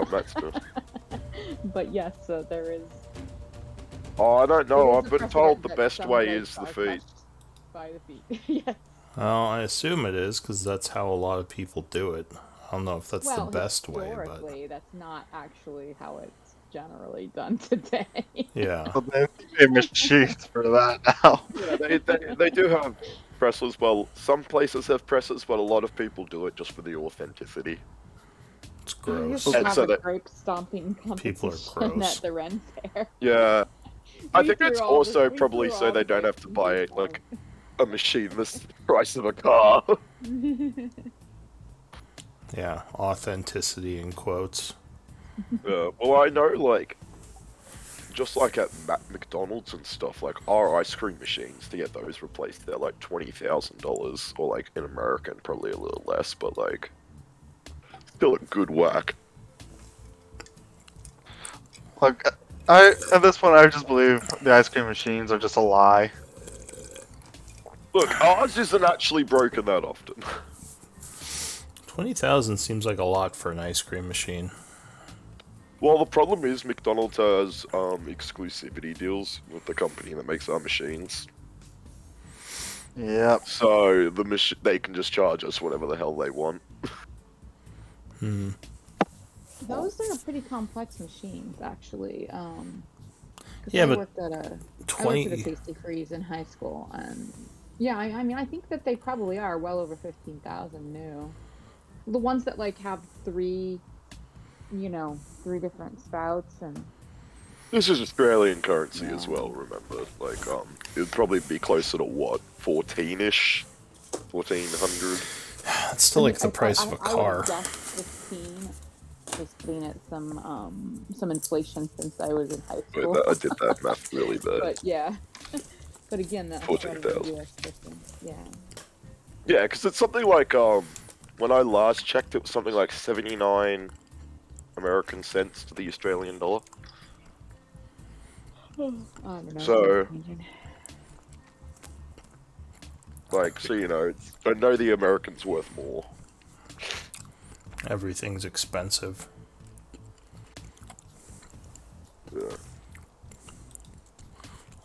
That's good. But yes, there is. Oh, I don't It know. is I've a been told precedent the that best some way goats is the are feet. touched by the feet. Yes. Well, I assume it is, because that's how a lot of people do it. I don't know if that's the Well, best way, but historically, that's not actually how it's generally done today. yeah. So they have machines for that now. Yeah, they do have presses. Well, some places have presses, but a lot of people do it just for the authenticity. It's You used gross. to And have so a that grape stomping People are competition gross. at the Ren Fair. yeah, I think it's also We probably threw so all they the don't have grapes to and he buy won. like a machine this price of a car. Yeah, authenticity in quotes. Well, I know like just like at McDonald's and stuff, like our ice cream machines to get those replaced, they're like $20,000, or like in American probably a little less, but like still a good whack. Like, I at this point, I just believe the ice cream machines are just a lie. Look, ours isn't actually broken that often. 20,000 seems like a lot for an ice cream machine. Well, the problem is McDonald's has exclusivity deals with the company that makes our machines, Yep. so they can just charge us whatever the hell they want. Those are pretty complex machines, actually. 'Cause Yeah, I but worked at a 20. Tasty Freeze in high school, and yeah, I mean, I think that they probably are well over 15,000 new. The ones that like have three different spouts, and This is Australian currency as Yeah. well, remember? Like, it'd probably be closer to what, 14-ish? 1400? That's still like the I price of a I car. would guess 15, just putting at some inflation since I was in high school. I did that math really bad. But yeah. But again, that's part of the 14,000. US system. Yeah. Yeah, because it's something like, when I last checked, it was something like 79 American cents to the Australian dollar. I don't know. So, like, so you know, I know the American's worth more. Everything's expensive. Yeah.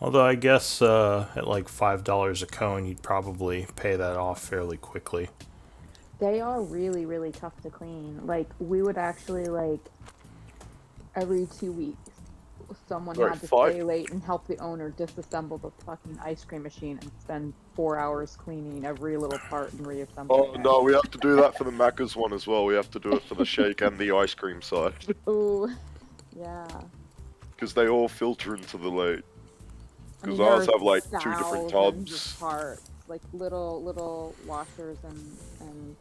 Although I guess at like $5 a cone, you'd probably pay that off fairly quickly. They are really, really tough to clean. Like, we would actually, like, every 2 weeks, someone Right, had to five- stay late and help the owner disassemble the fucking ice cream machine and spend 4 hours cleaning every little part and reassembling Oh it. no, we have to do that for the Macca's one as well. We have to do it for the shake and the ice cream side. Ooh, yeah. Because they all filter into the lake. I mean, Because ours there are have like 2 different thousands tubs. of parts, like little washers and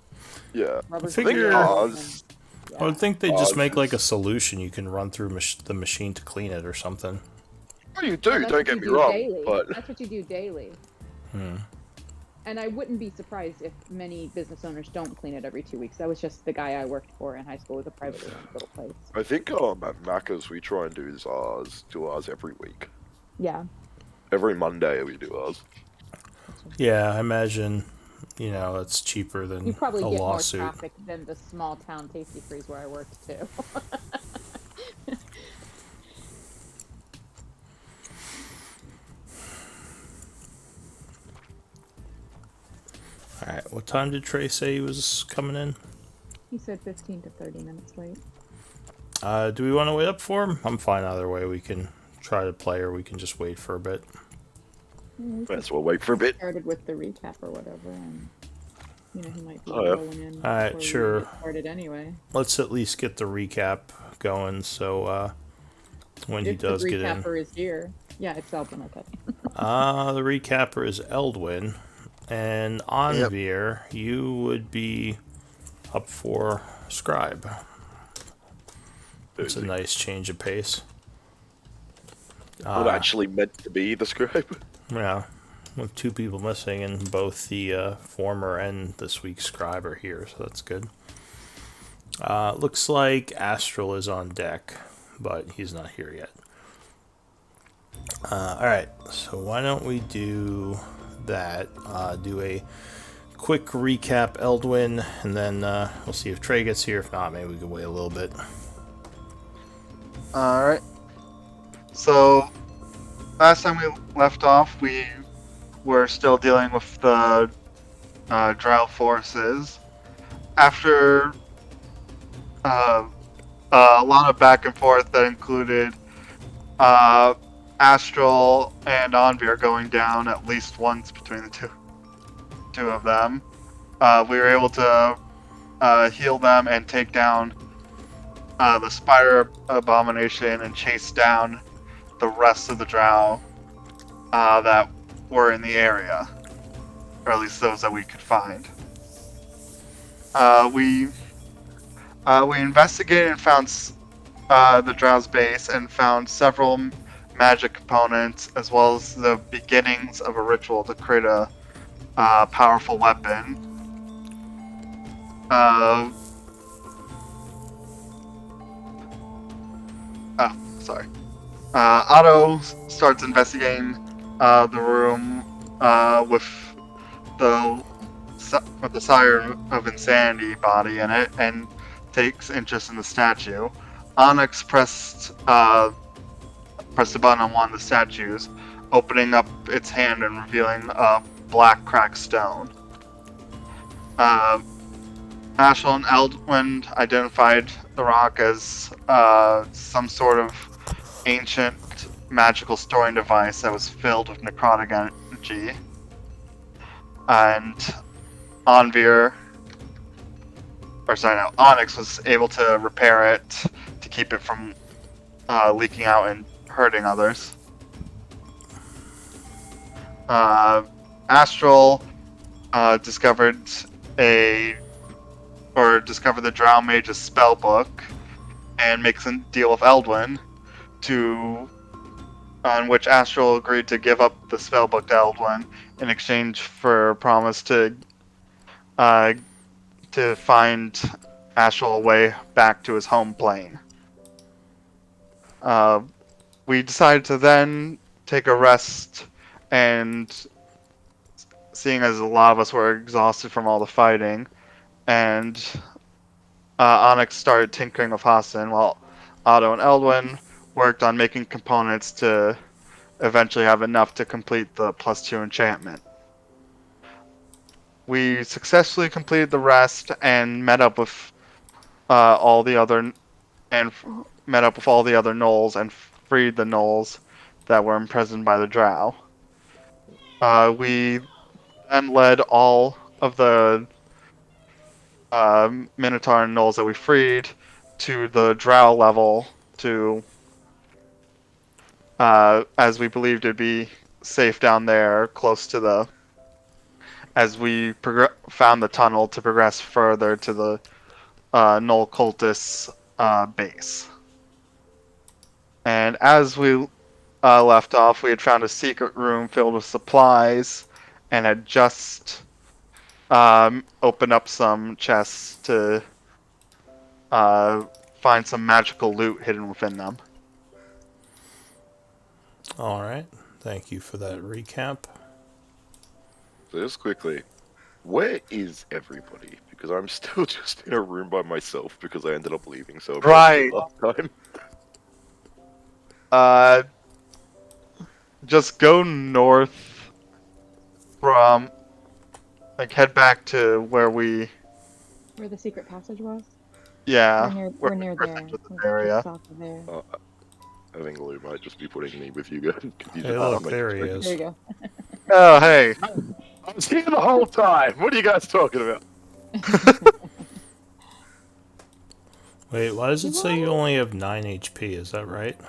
Yeah. rubber figure- ours- and, I would think they just Ours make like a is- solution you can run through the machine to clean it or something. Oh, you do, Well, that's don't what get you me do wrong. daily. But That's what you do daily. Hmm. And I wouldn't be surprised if many business owners don't clean it every 2 weeks. That was just the guy I worked for in high school. It was a privately owned little place. I think at Macca's we try and do ours every week. Yeah. Every Monday we do ours. Yeah, I imagine, it's cheaper than You probably a get lawsuit. more traffic than the small town Tasty Freeze where I worked too. Alright, what time did Trey say he was coming in? He said 15 to 30 minutes late. Do we want to wait up for him? I'm fine either way. We can try to play or we can just wait for a bit. Might as well wait for a bit. Started with the recap or whatever, and he might be Oh, yeah. rolling in. Alright, before we sure. get started anyway. Let's at least get the recap going so when he If does the get in. recapper is here. Yeah, it's Elvin, okay. The recapper is Eldwin. And Anvir, you would be up for Scribe. It's a nice change of pace. Not actually meant to be the scribe. Yeah, with 2 people missing and both the former and this week's Scribe are here, so that's good. Looks like Astral is on deck, but he's not here yet. Alright, so why don't we do that? Do a quick recap, Eldwin, and then we'll see if Trey gets here. If not, maybe we can wait a little bit. Alright. So, last time we left off, we were still dealing with the Drow forces. After a lot of back and forth that included Astral and Anvir going down at least once between the two of them, we were able to heal them and take down the Spider Abomination and chase down the rest of the Drow that were in the area, or at least those that we could find. We investigated and found the Drow's base and found several magic components, as well as the beginnings of a ritual to create a powerful weapon. Sorry. Otto starts investigating the room with the Sire of Insanity body in it, and takes interest in the statue. Onyx pressed a button on one of the statues, opening up its hand and revealing a black cracked stone. Ashel and Eldwind identified the rock as some sort of ancient magical storing device that was filled with necrotic energy. And Onyx was able to repair it to keep it from leaking out and hurting others. Astral discovered the Drow Mage's spell book and makes a deal with Eldwin, on which Astral agreed to give up the spell book to Eldwin in exchange for a promise to find Astral a way back to his home plane. We decided to then take a rest, and seeing as a lot of us were exhausted from all the fighting, and Onyx started tinkering with Hassan, while Otto and Eldwin worked on making components to eventually have enough to complete the +2 enchantment. We successfully completed the rest and met up with all the other gnolls and freed the gnolls that were imprisoned by the Drow. We then led all of the Minotaur and gnolls that we freed to the Drow level as we believed it'd be safe down there, close to as we found the tunnel to progress further to the Gnoll cultists' base. And as we left off, we had found a secret room filled with supplies, and had just opened up some chests to find some magical loot hidden within them. Alright, thank you for that recap. So just quickly, where is everybody? Because I'm still just in a room by myself because I ended up leaving so Right. last time. Just go north from, head back to where Where the secret passage was? yeah, We're near we're there. into the We're area. just off of there. I think Lou might just be putting me with you guys. Hey, look, there he is. There you go. Oh, hey. I was here the whole time. What are you guys talking about? Wait, why does it say you only have 9 HP? Is that right?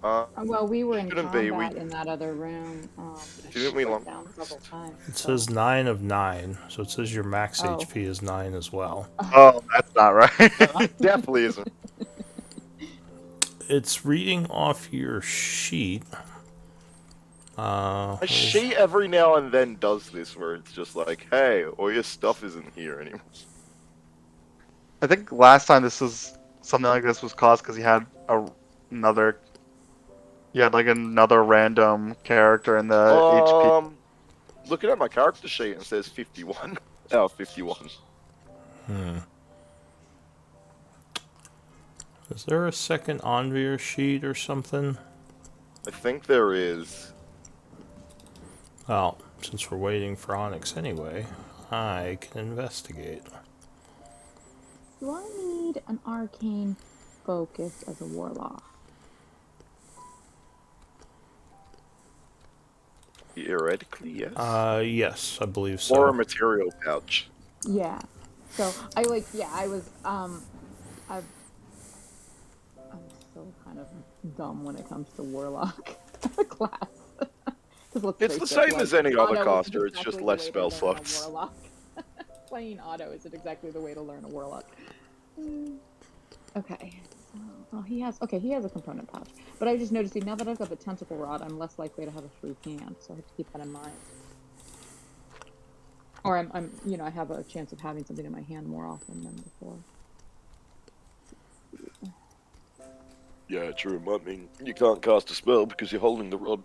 Well, we were in Shouldn't be, combat in that other room. Didn't we went long down several times. It so- says 9 of 9, so it says your max Oh. HP is 9 as well. Oh, that's not right. Definitely isn't. It's reading off your sheet. She every now and then does this where it's just like, hey, all your stuff isn't here anymore. I think last time something like this was caused because you had another random character in the HP. Looking at my character sheet, it says 51. Oh, 51. Is there a second Envir sheet or something? I think there is. Well, since we're waiting for Onyx anyway, I can investigate. Do I need an arcane focus as a warlock? Theoretically, yes. Yes, I believe Or a so. material pouch. Yeah. So I like, yeah, I was, I'm still kind of dumb when it comes to warlock class. Because let's It's the face it, same as any other auto isn't caster, it's just exactly the less way to spell learn a slots. warlock. Playing auto isn't exactly the way to learn a warlock. Okay. So, oh, he has a component pouch. But I just noticed now that I've got the tentacle rod, I'm less likely to have a free hand, so I have to keep that in mind. Or I have a chance of having something in my hand more often than before. Yeah, true. I mean, you can't cast a spell because you're holding the rod.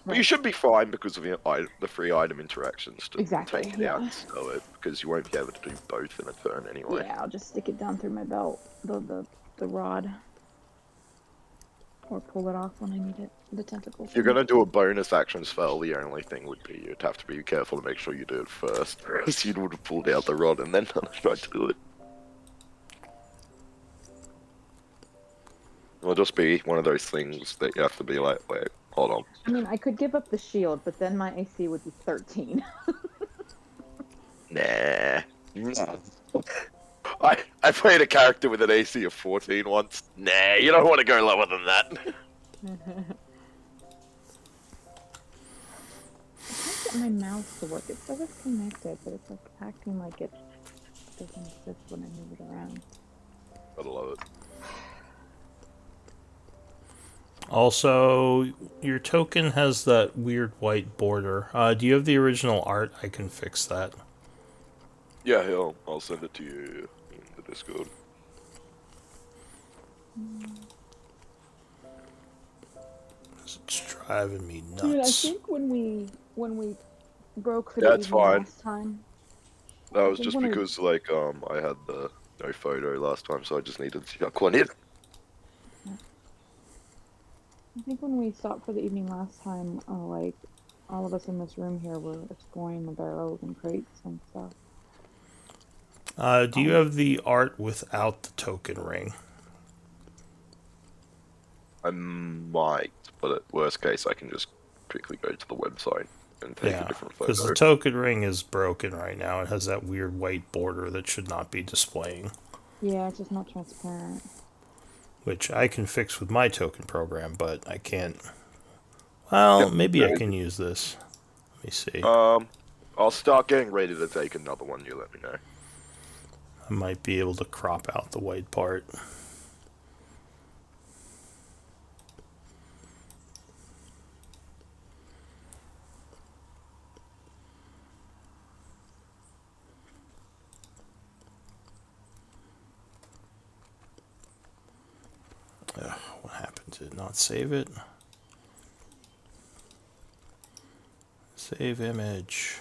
But you Right. should be fine because of the free item interactions to Exactly, take it yeah. out and stow it, because you won't be able to do both in a turn anyway. Yeah, I'll just stick it down through my belt, the rod. Or pull it off when I need it. The tentacle. If you're gonna do a bonus action spell, the only thing would be you'd have to be careful to make sure you do it first, because you would have pulled out the rod and then tried to do it. It'll just be one of those things that you have to be like, wait, hold on. I mean, I could give up the shield, but then my AC would be 13. Nah. I played a character with an AC of 14 once. Nah, you don't want to go lower than that. I can't get my mouse to work. It says it's connected, but it's like acting like it doesn't exist when I move it around. I love it. Also, your token has that weird white border. Do you have the original art? I can fix that. Yeah, I'll send it to you in the Discord. It's driving me nuts. Dude, I think when we broke for That's the evening fine. last time. That was think just when I- because, like, I had the no photo last time, so I just needed to chuck one in. I think when we stopped for the evening last time, like all of us in this room here were exploring the barrels and crates and stuff. Do you have the art without the token ring? I might, but at worst case, I can just quickly go to the website and take a Yeah, different because photo. the token ring is broken right now. It has that weird white border that should not be displaying, Yeah, it's just not transparent. which I can fix with my token program, but I can't. Well, Yep, maybe I right. can use this. Let me see. I'll start getting ready to take another one. You let me know. I might be able to crop out the white part. What happened? Did it not save it? Save image.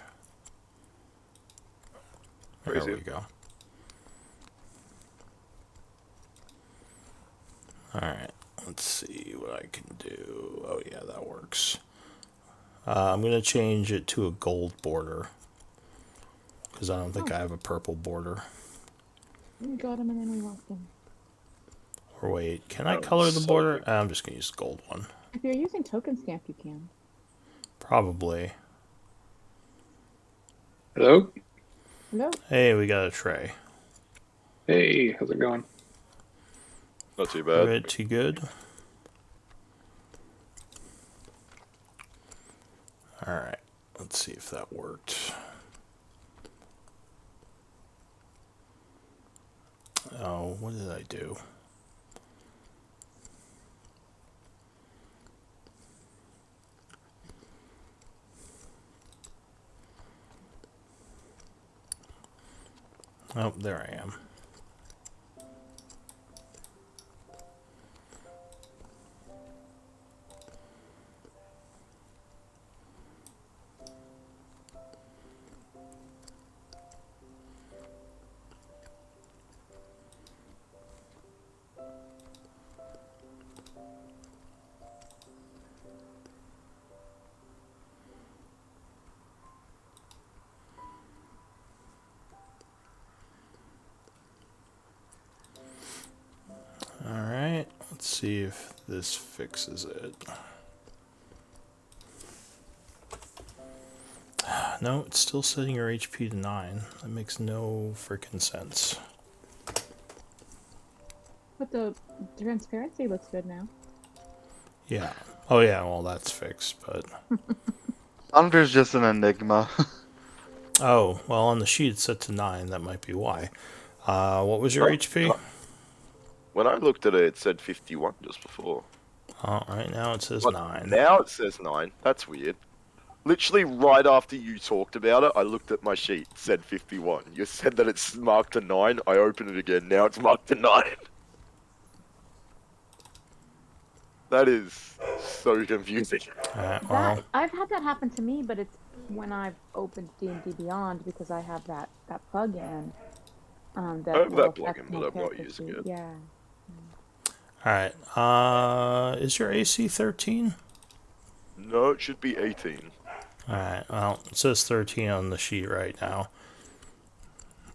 There Crazy. we go. Alright, let's see what I can do. Oh yeah, that works. I'm going to change it to a gold border, because I don't think I have a purple border. We got him and then we lost him. Or wait, can I Oh, color the so border? good. I'm just going to use the gold one. If you're using token stamp, you can. Probably. Hello? No. Hey, we got a tray. Hey, how's it going? Not too bad. Pretty good. Alright, let's see if that worked. Oh, what did I do? Oh, there I am. Let's see if this fixes it. No, it's still setting your HP to 9. That makes no freaking sense. But the transparency looks good now. Yeah. Oh yeah, well that's fixed, but... Unfair's just an enigma. Oh, well on the sheet it's set to 9, that might be why. What was your HP? When I looked at it, it said 51 just before. Oh, right now it says But 9. now it says 9. That's weird. Literally right after you talked about it, I looked at my sheet. It said 51. You said that it's marked to 9. I opened it again. Now it's marked to 9. That is so confusing. Alright, That well, I've had that happen to me, but it's when I've opened D&D Beyond because I have that plugin. That I have will that affect plugin, my but I'm not character using sheet. it. Yeah. alright. Is your AC 13? No, it should be 18. Alright, well, it says 13 on the sheet right now.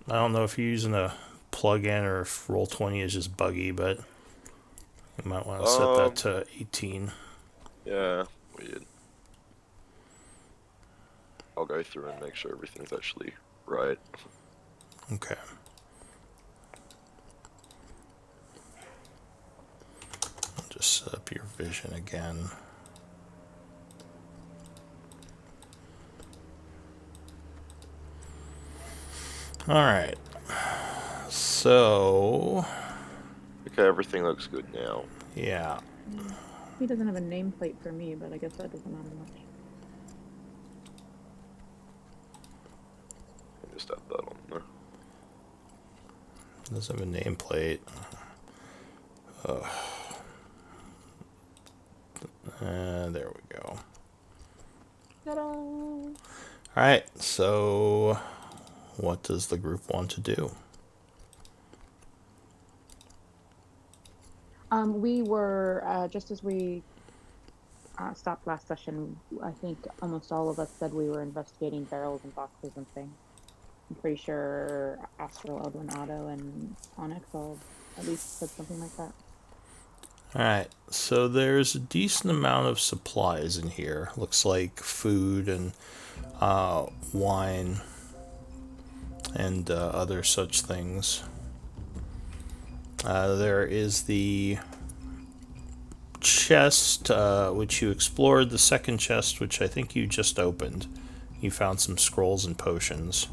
I don't know if you're using a plug-in or if Roll20 is just buggy, but you might want to set that to 18. Yeah, weird. I'll go through and make sure everything's actually right. Okay. I'll just set up your vision again. Alright. So, Okay, everything looks good now. yeah. He doesn't have a nameplate for me, but I guess that doesn't matter much. I'll just add that on there. Doesn't have a nameplate. There we go. Ta-da! Alright, so what does the group want to do? We were, just as we stopped last session, I think almost all of us said we were investigating barrels and boxes and things. I'm pretty sure Astro, Eldwin, Otto, and Onyx all at least said something like that. Alright, so there's a decent amount of supplies in here. Looks like food and wine and other such things. There is the chest, which you explored, the second chest, which I think you just opened. You found some scrolls and potions.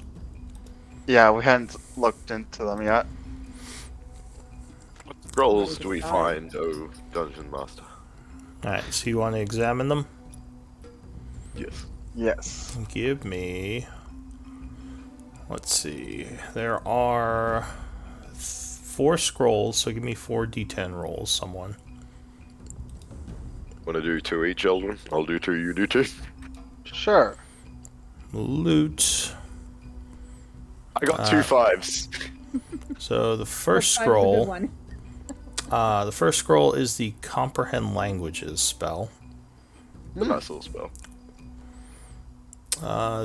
Yeah, we hadn't looked into them yet. What scrolls do we find, oh Dungeon Master? Alright, so you want to examine them? Yes. Yes. Give me... Let's see. There are 4 scrolls, so give me 4 d10 rolls, someone. Wanna do 2 each, Eldrin? I'll do 2, you do 2. Sure. Loot. I got 2 5s. So the first Five's a good scroll... one. The first scroll is the Comprehend Languages spell. The nice little spell.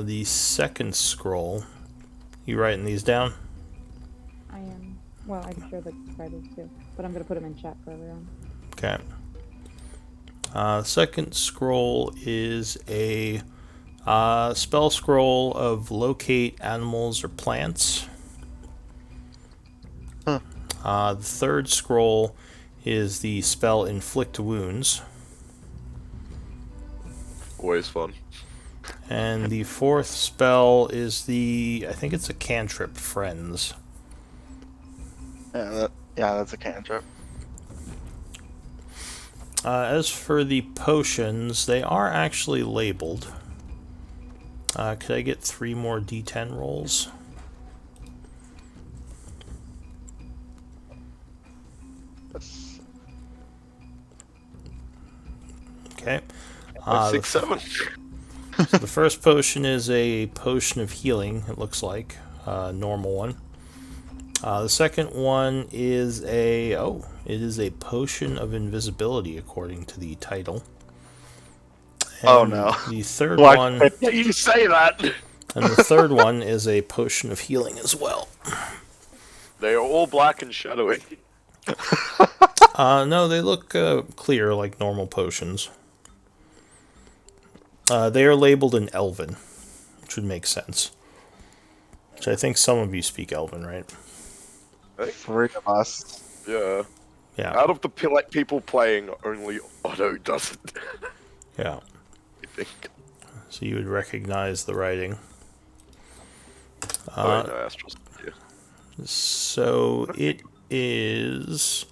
The second scroll... You writing these down? I am. Well, I'm sure the writers too, but I'm gonna put them in chat for everyone. Okay. The second scroll is a spell scroll of locate animals or plants. Huh. The third scroll is the spell inflict wounds. Always fun. And the fourth spell is the, I think it's a cantrip, friends. Yeah, that's a cantrip. As for the potions, they are actually labeled. Could I get 3 more d10 rolls? Yes. Okay. Like The 6, 7. So the first potion is a potion of healing, it looks like. Normal one. The second one is a... Oh, it is a potion of invisibility, according to the title. Oh, And no. The third Why- one... Yeah, you say that! And the third one is a potion of healing as well. They are all black and shadowy. No, they look clear like normal potions. They are labeled in Elven, which would make sense. Which I think some of you speak Elven, right? Hey, 3 of us. yeah. Yeah, Out of the people playing, only Otto does it. yeah. I think. So you would recognize the writing. Oh no, Astral's here. So it is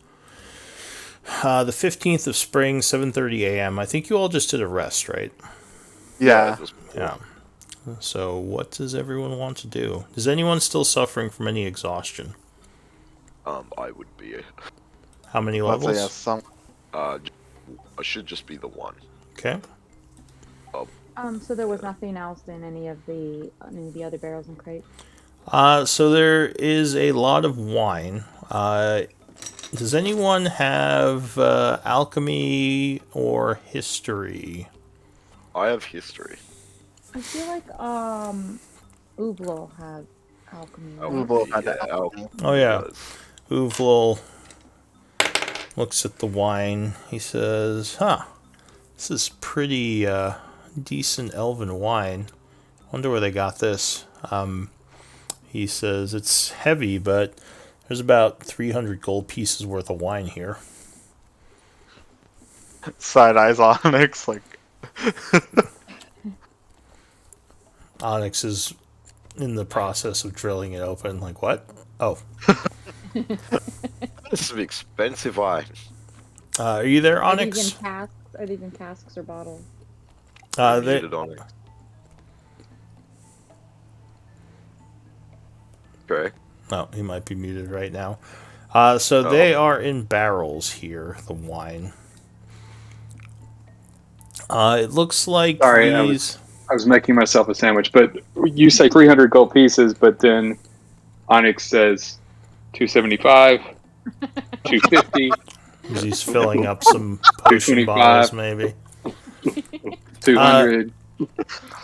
the 15th of spring, 7:30 a.m. I think you all just did a rest, right? Yeah. Just, Yeah. So what does everyone want to do? Is anyone still suffering from any exhaustion? I would be. How many Let's say levels? yes. Some. I should just be the one. Okay. So there was nothing else in any of the other barrels and crates. So there is a lot of wine. Does anyone have alchemy or history? I have history. I feel like Uvlo has alchemy. right? Uvlo had yeah, alchemy. Oh yeah, does. Uvlul looks at the wine. He says, "Huh, this is pretty decent elven wine. Wonder where they got this." He says it's heavy, but there's about 300 gold pieces worth of wine here. Side eyes Onyx, like. Onyx is in the process of drilling it open. Like, what? Oh, This is expensive wine. are you there, Are these Onyx? in casks? Are these in casks or bottles? They, Muted on it. Okay. oh, he might be muted right now. So Oh. they are in barrels here, the wine. It looks like Sorry, these. I was making myself a sandwich, but you say 300 gold pieces, but then Onyx says 275, 250, He's filling up some potion 225. bottles, maybe. 200.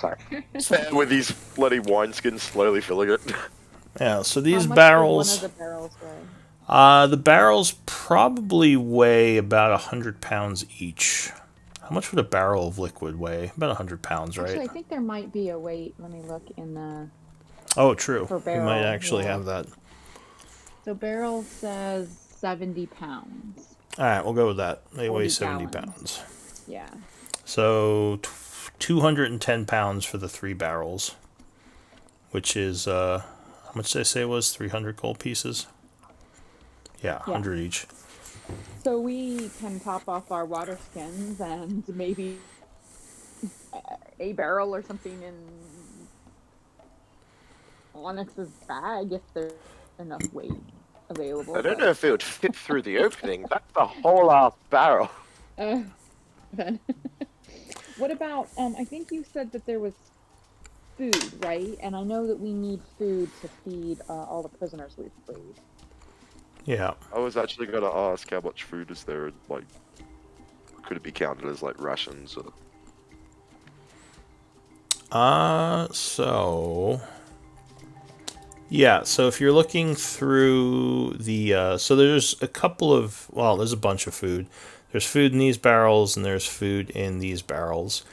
Sorry. Stand with these bloody wineskins slowly filling it. Yeah, so How these much barrels. does one of the barrels weigh? The barrels probably weigh about 100 pounds each. How much would a barrel of liquid weigh? About 100 pounds, right? Actually, I think there might be a weight. Let me look in the. Oh, true. For We might barrel, actually yeah. have that. So barrel says 70 pounds. All right, we'll go with that. They weigh 40 70 gallons. pounds. Yeah. So 210 pounds for the 3 barrels, which is how much did I say it was? 300 gold pieces. Yeah, 100 each. So we can top off our water skins and maybe a barrel or something in Onyx's bag if there's enough weight available. I don't know if it would fit through the opening. That's the whole ass barrel. Then what about I think you said that there was food, right? And I know that we need food to feed all the prisoners we've freed. Yeah. I was actually gonna ask how much food is there, like, could it be counted as, like, rations or... So yeah, so if you're looking through the so there's a couple of, well, there's a bunch of food. There's food in these barrels and there's food in these barrels.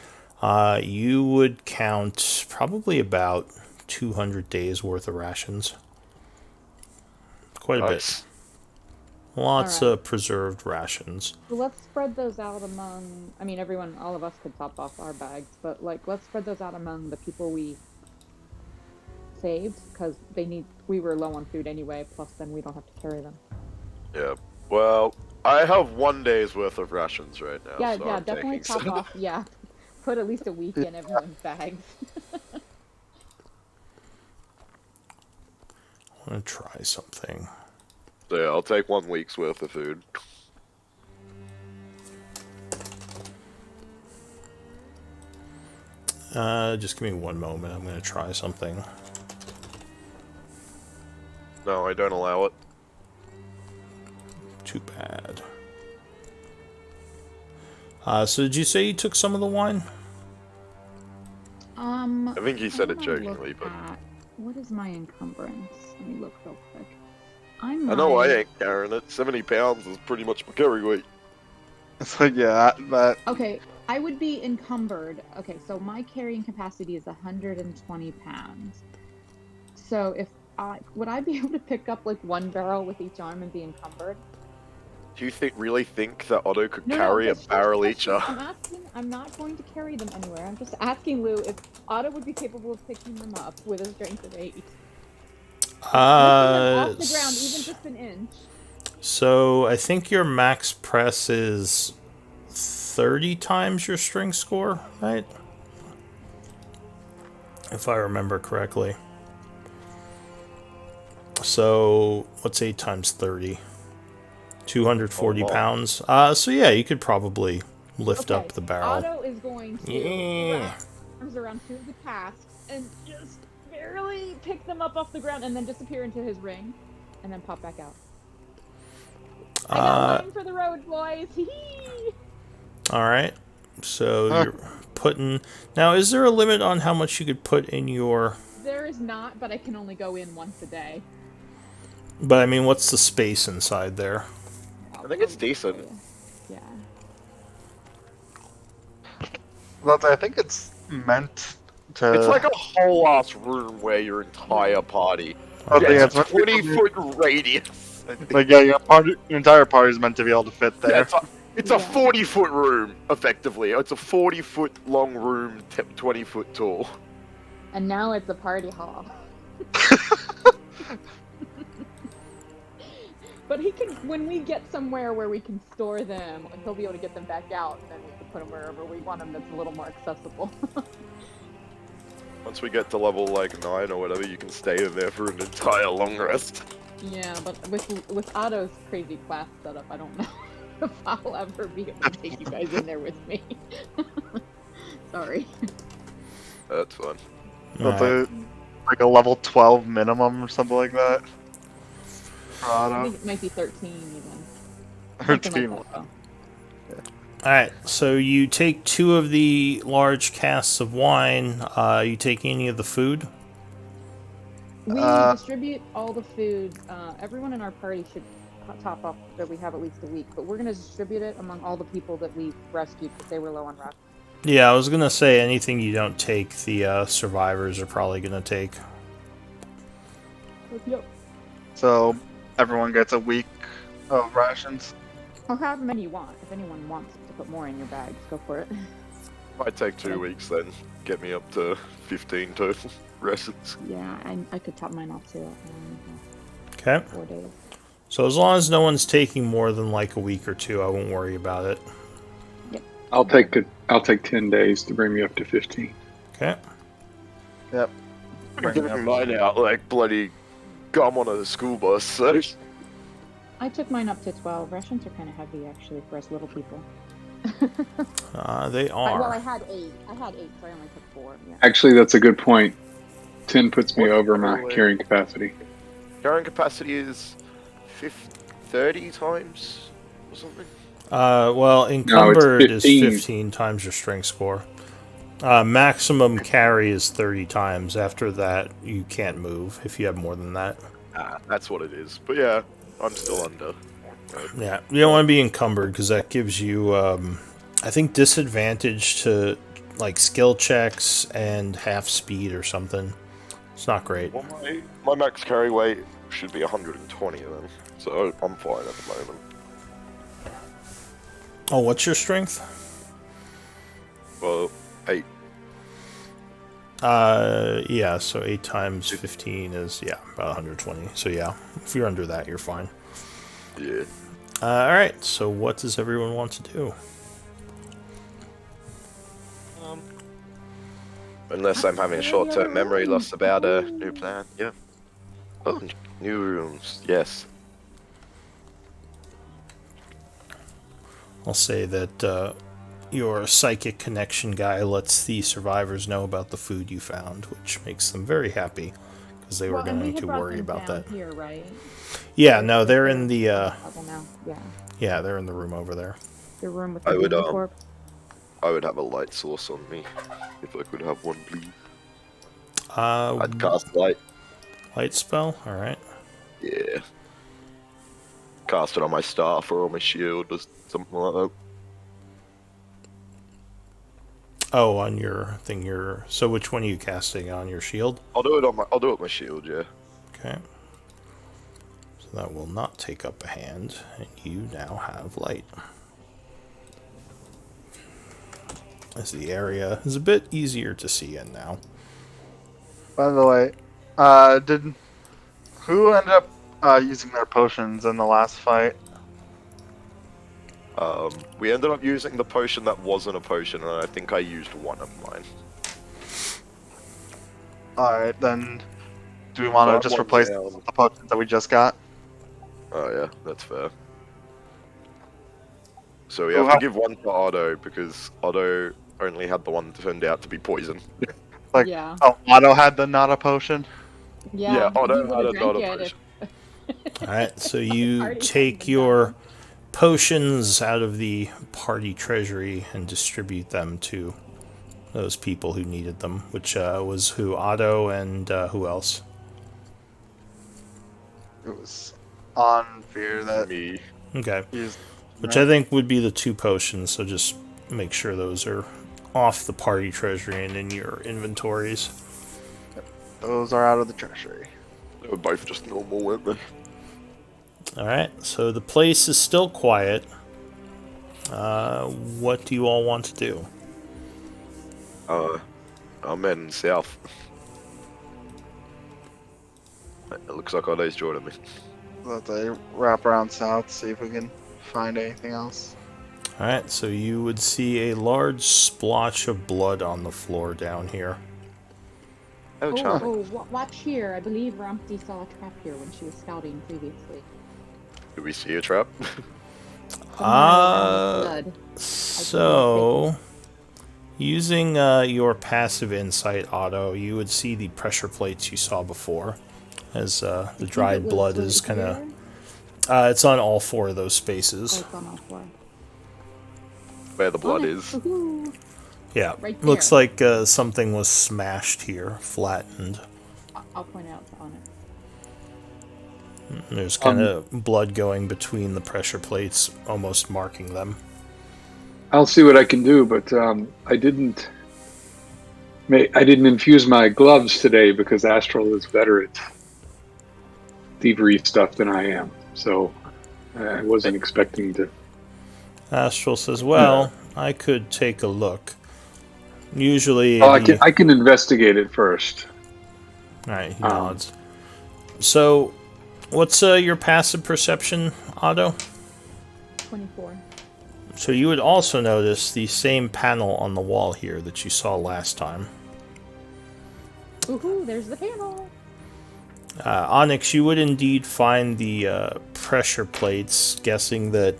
You would count probably about 200 days worth of rations. Quite a bit. Nice. Lots Alright. of preserved rations. So let's spread those out among. I mean, everyone, all of us could top off our bags, but like, let's spread those out among the people we saved because they need. We were low on food anyway. Plus, then we don't have to carry them. Yeah. Well, I have 1 day's worth of rations right now. Yeah, so yeah, I'm definitely taking top some. off. Yeah, put at least a week in everyone's bags. I want to try something. So yeah, I'll take 1 week's worth of food. Just give me one moment. I'm going to try something. No, I don't allow it. Too bad. So did you say you took some of the wine? I think he said it how do I look jokingly, but... at- What is my encumbrance? Let me look real quick. I I know I might. ain't carrying it. 70 pounds is pretty much my carry weight. It's like, yeah, but Okay, I would be encumbered. Okay, so my carrying capacity is 120 pounds. So if would I be able to pick up like one barrel with each arm and be encumbered? Do you really think that Otto could No, carry a just barrel each? I'm asking. I'm not going to carry them anywhere. I'm just asking Lou if Otto would be capable of picking them up with a strength of 8. Lifting them off the ground, even just an inch. So I think your max press is 30 times your strength score, right? If I remember correctly. So what's 8 times 30? 240 Oh, wow. pounds. So yeah, you could probably lift Okay, up the barrel. Otto is going to Yeah. wrap his arms around 2 of the casks and just barely pick them up off the ground and then disappear into his ring and then pop back out. I got mine for the road, boys. Hee. All right. So you're putting. Now, is there a limit on how much you could put in your? There is not, but I can only go in once a day. But I mean, what's the space inside there? I think it's decent. Yeah. I think it's meant to. It's like a whole ass room where your entire party. I think Yeah, it's it's a meant to be- 20-foot radius. Like, yeah, your entire party is meant to be able to fit Yeah, there. it's a 40-foot room, effectively. It's a 40-foot long room, 20-foot tall. And now it's a party hall. But he can, when we get somewhere where we can store them, he'll be able to get them back out, and then we can put them wherever we want them that's a little more accessible. Once we get to level like 9 or whatever, you can stay in there for an entire long rest. Yeah, but with Otto's crazy class setup, I don't know if I'll ever be able to take you guys in there with me. Sorry. That's fun. That's Alright. like a level 12 minimum or something like that. For I Otto. think it might be 13 even. Something 13. like that, though. Alright, so you take 2 of the large casks of wine. You take any of the food? We distribute all the food. Everyone in our party should top off that we have at least a week, but we're going to distribute it among all the people that we rescued because they were low on rations. Yeah, I was gonna say anything you don't take, the survivors are probably gonna take. Yep. So everyone gets a week of rations. Or however many you want. If anyone wants to put more in your bags, go for it. Might take 2 weeks then. Get me up to 15 total rations. Yeah, I could top mine off too. Okay. 4 days. So as long as no one's taking more than like a week or 2, I won't worry about it. I'll take 10 days to bring me up to 15. Okay. Yep. I'm getting mine out like bloody gum on a school bus, so... I took mine up to 12. Rations are kind of heavy actually for us little people. They are. Well, I had 8. So I only took 4. Yeah. Actually, that's a good point. 10 puts me What? over my Wait. carrying capacity. Carrying capacity is 30 times or something? Well, encumbered is 15. 15 times your strength score. Maximum carry is 30 times. After that, you can't move if you have more than that. Ah, that's what it is. But yeah, I'm still under. Yeah, you don't want to be encumbered because that gives you, I think, disadvantage to like skill checks and half speed or something. It's not great. Well, my max carry weight should be 120 then, so I'm fine at the moment. Oh, what's your strength? Well, 8. Yeah, so 8 times 15 is, yeah, about 120. So yeah, if you're under that, you're fine. Yeah. Alright, so what does everyone want to do? Unless I'm having short-term memory loss about a new plan. Yeah. Oh, new rooms. Yes. I'll say that your psychic connection guy lets the survivors know about the food you found, which makes them very happy because they were and we going had to brought worry them about down that. here, right? Yeah, no, they're in the Level now. Yeah. yeah, they're in the room over there. The room with I the would, demon corp. I would have a light source on me if I could have one, please. I'd Light cast light. spell. All right. Yeah. cast it on my staff or on my shield or something like that. Oh, on your thing, so which one are you casting on your shield? I'll do it with my shield, yeah. Okay. So that will not take up a hand, and you now have light. As the area is a bit easier to see in now. By the way, who ended up using their potions in the last fight? We ended up using the potion that wasn't a potion, and I think I used one of mine. Alright, then do we want to That just one's replace down. the potions that we just got? Oh yeah, that's fair. So we Who have to ha- give one to Otto because Otto only had the one that turned out to be poison. Like- yeah. Oh, Otto had the not a potion? Yeah. Otto he had would've a drank not a it potion. Alright, so you Already take taken your down. potions out of the party treasury and distribute them to those people who needed them, which was who? Otto and who else? It was on Fear that Me. Okay. used. Which I think would be the 2 potions, so just make sure those are off the party treasury and in your inventories. Those are out of the treasury. They were both just normal, weren't they? Alright, so the place is still quiet. What do you all want to do? I'm heading south. It looks like Otto's joining me. Let's wrap around south, see if we can find anything else. Alright, so you would see a large splotch of blood on the floor down here. Oh, Oh, charming. watch here. I believe Rumpty saw a trap here when she was scouting previously. Did we see a trap? Blood. So, using your passive insight, Otto, you would see the pressure plates you saw before, as the dried blood is kind of... it's on all 4 of those spaces. It's on all 4. Where the blood On it. is. Woohoo. Yeah, Right looks there. like something was smashed here, flattened. I'll point out on it. There's kind of blood going between the pressure plates, almost marking them. I'll see what I can do, but I didn't infuse my gloves today because Astral is better at thievery stuff than I am. So I wasn't expecting to. Astral says, well, I could take a look. Usually... Oh, I can investigate it first. Alright, he nods. So, what's your passive perception, Otto? 24. So you would also notice the same panel on the wall here that you saw last time. Woohoo, there's the panel. Onyx, you would indeed find the pressure plates, guessing that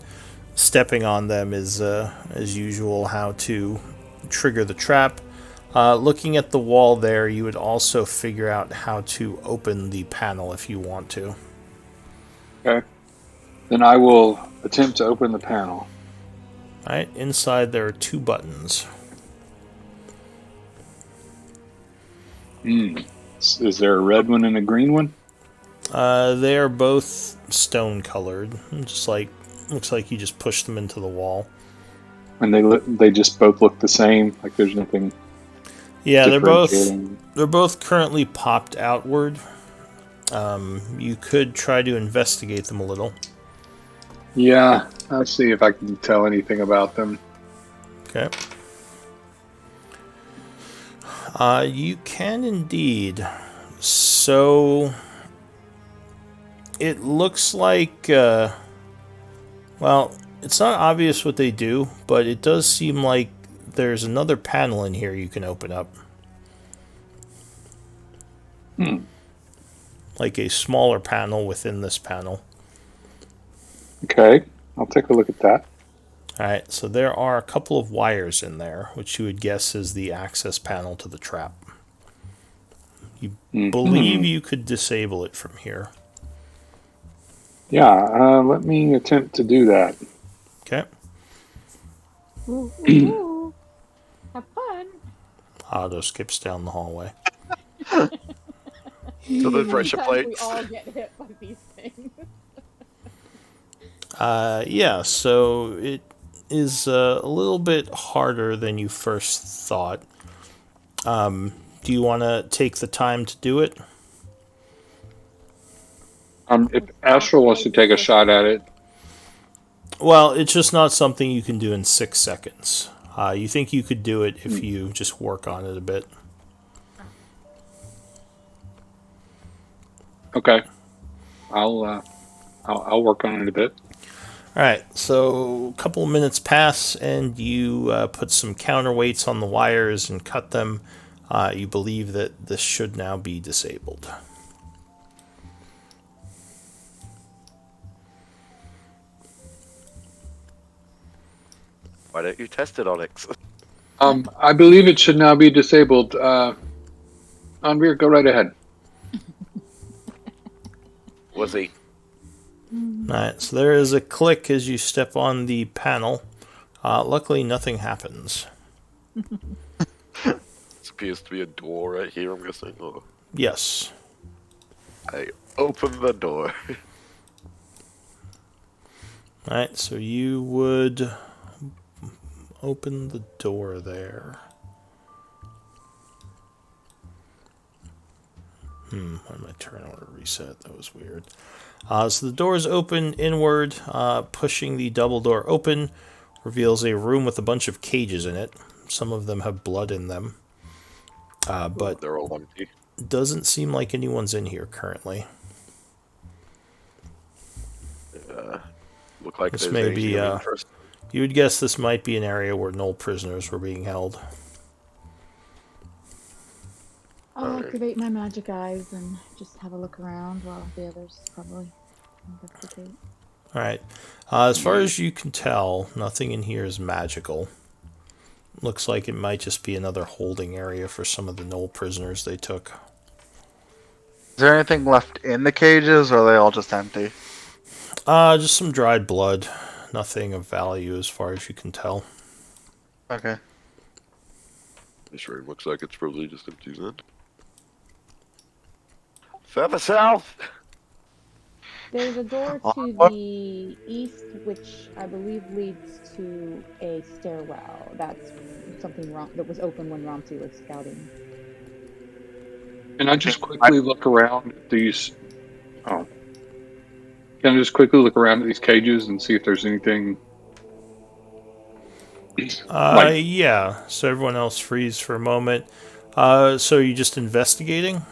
stepping on them is, as usual, how to trigger the trap. Looking at the wall there, you would also figure out how to open the panel if you want to. Okay. Then I will attempt to open the panel. Alright, inside there are 2 buttons. Is there a red one and a green one? They are both stone colored. Just like, looks like you just push them into the wall. And they just both look the same. Like there's nothing. Yeah, they're differentiating. both currently popped outward. You could try to investigate them a little. Yeah, I'll see if I can tell anything about them. Okay. You can indeed. So it looks like, well, it's not obvious what they do, but it does seem like there's another panel in here you can open up. Like a smaller panel within this panel. Okay, I'll take a look at that. Alright, so there are a couple of wires in there, which you would guess is the access panel to the trap. You believe you could disable it from here. Yeah, let me attempt to do that. Okay. Ooh, ooh, ooh. Have fun. Otto skips down the hallway. So the pressure Sometimes plates. We all get hit by these things. Yeah, so it is a little bit harder than you first thought. Do you want to take the time to do it? If Astral wants to take a shot at it, Well, it's just not something you can do in 6 seconds. You think you could do it if you just work on it a bit. okay. I'll work on it a bit. All right, so a couple of minutes pass, and you put some counterweights on the wires and cut them. You believe that this should now be disabled. Why don't you test it, Onyx? I believe it should now be disabled. Anvir, go right ahead. Was he? Alright, so there is a click as you step on the panel. Luckily, nothing happens. This appears to be a door right here, I'm guessing. Or Yes. I open the door. Alright, so you would open the door there. Why did my turn order reset? That was weird. So the door is open inward, pushing the double door open reveals a room with a bunch of cages in it. Some of them have blood in them, but They're all empty. doesn't seem like anyone's in here currently. Look like This there's may anything be, of interest. You would guess this might be an area where Knoll prisoners were being held. I'll activate my magic eyes and just have a look around while the others probably investigate. Alright. As far as you can tell, nothing in here is magical. Looks like it might just be another holding area for some of the Knoll prisoners they took. Is there anything left in the cages, or are they all just empty? Just some dried blood. Nothing of value as far as you can tell. Okay. This room looks like it's probably just empty then. Further south! There's a door to What? the east, which I believe leads to a stairwell. That's something that was open when Romsey was scouting. Can I just quickly look around at these? Oh. Can I just quickly look around at these cages and see if there's anything? Yeah. So everyone else freeze for a moment. So are you just investigating?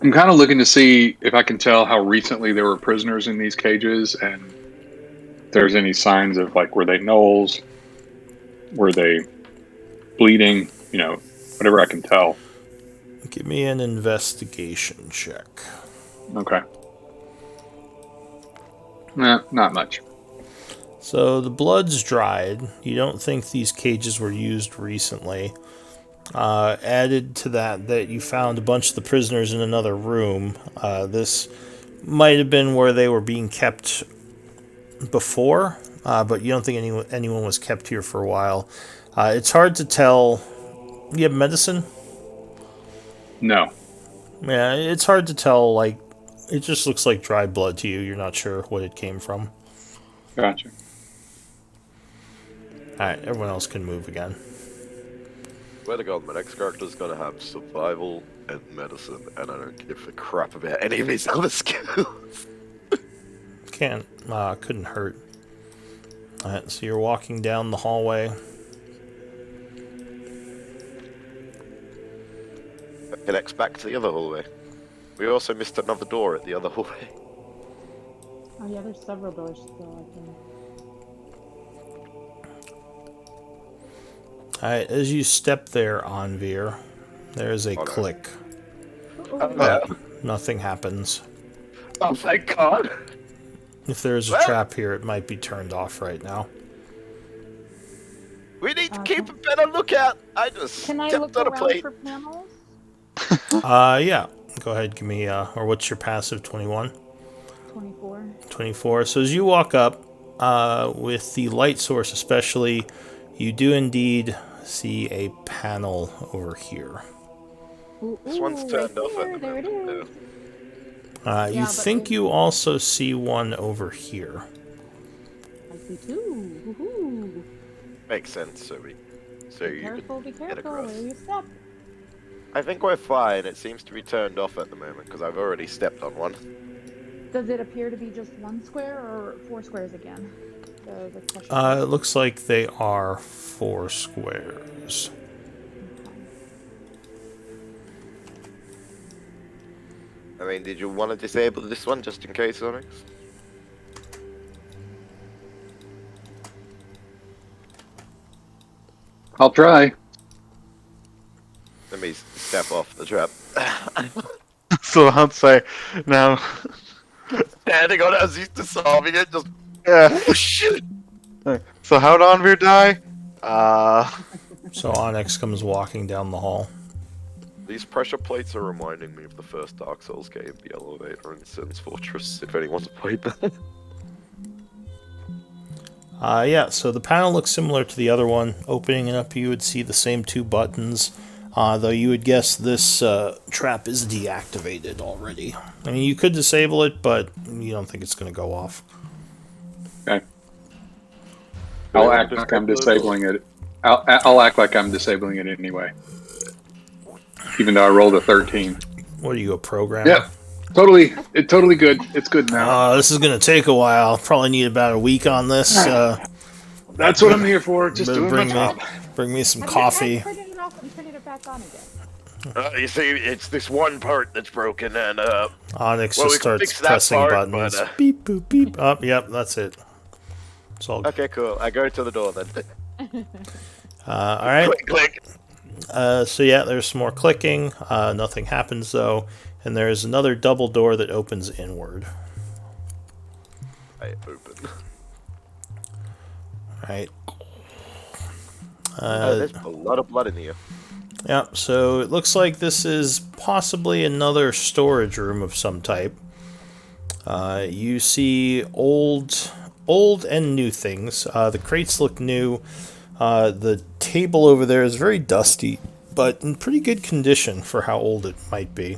I'm kind of looking to see if I can tell how recently there were prisoners in these cages and if there's any signs of, like, were they gnolls? Were they bleeding? You know, whatever I can tell. Give me an investigation check. Okay. Nah, not much. So the blood's dried. You don't think these cages were used recently. Added to that you found a bunch of the prisoners in another room. This might have been where they were being kept before, but you don't think anyone was kept here for a while. It's hard to tell. You have medicine? No. Yeah, it's hard to tell. Like, it just looks like dried blood to you. You're not sure what it came from. Gotcha. Alright, everyone else can move again. Swear to God, my next character's gonna have survival and medicine, and I don't give a crap about any of his other skills. Couldn't hurt. Alright, so you're walking down the hallway. That connects back to the other hallway. We also missed another door at the other hallway. Oh yeah, there's several doors still, I think. Alright, as you step there, Anvir, there's a click. Nothing happens. Oh, thank God! If there's a trap here, it might be turned off right now. We need to keep a better lookout! I just Can I stepped look on a around plate. for panels? Yeah. Go ahead, give me, or what's your passive, 21? 24. 24. So as you walk up, with the light source especially, you do indeed see a panel over here. Ooh, This one's ooh, turned right off at the there it moment. is. You Yeah, but think if- you also see one over here. I see two. Woohoo! Makes sense, so Be you careful, can be get careful across. where you step. I think we're fine. It seems to be turned off at the moment because I've already stepped on one. Does it appear to be just one square or 4 squares again? The pressure It plate? looks like they are 4 squares. Okay. I mean, did you want to disable this one just in case, Onyx? I'll try. Let me step off the trap. So I'll say now. Standing on it as he's dissolving it, just Yeah. oh shit! So how'd Anvir die? So Onyx comes walking down the hall. These pressure plates are reminding me of the first Dark Souls game, the elevator in Sin's Fortress. If anyone's played that. Yeah, so the panel looks similar to the other one. Opening it up, you would see the same 2 buttons, though you would guess this trap is deactivated already. I mean, you could disable it, but you don't think it's going to go off. Okay. I'll Yeah, act like I'm disabling it. I'll act like I'm disabling it anyway. Even though I rolled a 13. What are you, a programmer? Yeah. Totally good. It's good now. This is going to take a while. Probably need about a week on this. That's what I'm here for. Just Better doing my job. bring me some Have coffee. you guys printed it off and printed it back on again? You see, it's this one part that's broken, and Onyx well, just we can starts fix that pressing part, buttons. but, Beep, boop, beep. Oh, yep, that's it. It's all okay, cool. I go to the door then. all right. Click, click. So yeah, there's some more clicking. Nothing happens though, and there's another double door that opens inward. I open. Right. There's a lot of blood in here. Yeah. So it looks like this is possibly another storage room of some type. You see old and new things. The crates look new. The table over there is very dusty, but in pretty good condition for how old it might be.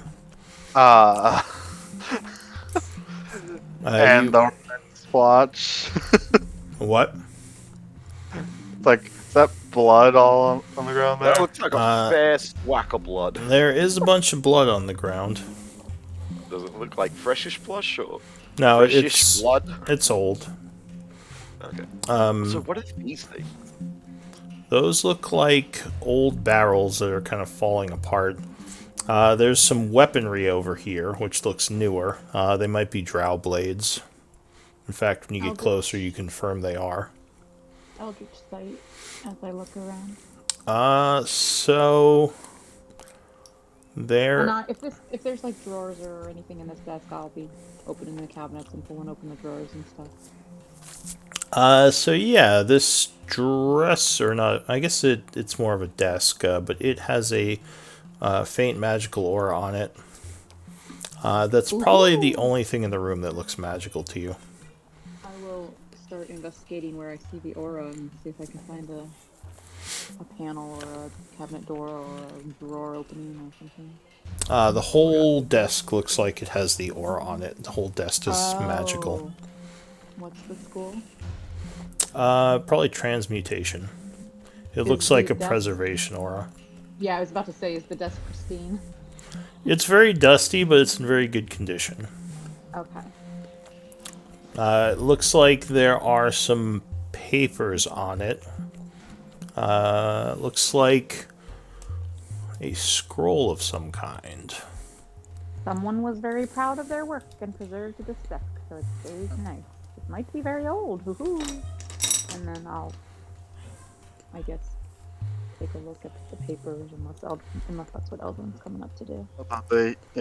And the splotch. What? Like, is that blood all on the ground there? That looks like a fair whack of blood. There is a bunch of blood on the ground. Does it look like freshish blush or No, freshish blood? it's old. Okay. Um, So what are these things? Those look like old barrels that are kind of falling apart. There's some weaponry over here, which looks newer. They might be drow blades. In fact, when you get closer, you confirm they are. Eldritch sight as I look around. So there. And if there's like drawers or anything in this desk, I'll be opening the cabinets and pulling open the drawers and stuff. So yeah, this dresser, not, I guess it's more of a desk, but it has a faint magical aura on it. That's probably the only thing in the room that looks magical to you. I will start investigating where I see the aura and see if I can find a panel or a cabinet door or a drawer opening or something. The whole desk looks like it has the aura on it. The whole desk is magical. What's the school? Probably transmutation. It Is looks like the a desk- preservation aura. Yeah, I was about to say, is the desk pristine? It's very dusty, but it's in very good condition. Okay. It looks like there are some papers on it. Looks like a scroll of some kind. Someone was very proud of their work and preserved this desk, so it stays nice. It might be very old, hoo-hoo. And then I guess, take a look at the papers, unless that's what Eldrin's coming up to do.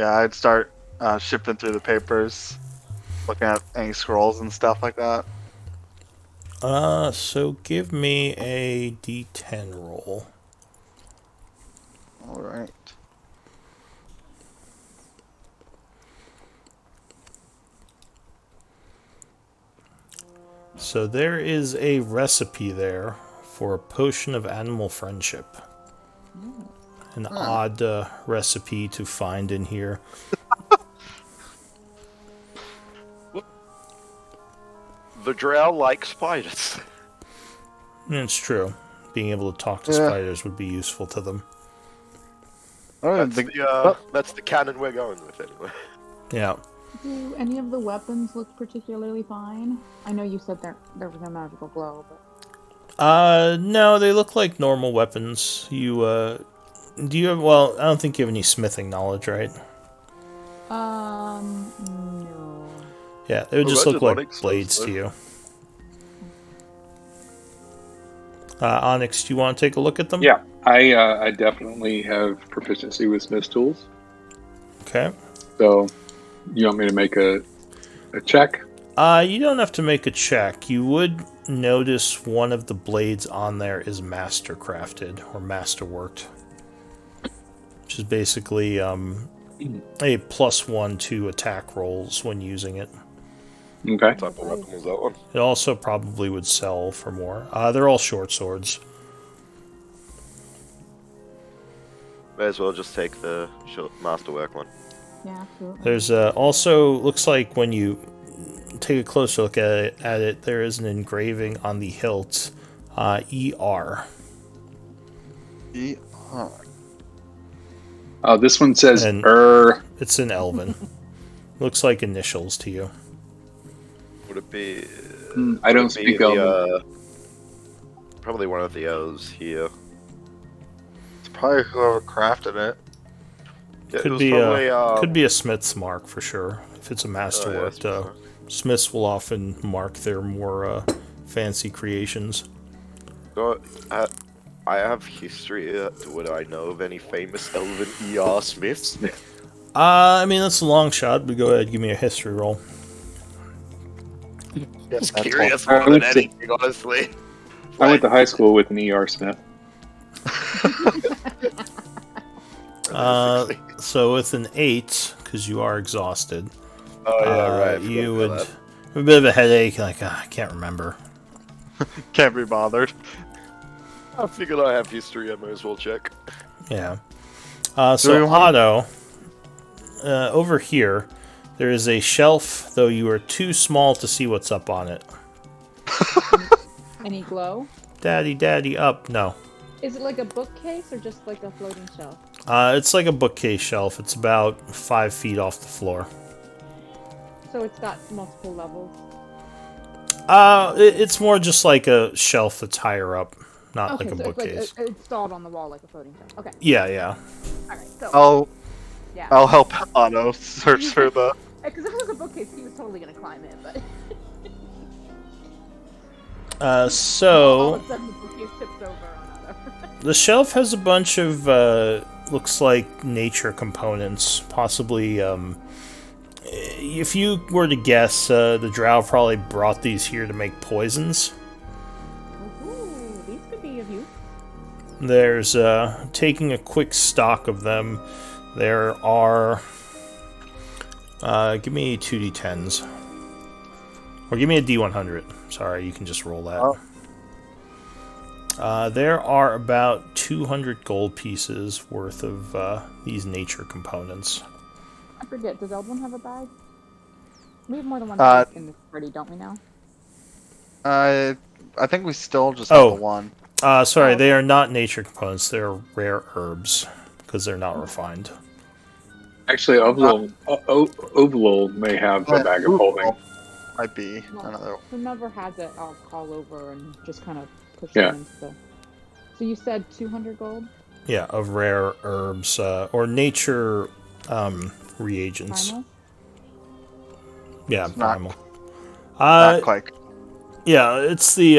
I'd start shifting through the papers, looking at any scrolls and stuff like that. So give me a D10 roll. All right. So there is a recipe there for a potion of animal friendship. An odd recipe to find in here. The drow like spiders. It's true. Being able to talk to Yeah. spiders would be useful to them. That's the canon we're going with anyway. Yeah. Do any of the weapons look particularly fine? I know you said there was no magical glow, but No, they look like normal weapons. Do you have, well, I don't think you have any smithing knowledge, right? no. Yeah, they would just Imagine look like Onyx blades does, to you. Onyx, do you want to take a look at them? Yeah, I definitely have proficiency with Smith's tools. Okay. So, you want me to make a check? You don't have to make a check. You would notice one of the blades on there is master crafted or master worked, which is basically a +1 to attack rolls when using it. Okay. What type of weapon was that one? It also probably would sell for more. They're all short swords. May as well just take the masterwork one. Yeah, absolutely. There's also, looks like when you take a closer look at it, there is an engraving on the hilt, ER. Oh, this one says And- er. It's in Elven. Looks like initials to you. Would it be? I don't would it be speak Elven. Probably one of the O's here. It's probably whoever crafted it. Yeah, it Could was be probably, could be a smith's mark for sure. If it's a masterworked, yeah, smiths will often mark their more fancy creations. So, I have history. Would I know of any famous Elven ER smiths? I mean, that's a long shot, but go ahead, give me a history roll. Just That's curious all. more than I would say- anything, honestly. I went to high school with an ER Smith. So with an 8, because you are exhausted, Oh yeah, right. I forgot you about would that. have a bit of a headache, like, I can't remember. Can't be bothered. I figured I have history. I may as well check. Yeah. we So want- Otto, over here, there is a shelf, though you are too small to see what's up on it. Any glow? Daddy, up. No. Is it like a bookcase or just like a floating shelf? It's like a bookcase shelf. It's about 5 feet off the floor. So it's got multiple levels. It's more just like a shelf that's higher up, not Okay, like a so bookcase. it's like installed on the wall like a floating shelf. Okay, Yeah. all right. So I'll yeah, help Otto search for the. because if it was a bookcase, he was totally gonna climb it, but all So of a sudden the bookcase tips over on Otto. the shelf has a bunch of looks like nature components, possibly. If you were to guess, the drow probably brought these here to make poisons. Ooh, these could be of use. There's taking a quick stock of them. There are. Give me 2d10s. Or give me a d100. Sorry, you can just roll that. Oh. There are about 200 gold pieces worth of these nature components. I forget. Does Eldwin have a bag? We have more than one Uh, bag in this party, don't we now? I think we still just have Oh. the one. Sorry, Oh. they are not nature components. They're rare herbs because they're not refined. Actually, Ovalol may have a bag of holding. Might be Well, another. Whomever has it, I'll call over and just kind of push Yeah. them into. So you said 200 gold? Yeah, of rare herbs or nature reagents. Primal? Yeah, It's not- primal. Not quite. Yeah, it's the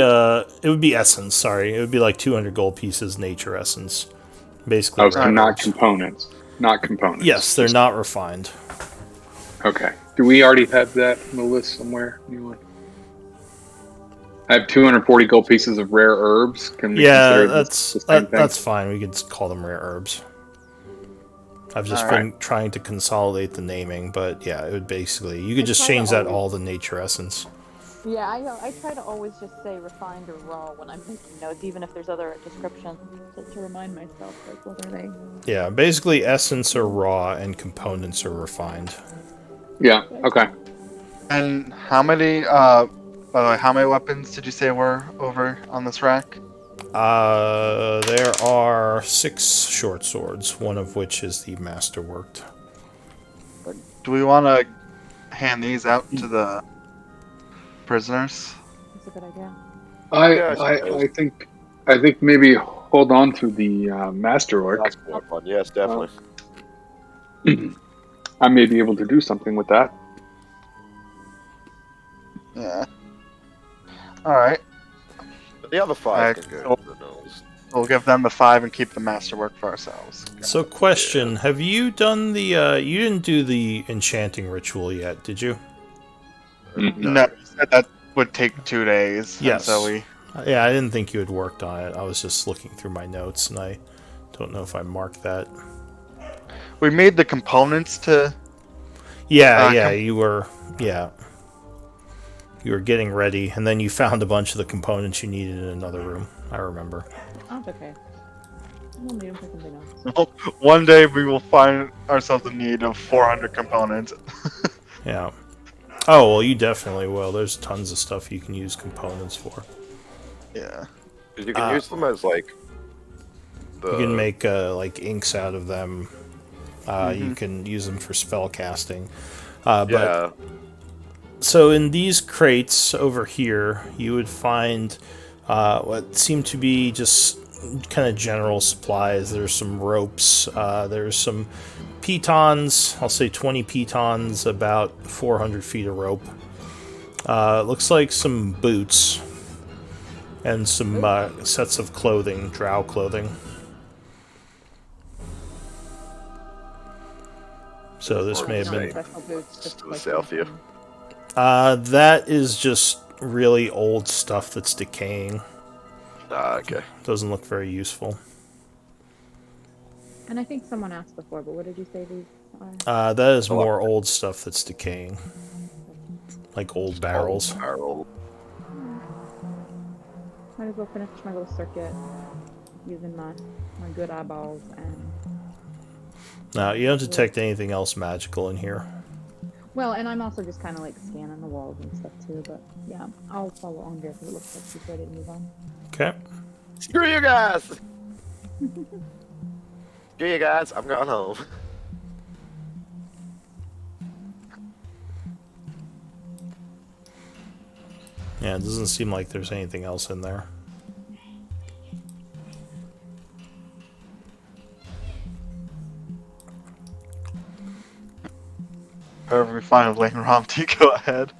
it would be essence. Sorry, it would be like 200 gold pieces nature essence, basically. Oh, so rare not herbs. components. Not components. Yes, they're not refined. Okay. Do we already have that on the list somewhere? Anyone? I have 240 gold pieces of rare herbs. Can we Yeah, consider that's this the same thing? that's fine. We could just call them rare herbs. I've just been trying to consolidate the naming, but yeah, it would basically you could I just try to change that always- all to nature essence. Yeah, I try to always just say refined or raw when I'm making notes, even if there's other descriptions, to remind myself, like, what are they? Yeah, basically essence are raw and components are refined. Yeah. Okay. And how many? By the way, how many weapons did you say were over on this rack? There are 6 short swords, one of which is the masterworked. Do we want to hand these out to the prisoners? That's a good idea. Yeah, I suppose. I think maybe hold on to the masterwork. That's quite fun. Yes, definitely. I may be able to do something with that. Yeah. All right. But the other 5 Alright, can go so- to the nose. We'll give them the 5 and keep the masterwork for ourselves. So, question: have you done the? You didn't do the enchanting ritual yet, did you? No, you said that would take 2 days. and Yes. So we. Yeah, I didn't think you had worked on it. I was just looking through my notes, and I don't know if I marked that. We made the components to. Yeah, com- you were. Yeah, you were getting ready, and then you found a bunch of the components you needed in another room. I remember. Oh, it's okay. We'll need them for something else. One day we will find ourselves in need of 400 components. Yeah. Oh well, you definitely will. There's tons of stuff you can use components for. Yeah. 'Cause you can use them as like. The, You can make like inks out of them. You can use them for spell casting. But Yeah. so in these crates over here, you would find what seem to be just kind of general supplies. There's some ropes. There's some pitons. I'll say 20 pitons, about 400 feet of rope. Looks like some boots and some sets of clothing, drow clothing. So this may have been. Special boots, just To the like south here. That is just really old stuff that's decaying. Okay. Doesn't look very useful. And I think someone asked before, but what did you say these are? That is more old stuff that's decaying. Like old barrels. Barrel. Might as well finish my little circuit using my good eyeballs and. Now, you don't detect anything else magical in here. Well, and I'm also just kind of like scanning the walls and stuff too, but yeah, I'll follow on there because it looks like she's ready to move on. Okay. Screw you guys! Screw you guys, I'm going home. Yeah, it doesn't seem like there's anything else in there. Wherever we find a Lane Romty, go ahead.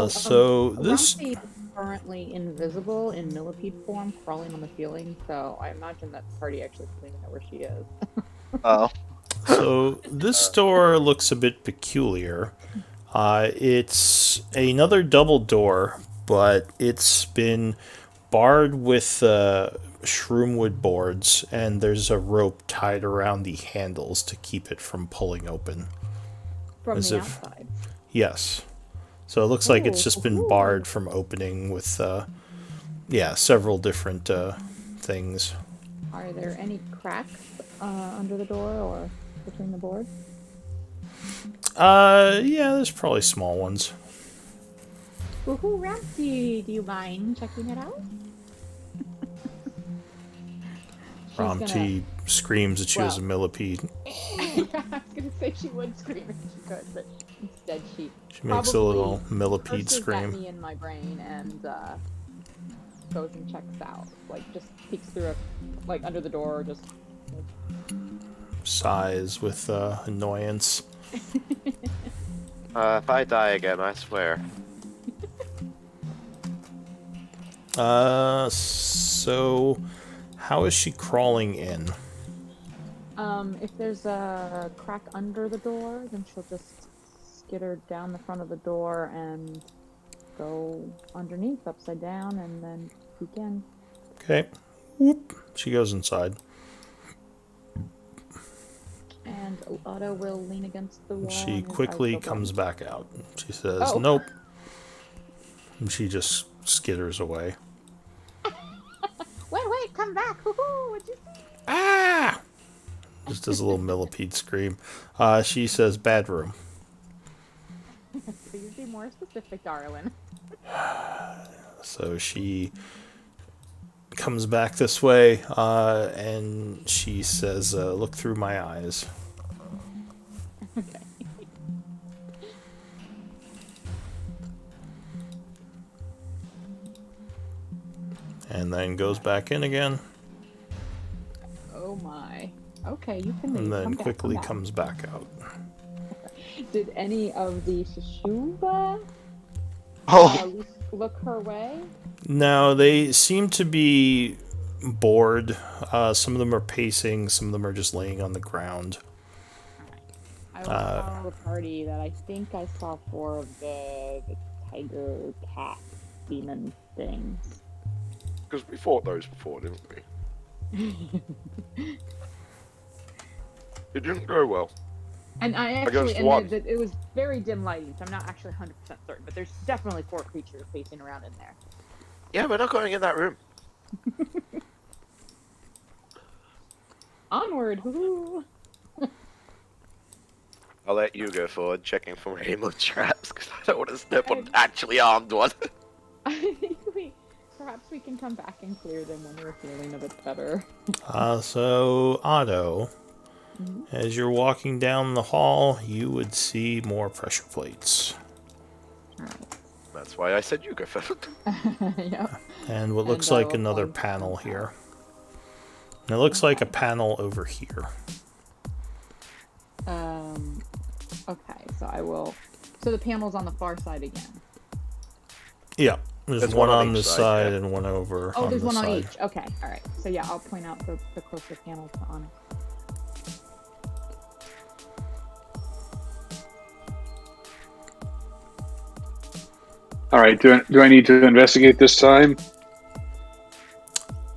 So this. Rumsey is currently invisible in millipede form, crawling on the ceiling. So I imagine that party actually cleaning out where she is. Oh. So this door looks a bit peculiar. It's another double door, but it's been barred with shroomwood boards, and there's a rope tied around the handles to keep it from pulling open. From As the if- outside. Yes. So it looks like it's just been barred from opening with, several different things. Are there any cracks under the door or between the boards? Yeah, there's probably small ones. Woohoo, Ramsey! Do you mind checking it out? She's Romty screams that she was a millipede. I was gonna say she would scream if she could, but instead she She makes a little millipede curses at scream. me in my brain and goes and checks out. Like just peeks through like under the door, just Sighs with annoyance. If I die again, I swear. So how is she crawling in? if there's a crack under the door, then she'll just skitter down the front of the door and go underneath, upside down, and then peek in. Okay. Whoop. She goes inside. And Otto will lean against the wall. She and his quickly eyes will comes blank. back out. She says, Oh. nope. And she just skitters away. Wait, come back! Woohoo! What'd you see? Ah! Just does a little millipede scream. She says, bad room. So you Please be more specific, darling. So she comes back this way, and she says, "Look through my eyes." Okay. And then goes back in again, Oh my. Okay, you can leave. and then Come back, quickly come back. comes back out. Did any of the Shishuva Oh, look her way? Now, they seem to be bored. Some of them are pacing, some of them are just laying on the ground. I will tell the party that I think I saw 4 of the tiger cat demon things. Because we fought those before, didn't we? It didn't go well. And I Against actually, and one. it was very dim lighting, so I'm not actually 100% certain, but there's definitely 4 creatures facing around in there. Yeah, we're not going in that room. Onward! Woohoo! I'll let you go forward, checking for rainbow traps, because I don't want to step on an actually armed one. I think perhaps we can come back and clear them when we're feeling a bit better. So, Otto, Mhm. as you're walking down the hall, you would see more pressure plates. Alright. That's why I said you go first. Yep. And what looks And I like will another point panel them here. out. And it looks like a panel over here. Okay, so I will. So the panel's on the far side again. Yeah, there's There's one one on on each this side, side yeah. and one over Oh, on there's this one on side. each. Okay, alright. So yeah, I'll point out the closer panel to Anna. All right. Do I need to investigate this time,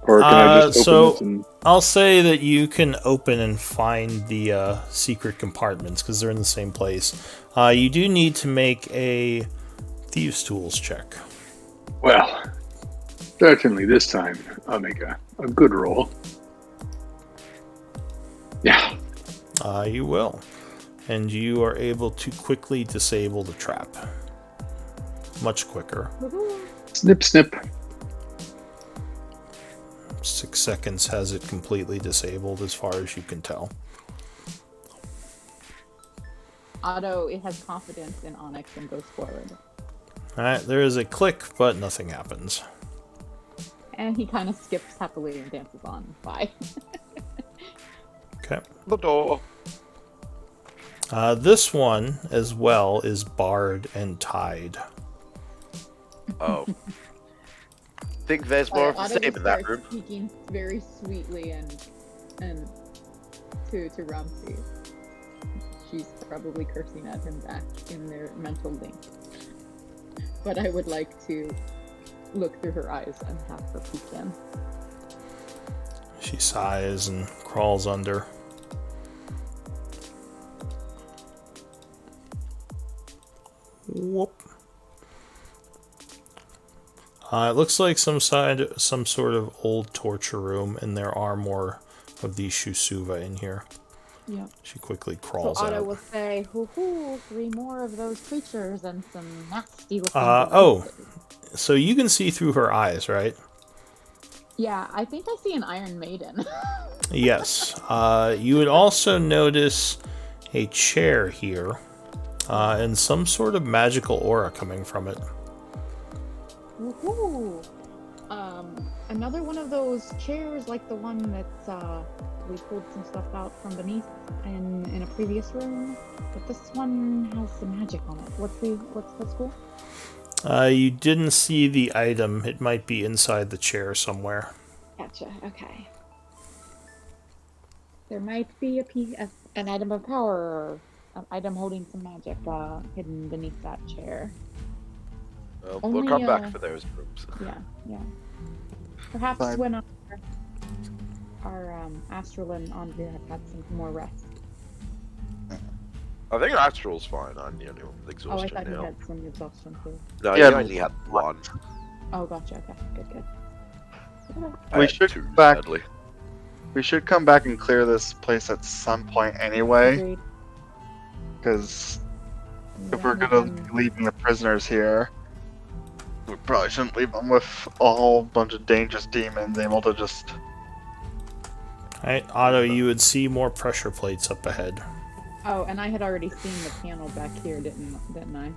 or can I just open so- this and? I'll say that you can open and find the secret compartments because they're in the same place. You do need to make a thieves' tools check. Well, certainly this time I'll make a good roll. Yeah. You will. And you are able to quickly disable the trap. Much quicker. Woohoo! Snip, snip. 6 seconds has it completely disabled as far as you can tell. Otto, it has confidence in Onyx and goes forward. Alright, there is a click, but nothing happens. And he kind of skips happily and dances on by. Okay. The door. This one, as well, is barred and tied. Oh. Think there's more of the Otto same just in that starts room. speaking very sweetly and to Ramsey. She's probably cursing at him back in their mental link. But I would like to look through her eyes and have her peek in. She sighs and crawls under. Whoop. It looks like some sort of old torture room, and there are more of these Shusuva in here. Yeah. She quickly So crawls Otto out. will say, hoo-hoo, 3 more of those creatures and some nasty looking oh. creatures." So you can see through her eyes, right? Yeah, I think I see an Iron Maiden. Yes. You would also notice a chair here, and some sort of magical aura coming from it. Woohoo! Another one of those chairs like the one that we pulled some stuff out from beneath in a previous room, but this one has some magic on it. What's cool? You didn't see the item. It might be inside the chair somewhere. Gotcha. Okay. There might be an item of power or an item holding some magic hidden beneath that chair. We'll Only, come back for those rooms. Yeah. Perhaps Fine. when our Astral and Anvir have had some more rest. I think Astral's fine. I'm the only one with Oh, I exhaustion thought you now. had some exhaustion too. No, Yeah, you only had one. Oh, gotcha. Okay, good. Okay. I We had should 2, back- sadly. We should come back and clear this place at some point anyway, Agreed. because If we're Yeah, gonna we be can- leaving the prisoners here, we probably shouldn't leave them with a whole bunch of dangerous demons able to just. Alright, Otto, you would see more pressure plates up ahead. Oh, and I had already seen the panel back here, didn't I?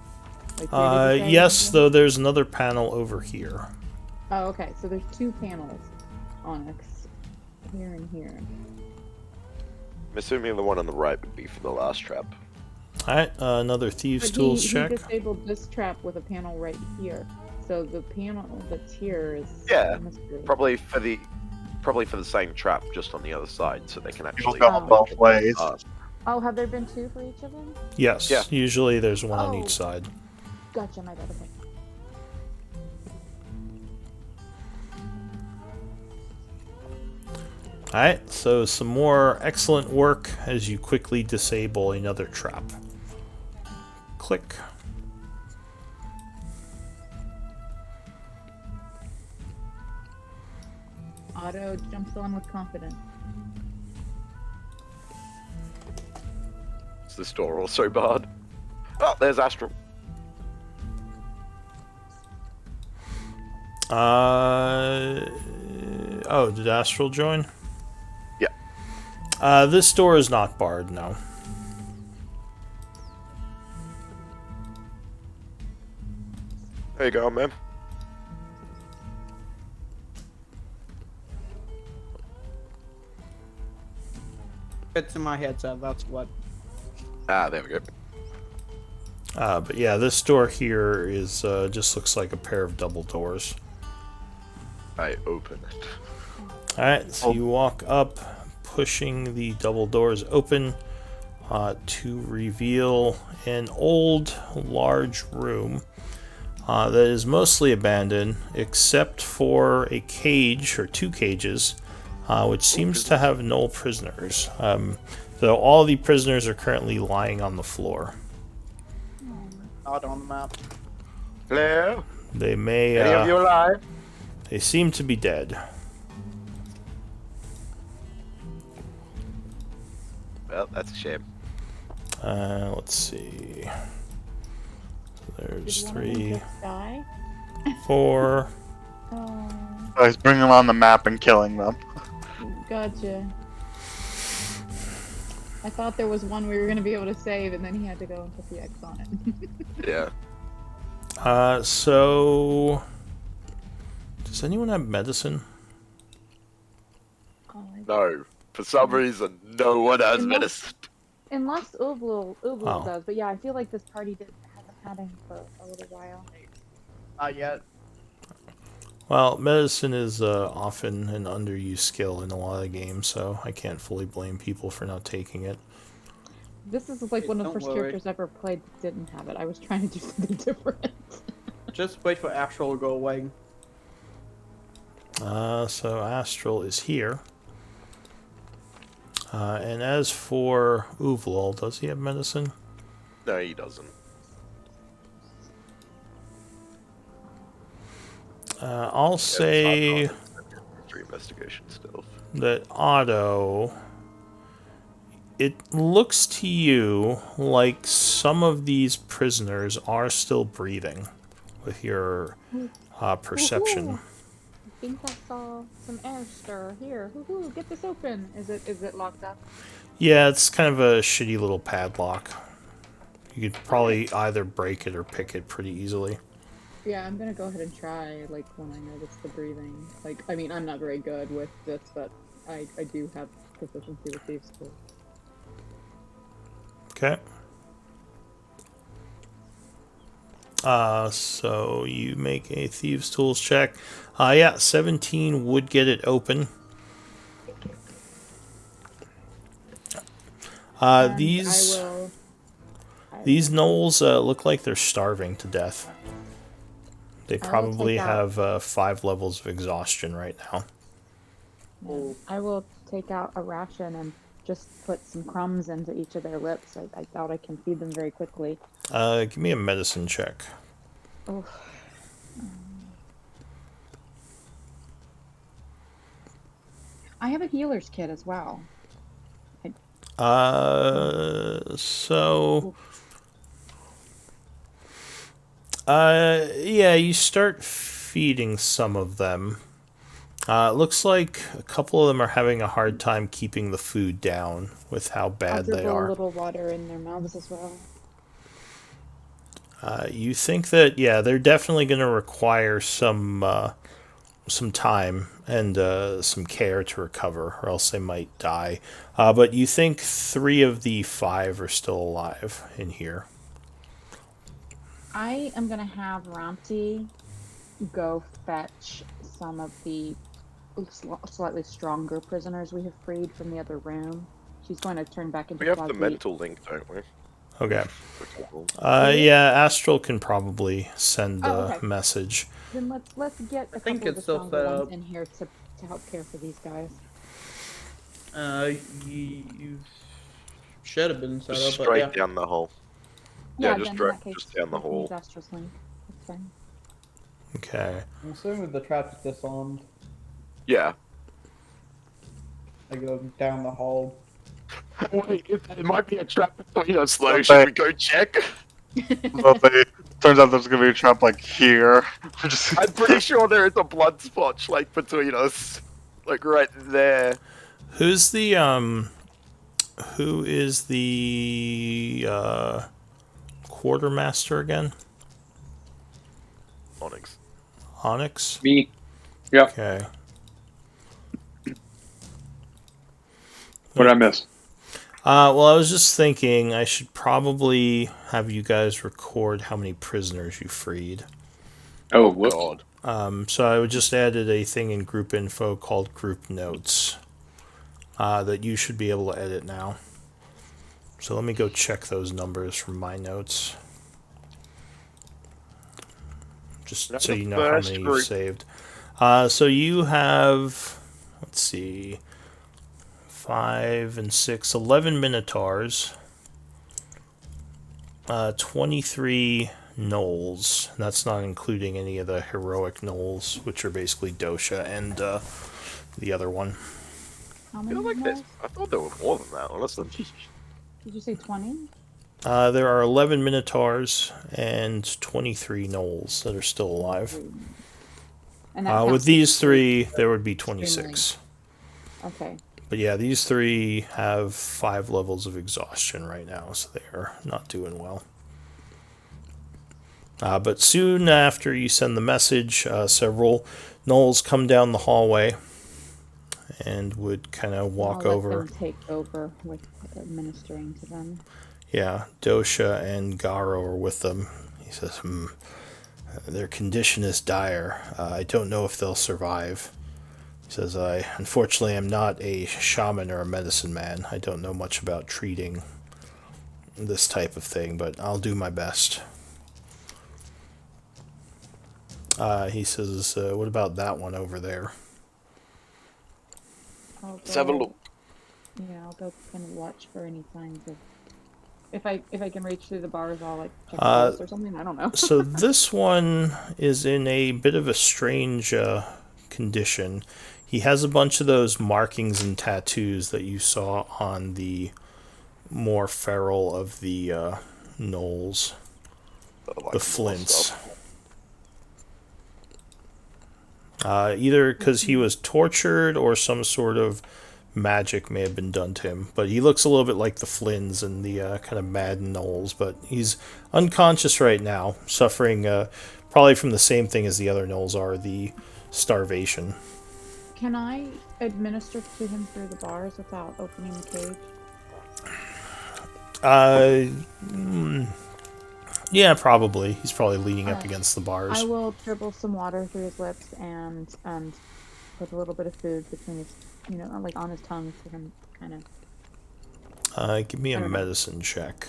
Like, where did you say Yes, it was? though there's another panel over here. Oh, okay. So there's two panels, Onyx, here and here. I'm assuming the one on the right would be for the last trap. Alright, another Thieves' But Tools he check. disabled this trap with a panel right here. So the panel that's here is Yeah, a mystery. Probably for the same trap, just on the other side, so they can People actually. go both ways. Oh, have there been two for each of them? Yes, Yeah. usually there's one on Oh. each side. Gotcha, my bad. Okay. Alright, so some more excellent work as you quickly disable another trap. Click. Otto jumps on with confidence. Is this door also barred? Oh, there's Astral. Oh, did Astral join? Yeah. This door is not barred, no. There you go, man. It's in my headset, that's what. Ah, there we go. But yeah, this door here is just looks like a pair of double doors. I open it. Alright, so you walk up, pushing the double doors open to reveal an old, large room that is mostly abandoned, except for a cage, or two cages, which seems to have no prisoners. Though all the prisoners are currently lying on the floor. Not on the map. Hello? They may, Any of you alive? they seem to be dead. Well, that's a shame. Let's see. There's Did one of them three, just die? 4. Oh, I was bringing them on the map and killing them. gotcha. I thought there was one we were gonna be able to save, and then he had to go and put the X on it. Yeah. So does anyone have medicine? Oh, No. For some reason, no one has Unless- medicine. Unless Ublil Oh. does, but yeah, I feel like this party hasn't had him for a little while. Not yet. Well, medicine is often an underused skill in a lot of games, so I can't fully blame people for not taking it. This is like one of the Don't first worry. characters I ever played that didn't have it. I was trying to do something different. Just wait for Astral to go away. So Astral is here. And as for Uvlal, does he have medicine? No, he doesn't. I'll say Three investigation stealth. that Otto, it looks to you like some of these prisoners are still breathing with your perception. Woohoo! I think I saw some air stir here. Woohoo! Get this open. Is it locked up? Yeah, it's kind of a shitty little padlock. You could probably either break it or pick it pretty easily. Yeah, I'm gonna go ahead and try. Like when I notice the breathing. Like, I mean, I'm not very good with this, but I do have proficiency with these tools. Okay. So you make a Thieves' Tools check. Yeah, 17 would get it open. And These I these will- gnolls look like they're starving to death. They take probably out- have 5 levels of exhaustion right now. Oh. I will take out a ration and just put some crumbs into each of their lips. I doubt I can feed them very quickly. Give me a medicine check. Oh. I have a healer's kit as well. So Yeah, you start feeding some of them. It looks like a couple of them are having a hard time keeping the food down with how I'll bad they dribble a are. little water in their mouths as well. You think that, yeah, they're definitely going to require some time and some care to recover, or else they might die. But you think 3 of the 5 are still alive in here. I am gonna have Ramti go fetch some of the slightly stronger prisoners we have freed from the other room. She's going to turn back into We have the Fuzzy. mental link, don't we? Okay. For example. Yeah, Astral can probably send Oh, a okay. message. Then let's get a think couple of the it's still stronger set ones up. in here to help care for these guys. You should have been set Just up, but straight yeah. down the hole. Yeah, just then in direct, that case, just down the we can hall. use Astra's link. That's fine. Okay. I'm assuming the trap is disarmed. Yeah. I go down the hall. Wait, it might be a trap between us though. Okay. Should we go check? Lovely. Turns out there's gonna be a trap like here. Just I'm pretty sure there is a blood spot like between us, like right there. Who is the quartermaster again? Onyx. Onyx? Me. Yep. Okay. What did I miss? Well, I was just thinking I should probably have you guys record how many prisoners you freed. Oh, whoops. God. So I just added a thing in group info called group notes that you should be able to edit now. So let me go check those numbers from my notes. Just That's so the you know how first many group. you've saved. So you have, let's see, 5 and 6, 11 Minotaurs, 23 Gnolls. That's not including any of the heroic Gnolls, which are basically Dosha and the other one. How I many feel like more? this. I thought there were more than that, honestly. Did you say 20? There are 11 Minotaurs and 23 Gnolls that are still alive. And that With counts these as 3, there would be 26. Okay. But yeah, these 3 have 5 levels of exhaustion right now, so they are not doing well. But soon after you send the message, several Gnolls come down the hallway and would kind of walk I'll let over. them take over with administering to them. Yeah, Dosha and Garo are with them. He says, their condition is dire. I don't know if they'll survive. He says, I unfortunately am not a shaman or a medicine man. I don't know much about treating this type of thing, but I'll do my best. He says, what about that one over there? Let's have a look. Yeah, I'll go kind of watch for any signs of. If I can reach through the bars, I'll like check the pulse or something. I don't know. So this one is in a bit of a strange condition. He has a bunch of those markings and tattoos that you saw on the more feral of the gnolls, the flints. Either because he was tortured or some sort of magic may have been done to him. But he looks a little bit like the Flynns and the kind of mad gnolls. But he's unconscious right now, suffering probably from the same thing as the other gnolls are, the starvation. Can I administer to him through the bars without opening the cage? Yeah, probably. He's probably leaning up Alright. against the bars. I will dribble some water through his lips and put a little bit of food between his, like on his tongue for him to kind of. Give me a I don't know. medicine check.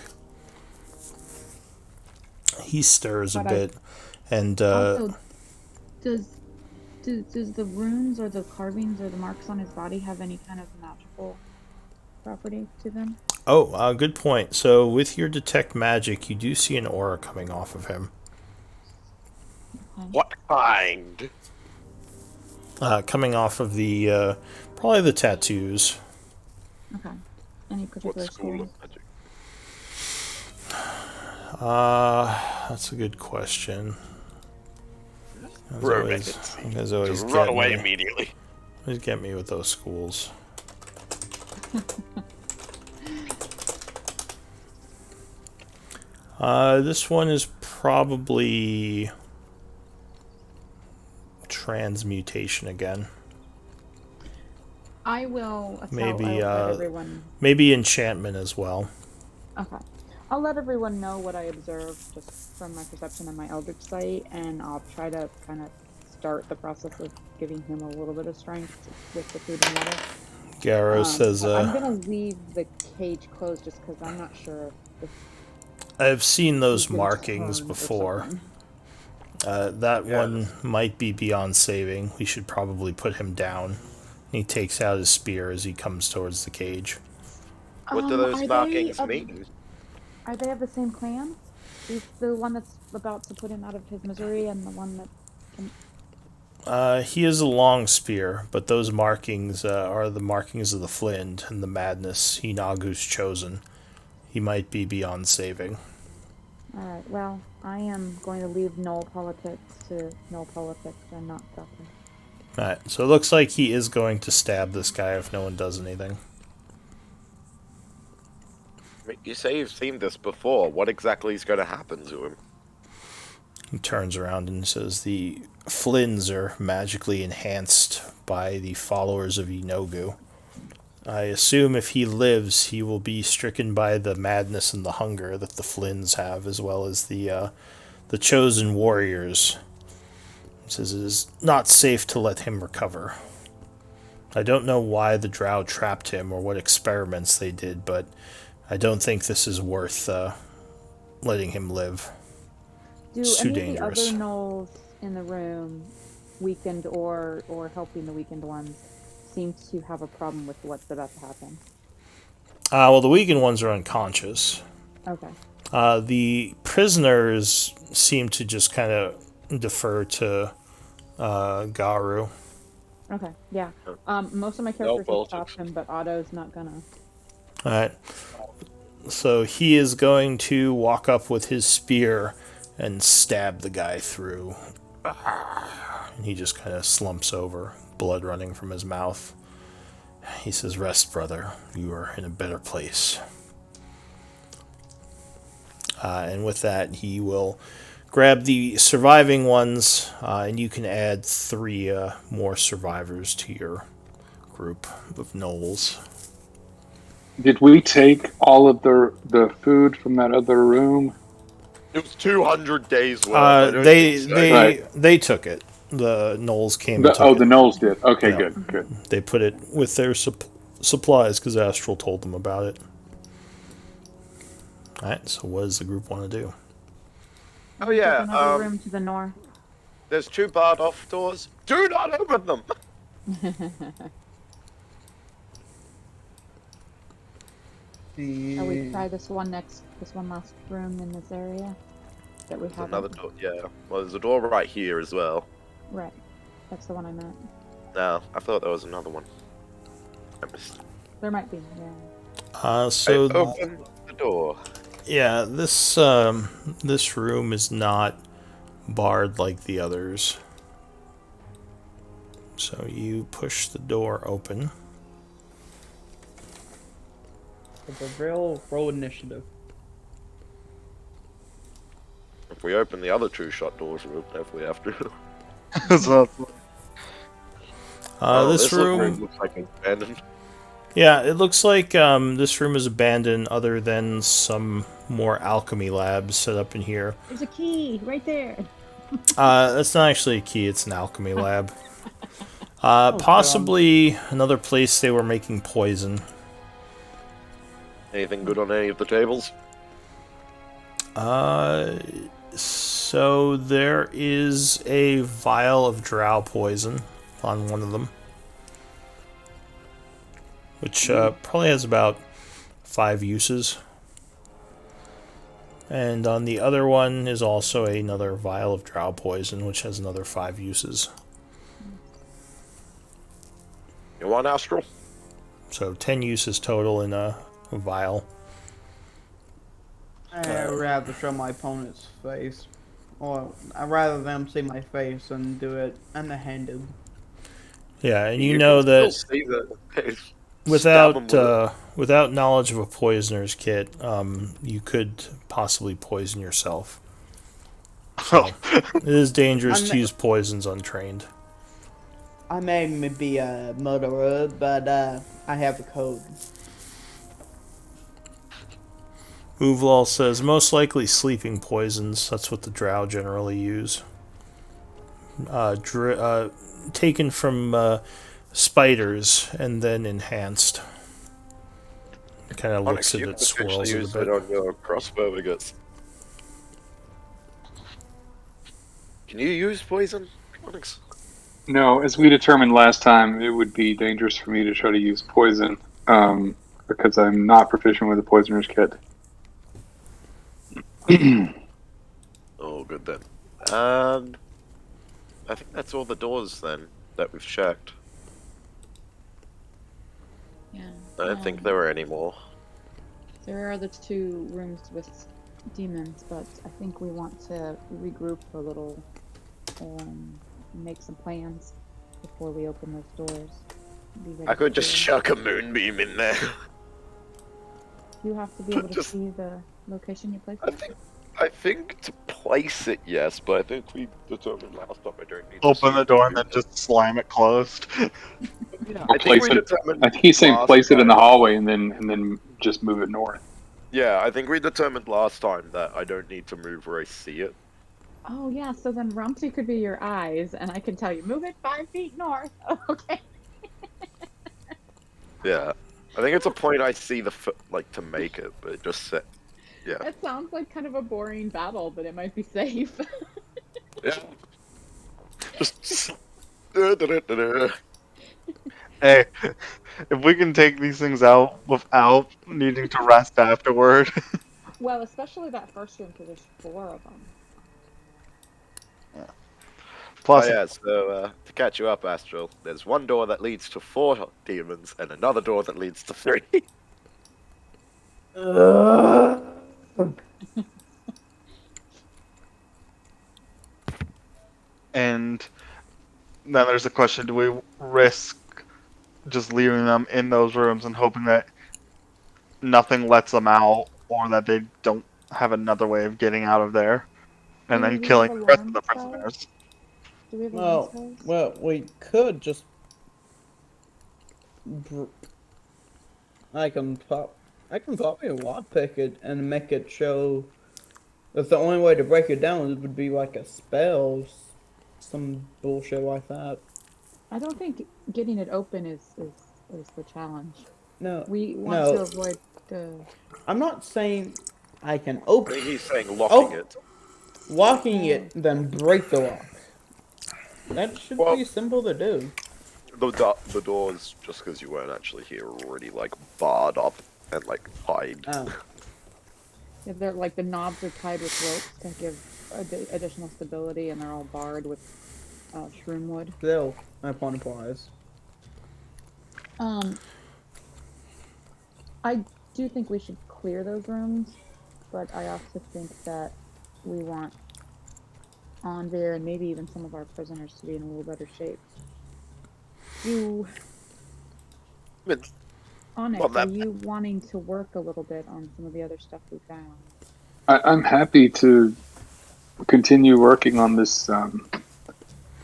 He stirs a But bit, and Also, does the runes or the carvings or the marks on his body have any kind of magical property to them? good point. So with your detect magic, you do see an aura coming off of him. What kind? Coming off of the probably the tattoos. Okay. Any What particular school school? of magic? That's a good question. Romance. You guys always Just get run away me. immediately. Always get me with those schools. This one is probably transmutation again. I will. Maybe, I'll let everyone. Maybe enchantment as well. Okay. I'll let everyone know what I observed just from my perception and my Eldritch sight, and I'll try to kind of start the process of giving him a little bit of strength with the food and water. Garrow says, but I'm gonna leave the cage closed just because I'm not sure if I've seen those he's gonna markings turn or before. something. That one might be beyond saving. We should probably put him down. He takes out his spear as he comes towards the cage. What do those Are markings they of- mean? Are they of the same clan? Is the one that's about to put him out of his misery and the one that can... He is a long spear, but those markings are the markings of the Flint and the madness Inagu's chosen. He might be beyond saving. Alright, well, I am going to leave null politics to null politics and not doctor. Alright, so it looks like he is going to stab this guy if no one does anything. You say you've seen this before. What exactly is going to happen to him? He turns around and says the Flins are magically enhanced by the followers of Inogu. I assume if he lives, he will be stricken by the madness and the hunger that the Flins have, as well as the chosen warriors. He says it is not safe to let him recover. I don't know why the Drow trapped him or what experiments they did, but I don't think this is worth letting him live. Do It's too any dangerous. of the gnolls in the room, weakened or helping the weakened ones, seem to have a problem with what's about to happen? Well, the weakened ones are unconscious. Okay. The prisoners seem to just kind of defer to Garu. Okay, yeah. Most of my characters well, have stopped him, but Otto's not gonna. Alright. So he is going to walk up with his spear and stab the guy through. And he just kind of slumps over, blood running from his mouth. He says, "Rest, brother. You are in a better place." And with that, he will grab the surviving ones, and you can add 3 more survivors to your group of gnolls. Did we take all of the food from that other room? It was 200 days worth. I don't think so. They took it. The gnolls came and took it. The Knolls did. Okay, Yeah. good. They put it with their supplies because Astral told them about it. Alright, so what does the group want to do? Oh yeah, There's another room to the north. there's 2 barred off doors. Do not open them! Shall we try this one last room in this area that we There's have? another door, yeah. Well, there's a door right here as well. Right. That's the one I meant. No, I thought there was another one. I missed. There might be, yeah. I opened the door. Yeah, this room is not barred like the others. So you push the door open. The roll initiative. If we open the other 2 shot doors, we'll definitely have to. So, This room, looks like it's abandoned. yeah, it looks like this room is abandoned, other than some more alchemy labs set up in here. There's a key right there. That's not actually a key; it's an alchemy lab. Possibly another place they were making poison. Anything good on any of the tables? So there is a vial of drow poison on one of them, which probably has about 5 uses. And on the other one is also another vial of drow poison, which has another 5 uses. You want Astral? So 10 uses total in a vial. I'd rather show my opponent's face. Or I'd rather them see my face and do it underhanded. Yeah, and you can know still that see that. Stab 'em without with it. without knowledge of a poisoner's kit, you could possibly poison yourself. So it is dangerous I'm- to use poisons untrained. I may be a murderer, but I have a code. Uvlal says most likely sleeping poisons. That's what the Drow generally use. Taken from spiders and then enhanced. Kind of Onyx, looks at you it, can potentially swirls it a use it bit. on your crossbow, I guess. Can you use poison, Onyx? No, as we determined last time, it would be dangerous for me to try to use poison because I'm not proficient with the poisoner's kit. Oh, good then. And I think that's all the doors then that we've checked. Yeah. I don't think there were any more. There are the 2 rooms with demons, but I think we want to regroup a little and make some plans before we open those doors. Be ready I could to just go. chuck a moonbeam in there. You have to be able to just- see the location you place I it. I think to place it, yes, but I think we determined last time I don't need to Open see the door and it. then just slam it closed. Yeah, Or I think place we it. determined I think he's saying last place it in the time- hallway and then just move it north. Yeah, I think we determined last time that I don't need to move where I see it. Oh yeah, so then Rumsey could be your eyes, and I can tell you move it 5 feet north. Okay. Yeah, I think it's a point I see like to make it, but it just set. Yeah. It sounds like kind of a boring battle, but it might be safe. Yeah. Just. Da-da-da-da-da. Hey, if we can take these things out without needing to rest afterward. Well, especially that first room, because there's 4 of them. Oh Plus, yeah, so to catch you up, Astral, there's one door that leads to 4 demons and another door that leads to 3. and then there's the question: do we risk just leaving them in those rooms and hoping that nothing lets them out, or that they don't have another way of getting out of there, and Do then we killing have the rest of the alarm spells? prisoners? Do we have alarm spells? Well, we could just. I can probably lockpick it and make it show. If the only way to break it down would be like a spell, some bullshit like that. I don't think getting it open is the challenge. No, We want No. to avoid the. I'm not saying I can I open think he's saying locking Oh. it. locking it, then break the lock. That should Well- be simple to do. The doors, just because you weren't actually here, are already like barred up and like tied. Oh. If they're like the knobs are tied with ropes to give additional stability, and they're all barred with shroom wood. Still, my point applies. I do think we should clear those rooms, but I also think that we want Anvir and maybe even some of our prisoners to be in a little better shape. But- Onyx, well, that- are you wanting to work a little bit on some of the other stuff we found? I'm happy to continue working on this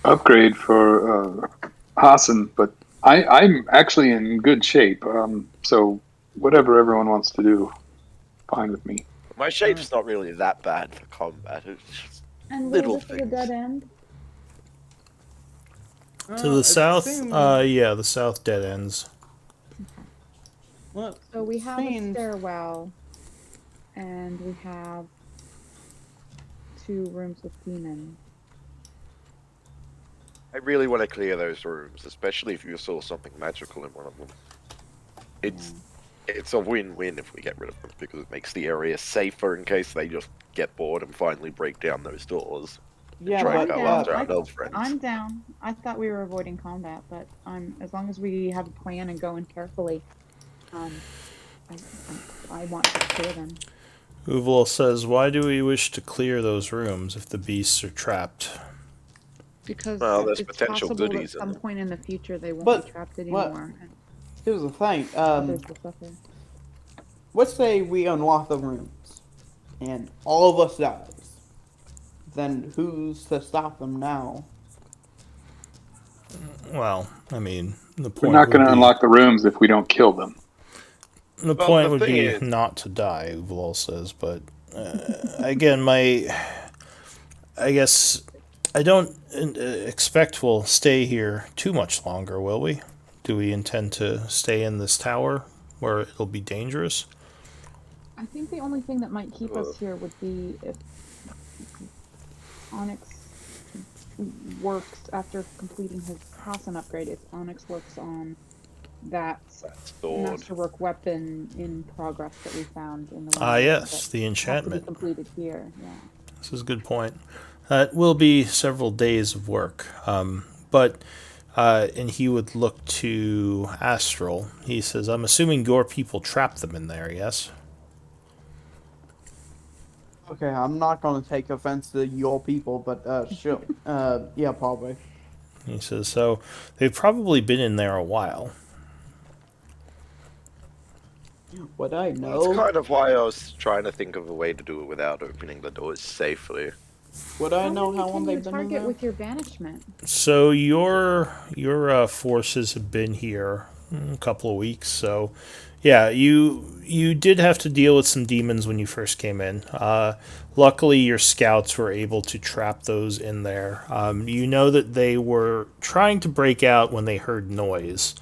upgrade for Hassan, but I'm actually in good shape. So whatever everyone wants to do, fine with me. My shape's not really that bad for combat. It's just And little this is a things. dead end. To the south, yeah, the south dead ends. Well, So we have a seems- stairwell, and we have 2 rooms with demons. I really want to clear those rooms, especially if you saw something magical in one of them. It's a win-win if we get rid of them, because it makes the area safer in case they just get bored and finally break down those doors. Yeah, Try I'm and go down. after our old friends. I'm down. I thought we were avoiding combat, but as long as we have a plan and go in carefully, I want to clear them. Uval says, "Why do we wish to clear those rooms if the beasts are trapped?" Because Well, there's it's potential possible at goodies in some them. point in the future they won't But be trapped what- anymore. And Here's the thing. others will suffer. Let's say we unlock the rooms, and all of us dies. Then who's to stop them now? Well, I mean, the point We're not would going to be, unlock the rooms if we don't kill them. the Well, point the would thing be is- not to die. Uval says, but again, I guess I don't expect we'll stay here too much longer, will we? Do we intend to stay in this tower where it'll be dangerous? I think the only thing that might keep Ugh. us here would be if Onyx works after completing his Hassan upgrade. If Onyx works on that Sword. masterwork weapon in progress that we found in the Ah, one yes, the that has to be enchantment. completed here. Yeah. This is a good point. It will be several days of work, and he would look to Astral. He says, "I'm assuming your people trapped them in there, yes?" Okay, I'm not gonna take offense to your people, but sure. Yeah, probably. He says, "So they've probably been in there a while." Would I That's know? kind of why I was trying to think of a way to do it without opening the doors safely. Would I How know many how can long you they've been in target there? with your banishment? So your forces have been here a couple of weeks. So yeah, you did have to deal with some demons when you first came in. Luckily, your scouts were able to trap those in there. You know that they were trying to break out when they heard noise,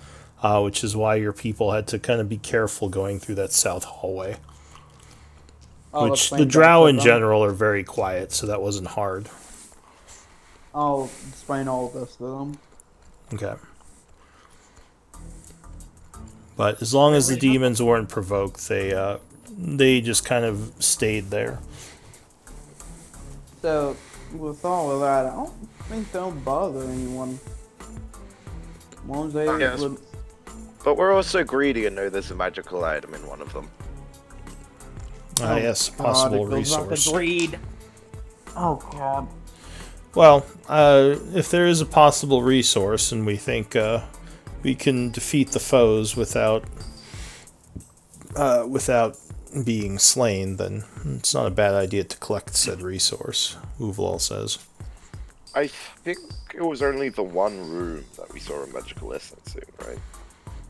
which is why your people had to kind of be careful going through that south hallway. I'll Which explain the that drow to in them. general are very quiet, so that wasn't hard. I'll explain all of this to them. Okay. But as long as the demons weren't provoked, they just kind of stayed there. So, with all of that, I don't think they'll bother anyone. As long as they Yes. would. But we're also greedy and know there's a magical item in one of them. Yes, possible resource. Greed. Oh god. Well, if there is a possible resource, and we think we can defeat the foes without being slain, then it's not a bad idea to collect said resource. Uvalal says. I think it was only the one room that we saw a magical essence in, right?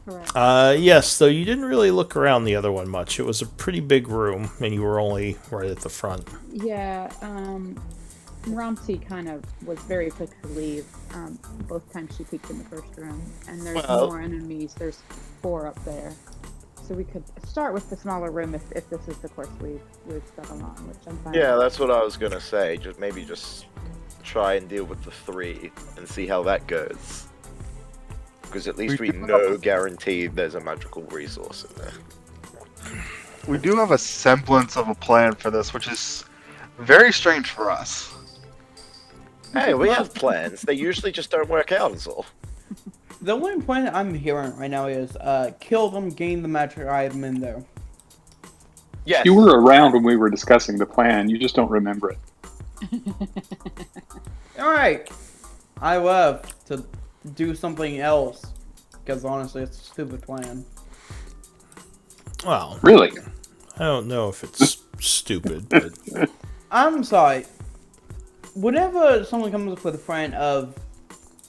Correct. Yes, though you didn't really look around the other one much. It was a pretty big room, and you were only right at the front. Yeah, Ramsey kind of was very quick to leave both times she peeked in the first room. And there's Well- more enemies. There's 4 up there. So we could start with the smaller room if this is the course we've settled on, which I'm fine Yeah, with. that's what I was gonna say. Just try and deal with the 3 and see how that goes. Because at least we know guaranteed there's a magical resource in there. We do have a semblance of a plan for this, which is very strange for us. Hey, we have plans. They usually just don't work out, is all. The only point I'm hearing right now is kill them, gain the magic item in there. Yes. You were around when we were discussing the plan. You just don't remember it. Alright. I love to do something else. Because honestly, it's a stupid plan. Well, Really? I don't know if it's stupid, but I'm sorry. Whenever someone comes up with a plan of,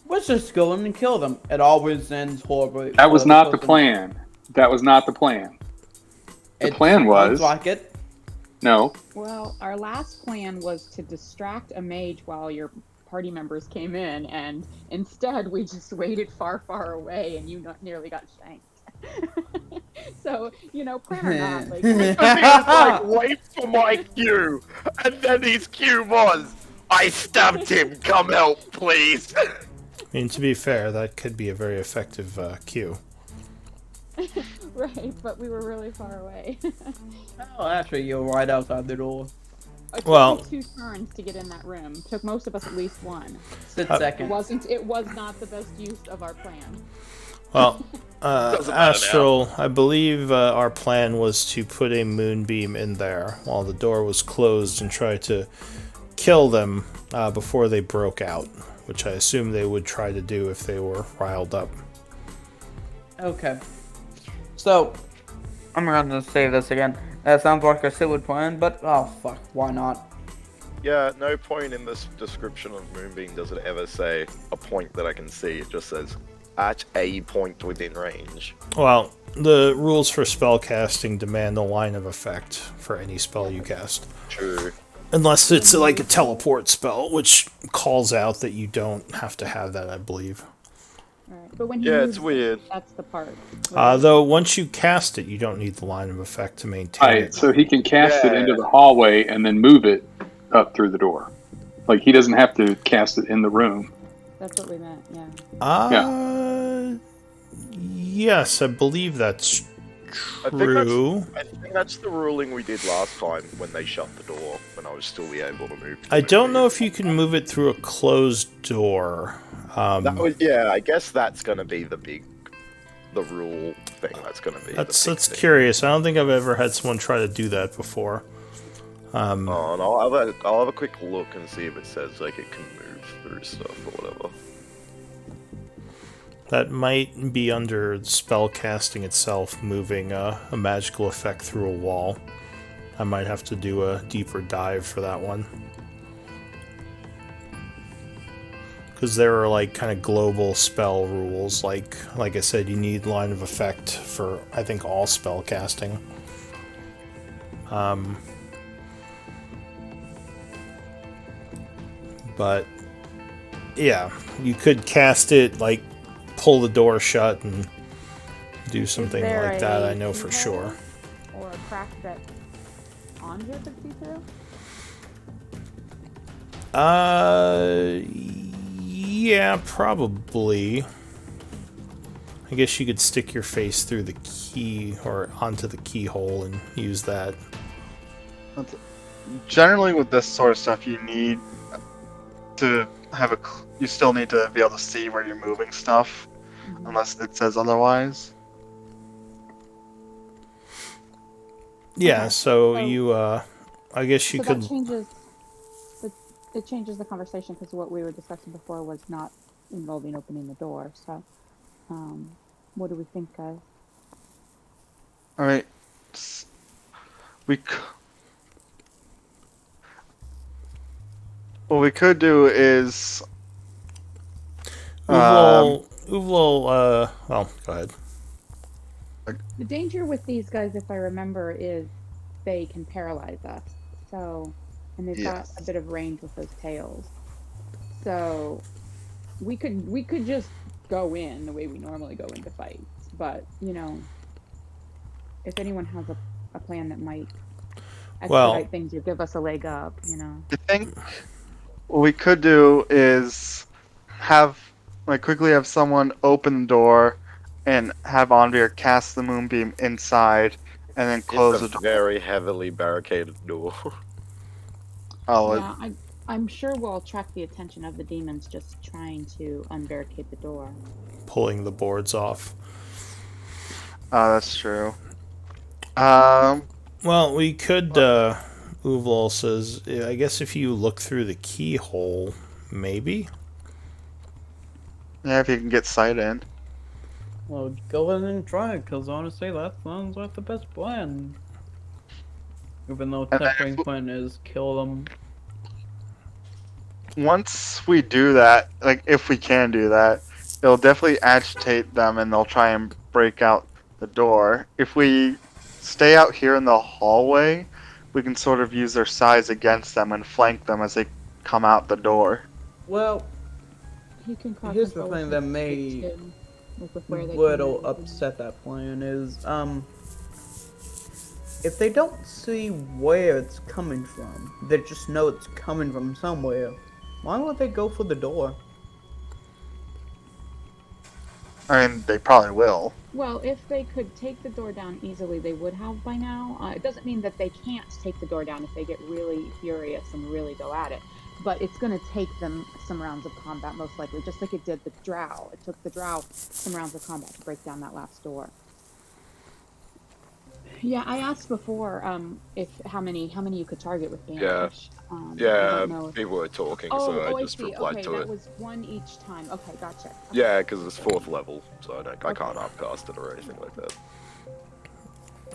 let's just go in and kill them, it always ends horribly. That was for not the person. plan. That was not the plan. The It plan was- looks like it. No. Well, our last plan was to distract a mage while your party members came in, and instead we just waited far, far away, and you nearly got shanked. So, plan or not, like, Like, wait for my cue, and then his cue was, I stabbed him. Come help, please. I mean, to be fair, that could be a very effective cue. right, but we were really far away. Oh, actually, you're right outside the door. It took Well- me 2 turns to get in that room. Took most of us at least 1. Sit Uh, second. It was not the best use of our plan. Well, Doesn't matter now. Astral, I believe our plan was to put a moonbeam in there while the door was closed and try to kill them before they broke out, which I assume they would try to do if they were riled up. Okay. So, I'm gonna say this again. That sounds like a silly plan, but oh fuck, why not? Yeah, at no point in this description of Moonbeam does it ever say a point that I can see. It just says, at a point within range. Well, the rules for spellcasting demand a line of effect for any spell you cast. True. Unless it's like a teleport spell, which calls out that you don't have to have that, I believe. Alright, but when he Yeah, moves, it's weird. that's the part. Though once you cast it, you don't need the line of effect to maintain Right, it. so he can cast it Yeah. into the hallway and then move it up through the door. Like, he doesn't have to cast it in the room. That's what we meant, yeah. Yes, I believe that's I think true. I think that's the ruling we did last time when they shut the door, when I was still able to move. I don't know if you can move it through a closed door. That was, yeah, I guess that's gonna be the rule thing. That's gonna be. That's the big thing. curious. I don't think I've ever had someone try to do that before. Oh, and I'll have a quick look and see if it says like it can move through stuff or whatever. That might be under spell casting itself, moving a magical effect through a wall. I might have to do a deeper dive for that one. Because there are like kind of global spell rules. Like I said, you need line of effect for I think all spell casting. But yeah, you could cast it like pull the door shut and do something there like that. a I know for keyhole? sure. Or a crack that Andre could see through? Yeah, probably. I guess you could stick your face through the key or onto the keyhole and use that. Generally, with this sort of stuff, you need to have you still need to be able to see where you're moving stuff, unless it says otherwise. Yeah, Okay, so so- you, I guess you So could. that changes it changes the conversation because what we were discussing before was not involving opening the door. So, what do we think, guys? All right, what we could do is Uvlol, well, go ahead. The danger with these guys, if I remember, is they can paralyze us. So, and they've got a bit of range with those tails. So, we could just go in the way we normally go into fights. But you know, if anyone has a plan that might expedite Well- things or give us a leg up, you know. I think what we could do is quickly have someone open the door and have Anvir cast the moonbeam inside and then close It's the a door. very heavily barricaded door. Oh, Yeah, I'm sure we'll attract the attention of the demons just trying to unbarricade the door. Pulling the boards off. that's true. Well, we could, Uvlol says, I guess if you look through the keyhole, maybe? Yeah, if you can get sight in. Well, go ahead and try it, because honestly, that sounds like the best plan. Even though And then Tefling's plan is kill them. Once we do that, like if we can do that, it'll definitely agitate them and they'll try and break out the door. If we stay out here in the hallway, we can sort of use their size against them and flank them as they come out the door. Well, He can cross here's the control thing with that his may feet, too, like with where they what'll can- upset that plan is, if they don't see where it's coming from, they just know it's coming from somewhere, why would they go for the door? I mean, they probably will. Well, if they could take the door down easily, they would have by now. It doesn't mean that they can't take the door down if they get really furious and really go at it. but it's going to take them some rounds of combat, most likely, just like it did the Drow. It took the Drow some rounds of combat to break down that last door. Yeah, I asked before if how many you could target with Banish. I Yeah, don't know if... people were talking, Oh, so I I just see. replied Okay, to that it. was one each time. Okay, gotcha. Yeah, because it's 4th level, so I Okay. can't upcast it or anything like that.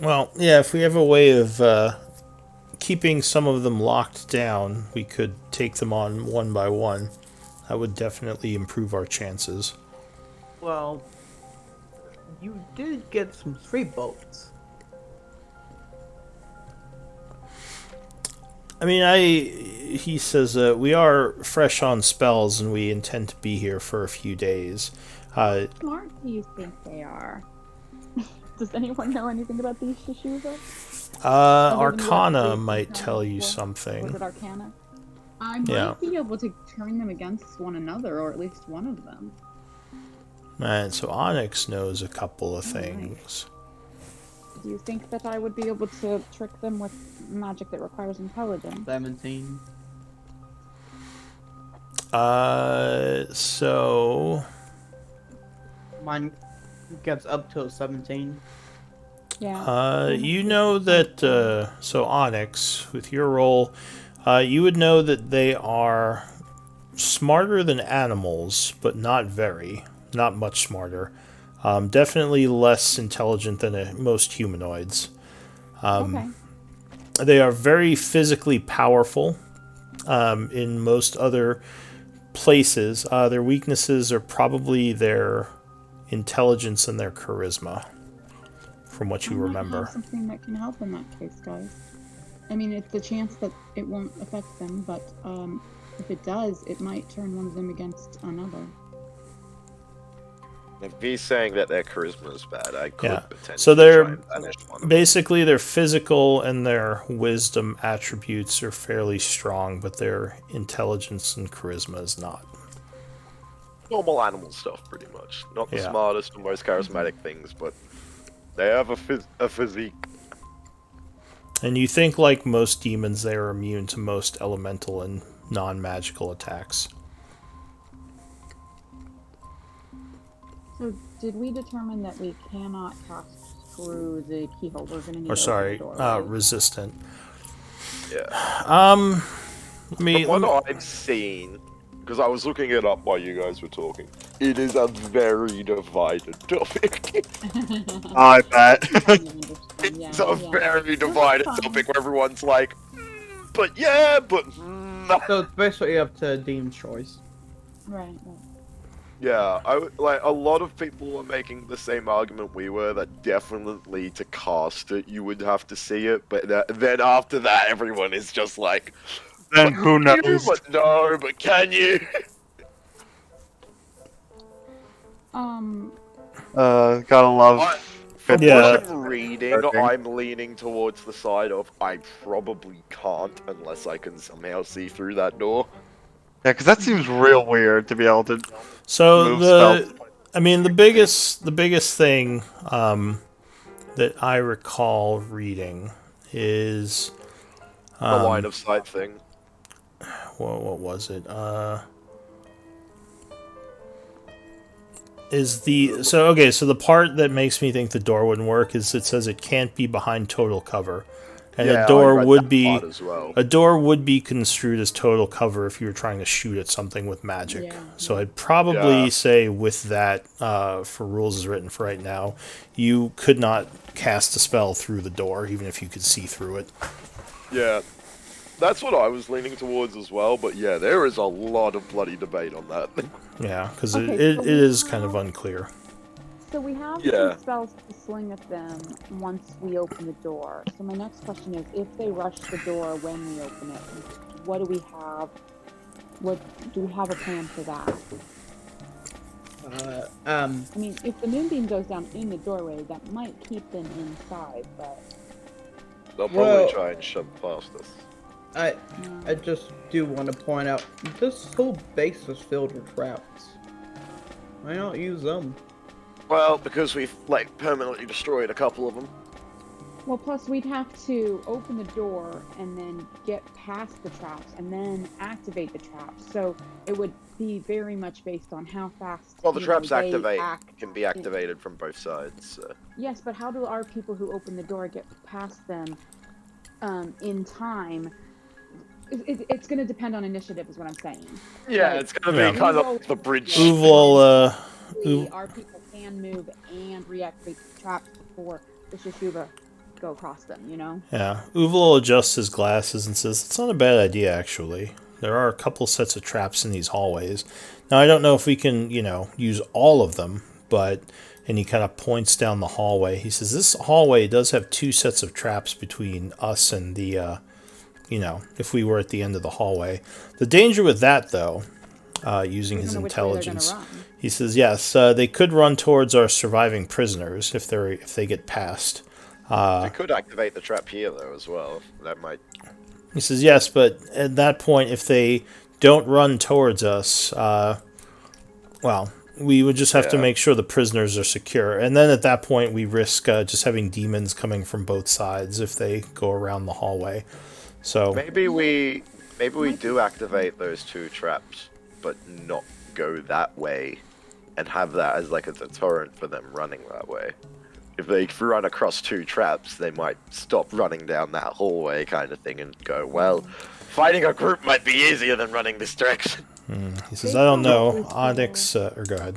Well, yeah, if we have a way of keeping some of them locked down, we could take them on one by one. That would definitely improve our chances. Well, you did get some free boats. I mean, he says we are fresh on spells and we intend to be here for a few days. How smart do you think they are? Does anyone know anything about these Shishuva? Other than what Arcana they've might been tell known you for? something. Was it Arcana? I might Yeah. be able to turn them against one another, or at least one of them. Man, so Onyx knows a couple of Alright. things. Do you think that I would be able to trick them with magic that requires intelligence? 17. So Mine gets up to 17. Yeah. you know that so Onyx, with your role, you would know that they are smarter than animals, but not much smarter. Definitely less intelligent than most humanoids. Okay. They are very physically powerful in most other places. Their weaknesses are probably their intelligence and their charisma, from what you I might remember. have something that can help in that case, guys. I mean, it's the chance that it won't affect them, but if it does, it might turn one of them against another. If he's saying that their charisma is bad, I could Yeah. potentially So they're try and banish one of them. basically their physical and their wisdom attributes are fairly strong, but their intelligence and charisma is not. Normal animal stuff, pretty much. Not the Yeah. smartest and most charismatic things, but they have a physique. And you think, like most demons, they are immune to most elemental and non-magical attacks. So did we determine that we cannot pass through the keyhole? We're going to need Or to sorry, open the door, right? resistant. Yeah. Let me, From what I've seen, because I was looking it up while you guys were talking, it is a very divided topic. I bet. Yeah, It's a yeah. very divided fine. topic where everyone's like, but yeah, but no. So it's basically up to Dean's choice. Right, right. Yeah, like a lot of people were making the same argument we were, that definitely to cast it you would have to see it, but then after that everyone is just like, Then who "Can you? knows? But no, but can you? Gotta love. From Yeah. what I'm reading, I'm leaning towards the side of I probably can't unless I can somehow see through that door. Yeah, because that seems real weird to be able to. So Move I mean, the biggest thing that I recall reading is The line of sight thing. what was it? Is the so the part that makes me think the door wouldn't work is it says it can't be behind total cover, and Yeah, a I door read would that be part as well. a door would be construed as total cover if you were trying to shoot at something with magic. Yeah. So I'd probably Yeah. say with that, for rules as written for right now, you could not cast a spell through the door even if you could see through it. Yeah, that's what I was leaning towards as well. But yeah, there is a lot of bloody debate on that. Yeah, because Okay, it so it we is kind of have- unclear. So we have Yeah. some spells to sling at them once we open the door. So my next question is, if they rush the door when we open it, what do we have? What do we have a plan for that? I mean, if the moonbeam goes down in the doorway, that might keep them inside, but They'll probably Well- try and shove past us. I just do want to point out, this whole base is filled with traps. Why not use them? Well, because we've like permanently destroyed a couple of them. Well, plus we'd have to open the door and then get past the traps and then activate the traps. So it would be very much based on how fast. Well, the you know, traps they activate act can be activated from both sides. So. Yes, but how do our people who open the door get past them in time? It's going to depend on initiative, is what I'm saying. Yeah, Like, it's gonna Yeah. be kind of the bridge. Uval, our people can move and reactivate the traps before the Shishuba go across them, you know? yeah, Uval adjusts his glasses and says, it's not a bad idea, actually. There are a couple sets of traps in these hallways. Now, I don't know if we can, use all of them, but... And he kind of points down the hallway. He says, this hallway does have 2 sets of traps between us and the, if we were at the end of the hallway. The danger with that, though, using his intelligence, he says, yes, they could run towards our surviving prisoners if they get past. They could activate the trap here, though, as well. That might... He says, yes, but at that point, if they don't run towards us, we would just have to make sure the prisoners are secure. And then at that point, we risk just having demons coming from both sides if they go around the hallway. So Maybe we do activate those 2 traps, but not go that way, and have that as like a deterrent for them running that way. If they run across 2 traps, they might stop running down that hallway kind of thing and go, well, fighting a group might be easier than running this direction. he says, I don't know. Onyx, or go ahead.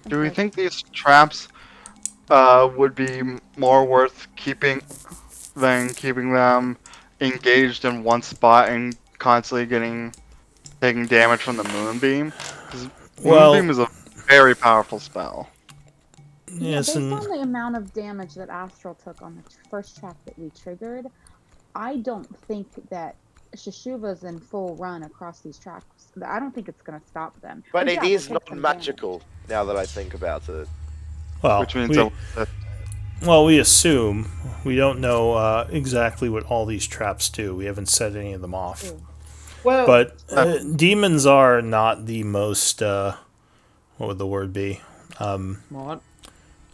Do we think these traps would be more worth keeping than keeping them engaged in one spot and constantly taking damage from the moonbeam? Because moonbeam is a very powerful spell. Yes, based and on the amount of damage that Astral took on the first trap that we triggered, I don't think that Shishuva's in full run across these tracks. I don't think it's going to stop them. But it yeah, is we'll take some non-magical, now that I think about it. well, Which means we assume we don't know exactly what all these traps do. We haven't set any of them off. Well, But demons are not the most. What would the word be? smart.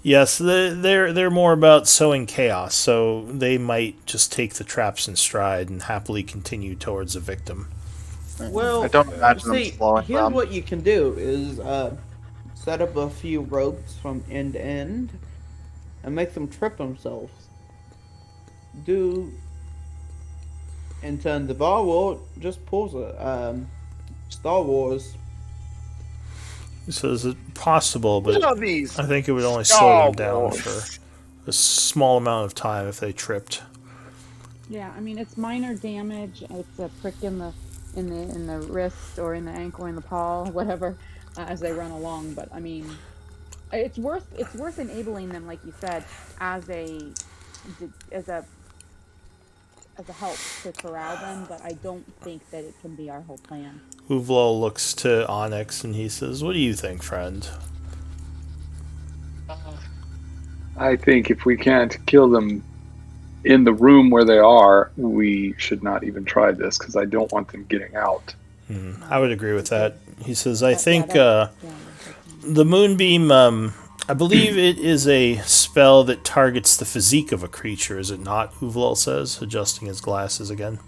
Yes, they're more about sowing chaos, so they might just take the traps in stride and happily continue towards the victim. Well, I don't imagine see, them slowing here's them. what you can do is set up a few ropes from end to end and make them trip themselves. In terms of our world, just pause it. Star Wars. So is it possible, but What are these? I think it would only slow Star them down Wars? for a small amount of time if they tripped. Yeah, I mean it's minor damage. It's a prick in the wrist or in the ankle or in the paw, whatever, as they run along. But I mean, it's worth enabling them, like you said, as a help to corral them. But I don't think that it can be our whole plan. Uvlo looks to Onyx and he says, what do you think, friend? I think if we can't kill them in the room where they are, we should not even try this, because I don't want them getting out. I would agree with that. He says, I think Yeah, the Moonbeam, I believe it is a spell that targets the physique of a creature, is it not? Uvlal says, adjusting his glasses again.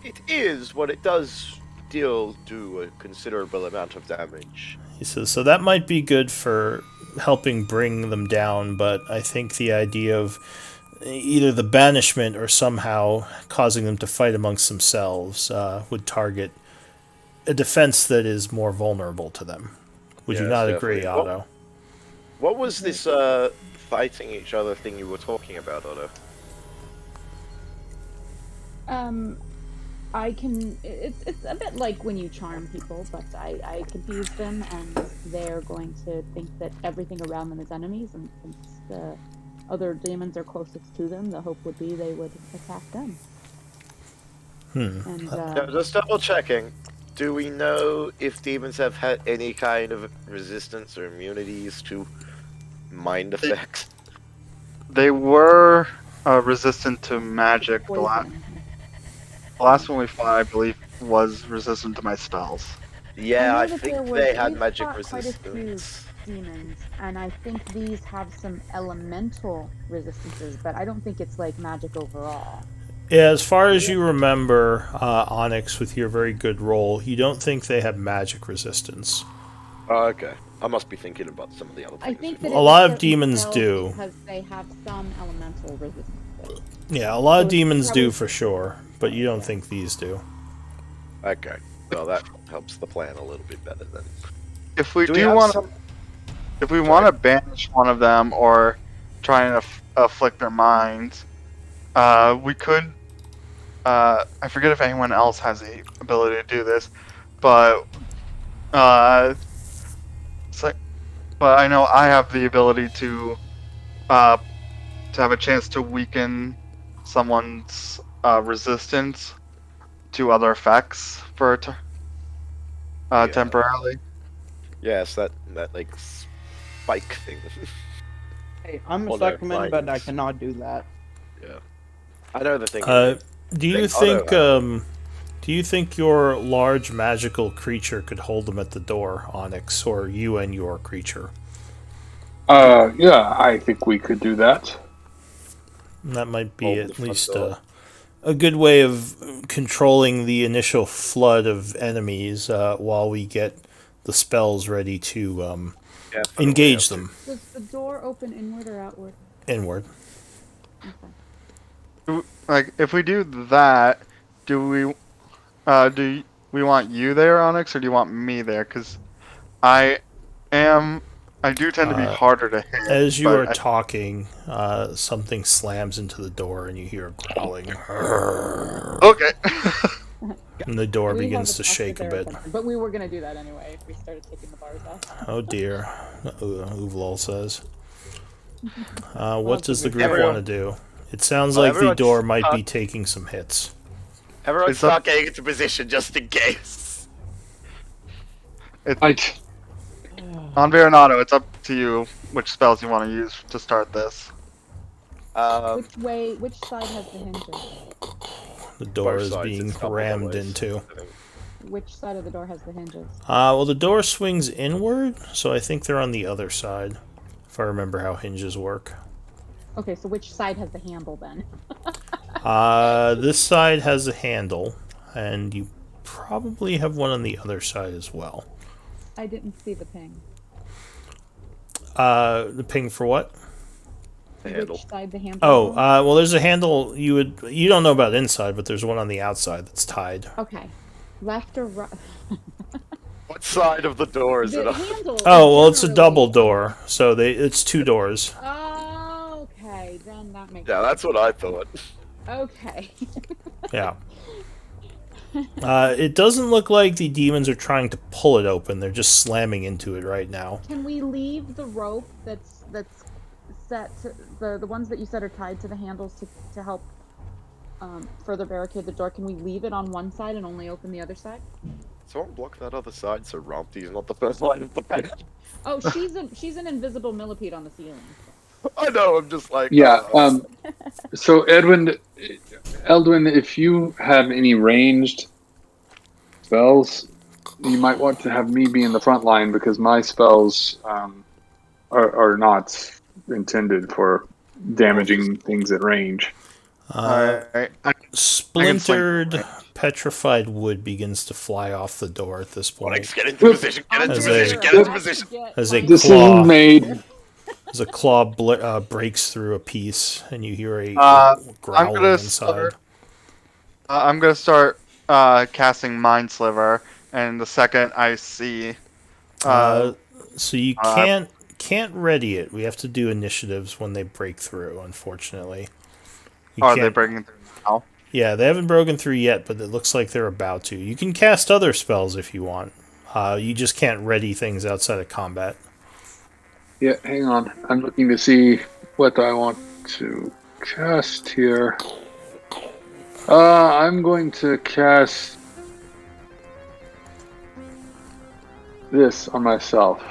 It is, but it does do a considerable amount of damage. He says, so that might be good for helping bring them down, but I think the idea of either the banishment or somehow causing them to fight amongst themselves would target a defense that is more vulnerable to them. Would you Yes, not agree, definitely. Otto? What was this fighting each other thing you were talking about, Otto? I can. It's a bit like when you charm people, but I confuse them, and they're going to think that everything around them is enemies, and since the other demons are closest to them, the hope would be they would attack them. And Now, just double checking. Do we know if demons have had any kind of resistance or immunities to mind effects? They were resistant to magic. The last one we fought, I believe, was resistant to my spells. Yeah, know I that think there was- they had we've magic fought quite a few resistance. demons, and I think these have some elemental resistances, but I don't think it's like magic overall. Yeah, as far as you remember, Onyx, with your very good roll, you don't think they have magic resistance. Oh, okay. I must be thinking about some of the other things. I think that A it lot was of certain demons spells do. because they have some elemental resistance. Yeah, a lot So of it's demons do probably- for sure, but you don't think these do. Okay. Well, that helps the plan a little bit better then. If we Do do, we have want some- if we want to banish one of them or try and afflict their minds, we could. I forget if anyone else has the ability to do this, but it's like, but I know I have the ability to have a chance to weaken someone's resistance to other effects for a Yeah. temporarily. Yes, that like spike thing. Hey, I'm a Well, no, Psychoman, but I science. cannot do that. Yeah. I know the thing. Do you Think think do you think your large magical creature could hold them at the door, Onyx, or you and your creature? Yeah, I think we could do that. That might be Hold the at front least door. a good way of controlling the initial flood of enemies while we get the spells ready to Definitely engage have them Does the door open inward or outward? inward. Okay. Like, if we do that, do we want you there, Onyx, or do you want me there? Because I do tend to be harder to hit. As you but are talking, something slams into the door and you hear a growling. Okay. And the door We begins have to exhausted shake a their bit. attention, but we were gonna do that anyway if we started taking the bars off. Oh dear, Uvalol says. What does the group Everyone- want to do? It sounds Oh, like the everyone door just- might be taking some hits. Everyone It's start up- getting into position just in case. On Veronato, it's up to you which spells you want to use to start this. Which side has the hinges? The door Both is sides, being it's double rammed ways. into. Which side of the door has the hinges? Well, the door swings inward, so I think they're on the other side, if I remember how hinges work. Okay, so which side has the handle then? This side has a handle, and you probably have one on the other side as well. I didn't see the ping. The ping for what? The handle. Which side the handle? Oh, is on? well, there's a handle you don't know about inside, but there's one on the outside that's tied. Okay. Left or right? What side of the door is it The on? handle. Oh, well, it's a generally- double door, so it's two doors. Oh, okay, then that makes Yeah, that's what I thought. Okay. Yeah. It doesn't look like the demons are trying to pull it open. They're just slamming into it right now. Can we leave the rope that's set to the ones that you said are tied to the handles to help further barricade the door? Can we leave it on one side and only open the other side? Someone block that other side so Rompty's not the first line of the pen. Oh, she's an invisible millipede on the ceiling. I know, I'm just like... Yeah. So Eldwin, if you have any ranged spells, you might want to have me be in the front line because my spells are not intended for damaging things at range. Alright. Splintered, petrified wood begins to fly off the door at this point. Onyx, get into position, get into As position, a- get into position! As a Decision claw, made. as a claw breaks through a piece, and you hear a I'm growling gonna inside. start. I'm gonna start casting Mind Sliver, and the second I see, So you can't ready it. We have to do initiatives when they break through. Unfortunately, you are they can't- breaking through now? Yeah, they haven't broken through yet, but it looks like they're about to. You can cast other spells if you want. You just can't ready things outside of combat. Yeah, hang on. I'm looking to see what I want to cast here. I'm going to cast this on myself.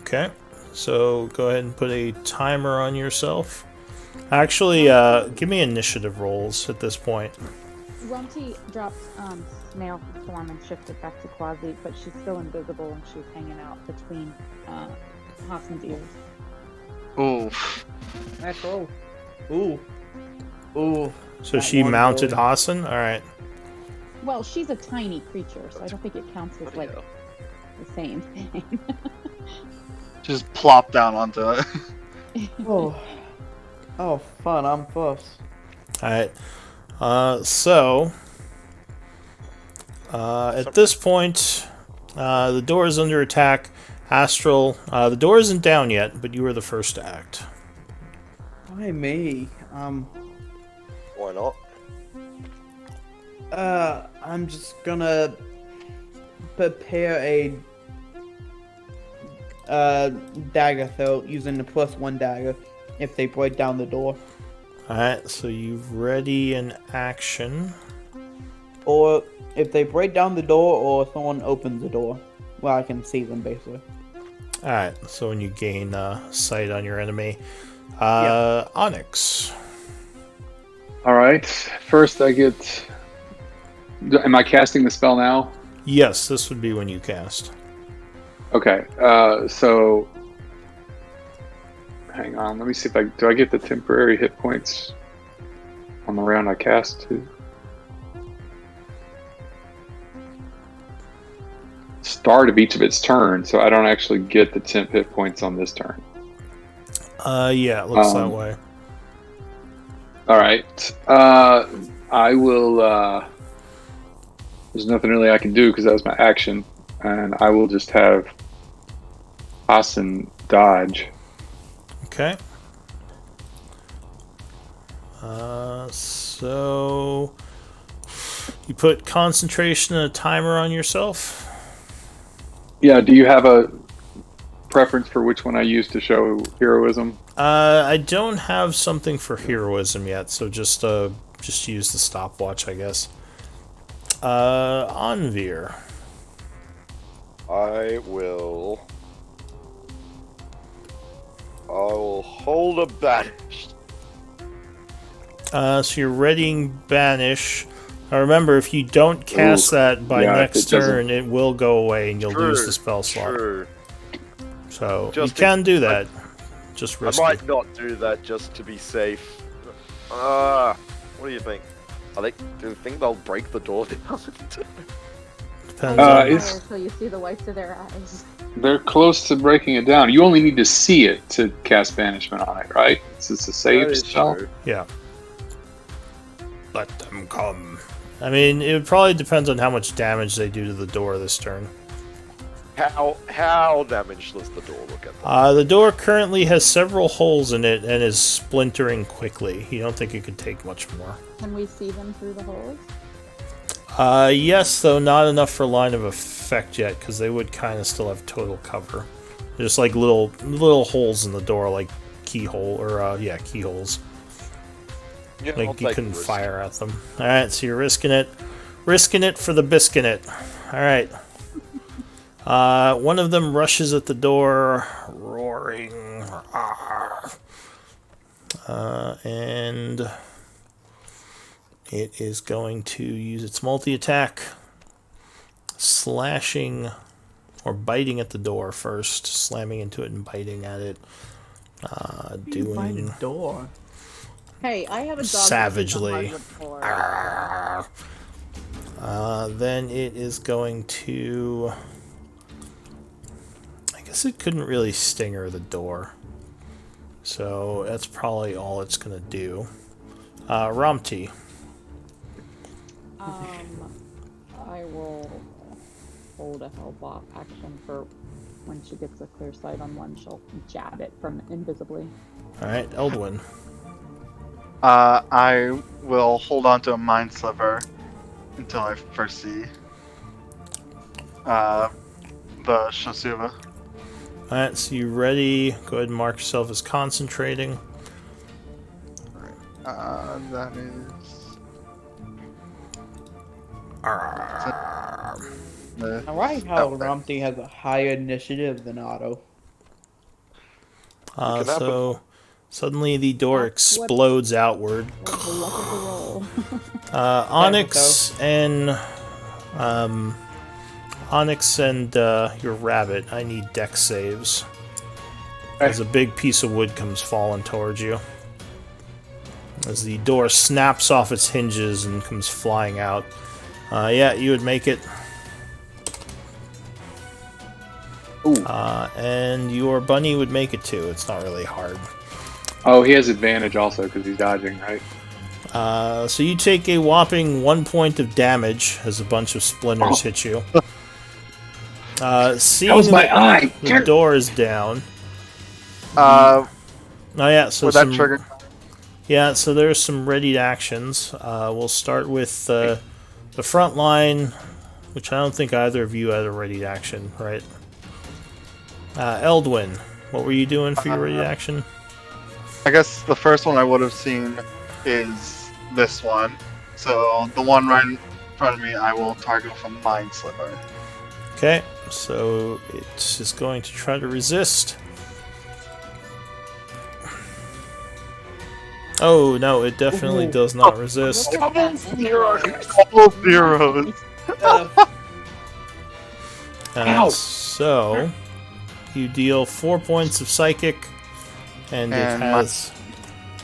Okay, so go ahead and put a timer on yourself. Actually, give me initiative rolls at this point. Rumty drops snail form and shifted back to Quasi, but she's still invisible and she's hanging out between Hassan's ears. Ooh. Nice roll. Ooh. Ooh. So That she one mounted roll. Hassan? Alright. Well, she's a tiny creature, so I don't think it counts as like the same thing. Just plop down onto it. Oh. Oh, fun. I'm first. Alright. At this point, the door is under attack. Astral, the door isn't down yet, but you were the first to act. Why me? Why not? I'm just gonna prepare a dagger throw using the +1 dagger if they break down the door. Alright, so you've ready an action. Or if they break down the door or someone opens the door. Well, I can see them basically. Alright, so when you gain sight on your enemy. Yeah. Onyx. All right. First, I get. Am I casting the spell now? Yes, this would be when you cast. Okay. So. Hang on. Let me see if do I get the temporary hit points on the round I cast too? Start of each of its turn, so I don't actually get the temp hit points on this turn. Yeah, it looks that way. All right. I will. There's nothing really I can do because that was my action, and I will just have Hassan dodge. Okay. So you put concentration and a timer on yourself. Yeah. Do you have a preference for which one I use to show heroism? I don't have something for heroism yet, so just use the stopwatch, I guess. Anvir. I will hold a banish. So you're readying banish. Now remember, if you don't cast that by yeah, next it doesn't- turn, it will go away and you'll lose True, the spell slot. True. So Just you can do that. Just I risk might it. not do that just to be safe. What do you think? Do you think they'll break the door down? Depends Uh, on. it's- Until you see the whites of their eyes. They're close to breaking it down. You only need to see it to cast banishment on it, right? It's a That save is spell. true. Yeah. Let them come. I mean, it probably depends on how much damage they do to the door this turn. How damaged does the door look at them? The door currently has several holes in it and is splintering quickly. You don't think it could take much more. Can we see them through the holes? Yes, though not enough for line of effect yet, because they would kind of still have total cover. Just like little holes in the door, like keyhole or keyholes. Yeah, I'll Like you take couldn't the risk. fire at them. All right, so you're risking it for the biscuit. All right. One of them rushes at the door, roaring, and it is going to use its multi-attack, slashing or biting at the door first, slamming into it and biting at it. Doing door. Hey, I have a dog. Savagely. That sleeps on hardwood floor. Then it is going to. I guess it couldn't really stinger the door. So that's probably all it's going to do. Romty. I will hold a hellbot action for when she gets a clear sight on one, she'll jab it from invisibly. Alright, Eldwin. I will hold on to a mind sliver until I first see the Shasuva. Alright, so you ready? Go ahead and mark yourself as concentrating. That is. I like how Oh, Rumpty has a higher initiative than Otto. can So suddenly the door That's what- explodes outward. What the luck of the roll. roll. Onyx and your rabbit. I need dex saves. As a big piece of wood comes falling towards you. As the door snaps off its hinges and comes flying out. Yeah, you would make it. Ooh. And your bunny would make it too. It's not really hard. Oh, he has advantage also because he's dodging, right? So you take a whopping 1 point of damage as a bunch of splinters hit you. Seeing That was my eye. the door is down. Uh, Oh yeah, so would some, that trigger? yeah, so there's some readied actions. We'll start with the front line, which I don't think either of you had a readied action, right? Eldwin, what were you doing for your readied action? I guess the first one I would have seen is this one. So the one right in front of me, I will target with a Mind Sliver. Okay, so it is going to try to resist. Oh no, it definitely does not resist. Couple zeros. Ow. So you deal 4 points of psychic, and it And has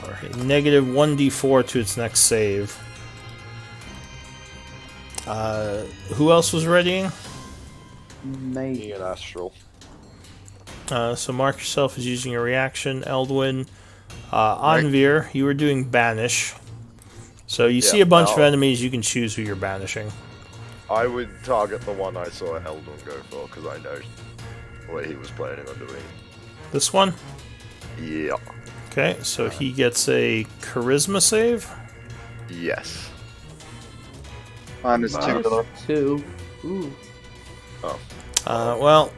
a negative 1d4 to its next save. Who else was readying? Mate. Me and Astral. So mark yourself as using a reaction, Eldwin. Anvir, you were doing banish. So you see a bunch of enemies, you can choose who you're banishing. I would target the one I saw Eldon go for, because I know what he was planning on doing. This one? Yeah. Okay, so he gets a charisma save. Yes. On his two. 2. Ooh. Well,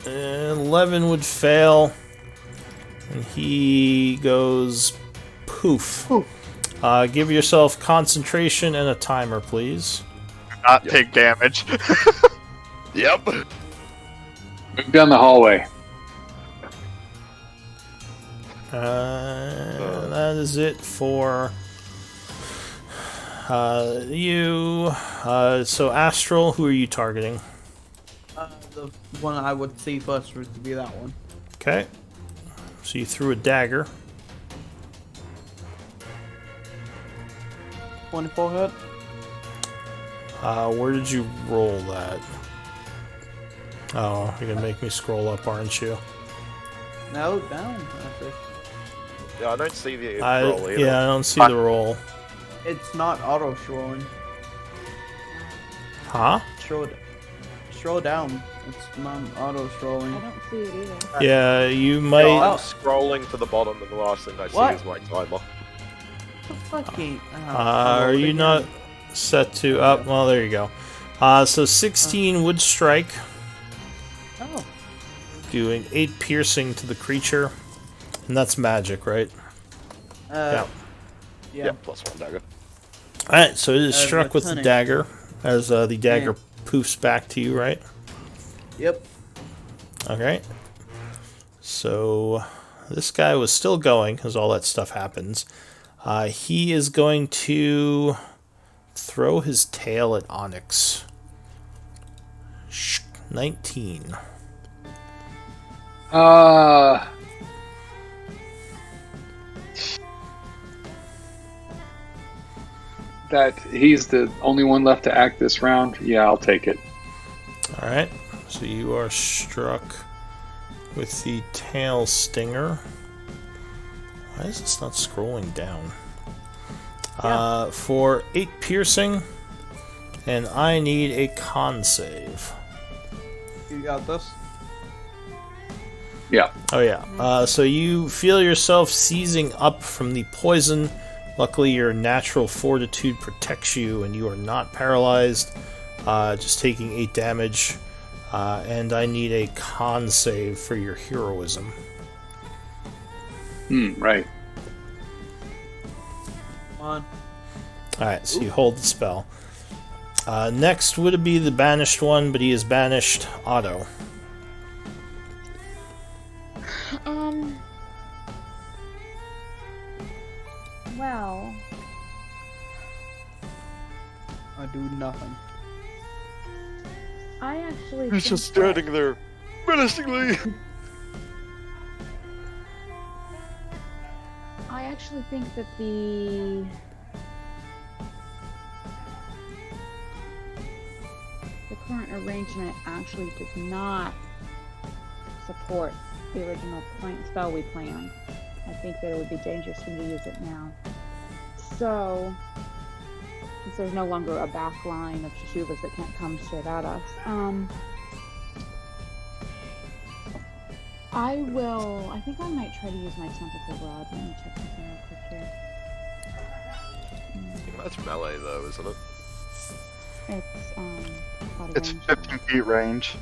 11 would fail. And he goes poof. Give yourself concentration and a timer, please. Not take damage. Yep. Move down the hallway. That is it for you. So Astral, who are you targeting? The one I would see first would be that one. Okay. So you threw a dagger. 24 hit. Where did you roll that? Oh, you're gonna make me scroll up, aren't you? No, down. I think. Yeah, I don't see the roll either. Yeah, I don't see the roll. It's not auto scrolling. Huh? Scroll down. It's not auto I scrolling. don't see it either. Yeah, you Yeah, might. I'm scrolling to the bottom, and the last thing I see What? is my timer. Fucking. Are you not set to up? Well, there you go. So 16 would strike, Oh. doing 8 piercing to the creature, and that's magic, right? Yeah. Yeah, plus 1 dagger. All right, so it is struck with the Lieutenant. dagger, as the dagger poofs back to you, right? Yep. Okay. So this guy was still going as all that stuff happens. He is going to throw his tail at Onyx. 19. That he's the only one left to act this round. Yeah, I'll take it. All right. So you are struck with the tail stinger. Why is this not scrolling down? For 8 piercing, and I need a con save. You got this. Yeah. Oh yeah. So you feel yourself seizing up from the poison. Luckily, your natural fortitude protects you, and you are not paralyzed. Just taking 8 damage, and I need a con save for your heroism. Right. Come on. All right. So you hold the spell. Next would it be the banished one, but he is banished. Otto. Well, I do nothing. I actually. He's think just standing there, menacingly. I actually think that the current arrangement actually does not support the original spell we planned. I think that it would be dangerous for me to use it now. So, since there's no longer a back line of Shishuvas that can't come straight at us, I think I might try to use my tentacle rod. Let me check something real quick here. That's melee though, isn't it? It's, got a It's range 15 feet range.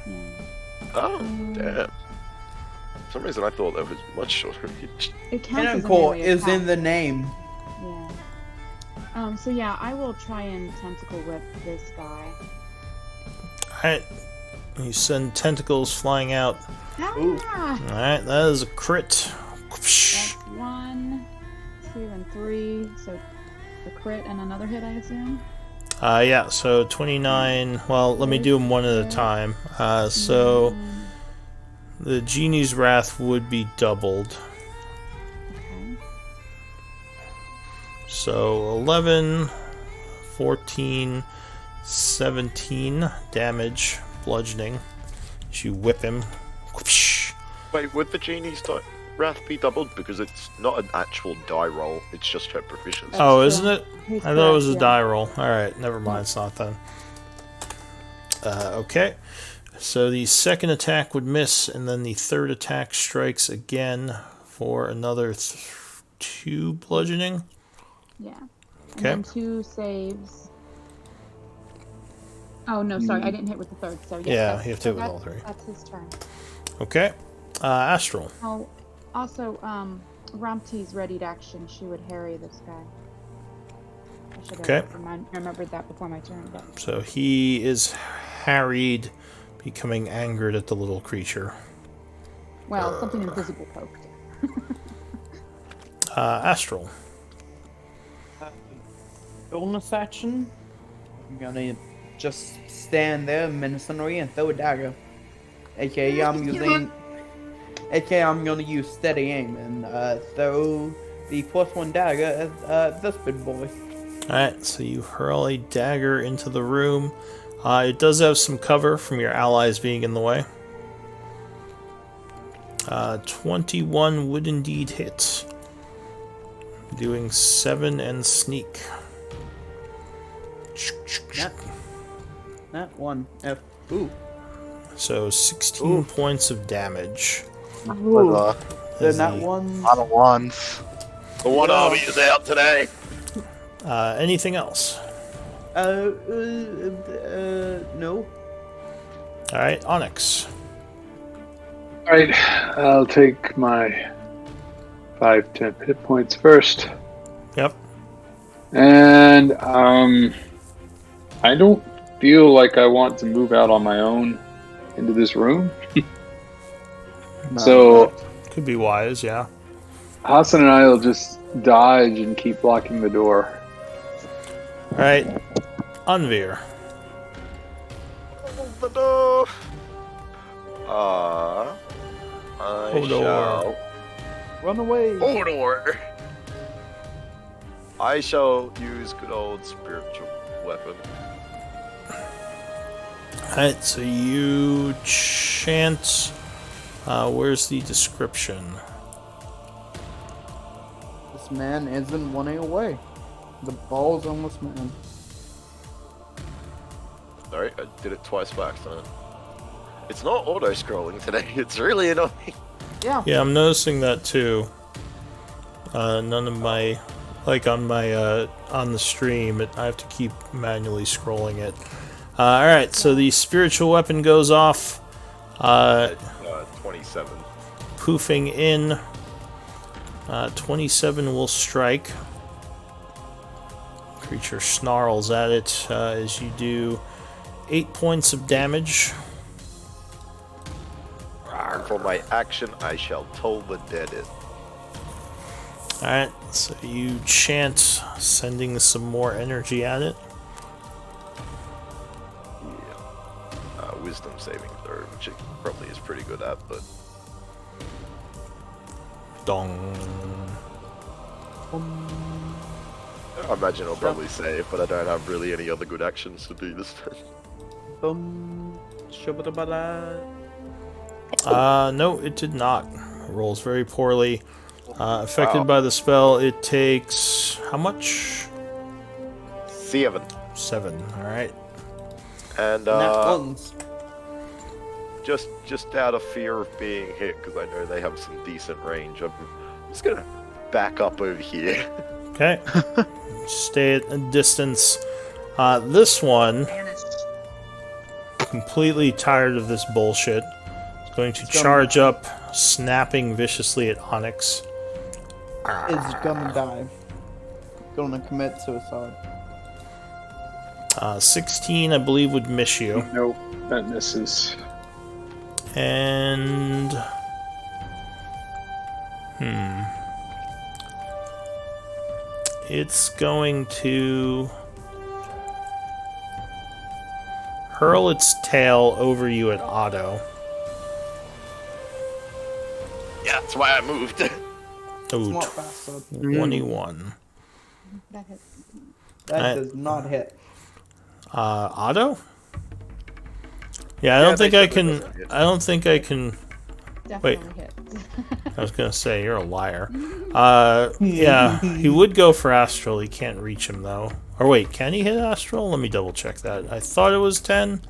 Yeah. Oh, damn. For some reason I thought that was much shorter range. It counts as a Tentacle melee is attack. in the name. Yeah. So yeah, I will try and tentacle whip this guy. Alright. You send tentacles flying out. Ah! Alright, that is a crit. That's 1, 2, and 3. So a crit and another hit, I assume. Yeah, so 29. Well, let me do them one at a time. So the genie's wrath would be doubled. Okay. So 11, 14, 17 damage, bludgeoning. As you whip him. Wait, would the genie's wrath be doubled? Because it's not an actual die roll, it's just her proficiency. Oh, isn't it? He's I thought it was a correct, yeah. die roll. Alright, never mind, it's not then. Okay. So the second attack would miss, and then the third attack strikes again for another 2 bludgeoning. Yeah. Okay. And then 2 saves. Oh no, sorry, I didn't hit with the third. So Yeah, you have to hit with all 3. That's his turn. Okay. Astral. Oh, also, Ramti's readied action. She would harry this guy. I should have Okay. remembered that before my turn. But So he is harried, becoming angered at the little creature. well, something invisible poked. Astral. Bonus action. I'm gonna just stand there menacingly and throw a dagger. AKA I'm gonna use steady aim and throw the +1 dagger at this big boy. Alright, so you hurl a dagger into the room. It does have some cover from your allies being in the way. 21 would indeed hit. Doing 7 and sneak. Not one. Ooh. So 16 points of damage. With They're Is not the- a one. lot of ones. The one army is out today. Anything else? No. Alright, Onyx. Alright, I'll take my 5 temp hit points first. Yep. And I don't feel like I want to move out on my own into this room. So Could be wise, yeah. Hassan and I will just dodge and keep blocking the door. Alright, Unveer. The door. I Hodor. shall. Run away. Hodor. I shall use good old spiritual weapon. Alright, so you chant. Where's the description? This man isn't running away. The ball's on this man. Sorry, I did it twice by accident. It's not auto-scrolling today. It's really annoying. Yeah. Yeah, I'm noticing that too. None of my, like on my on the stream, I have to keep manually scrolling it. All right, so the spiritual weapon goes off, 27. poofing in. 27 will strike. Creature snarls at it as you do 8 points of damage. And for my action, I shall toll the dead in. Alright, so you chant, sending some more energy at it. which it probably is pretty good at, but Dong. I imagine I'll probably save, but I don't have really any other good actions to do this turn. Shabba-dabba-da. No, it did not. It rolls very poorly. Affected by the spell, it takes how much? 7. 7. All right. And Nat ones. just out of fear of being hit, because I know they have some decent range, I'm just gonna back up over here. Okay. Stay at a distance. This one, completely tired of this bullshit, is going to charge up, snapping viciously at Onyx. Is gonna die. Gonna commit suicide. 16, I believe, would miss you. Nope, that misses. And... It's going to hurl its tail over you at Otto. Yeah, that's why I moved. Ooh, Smart bastard. 21. That hits. That does not hit. Otto? Yeah, I don't think I can. I don't think I can. Definitely hits. I was gonna say you're a liar. Yeah, he would go for Astral. He can't reach him though. Or wait, can he hit Astral? Let me double check that. I thought it was 10,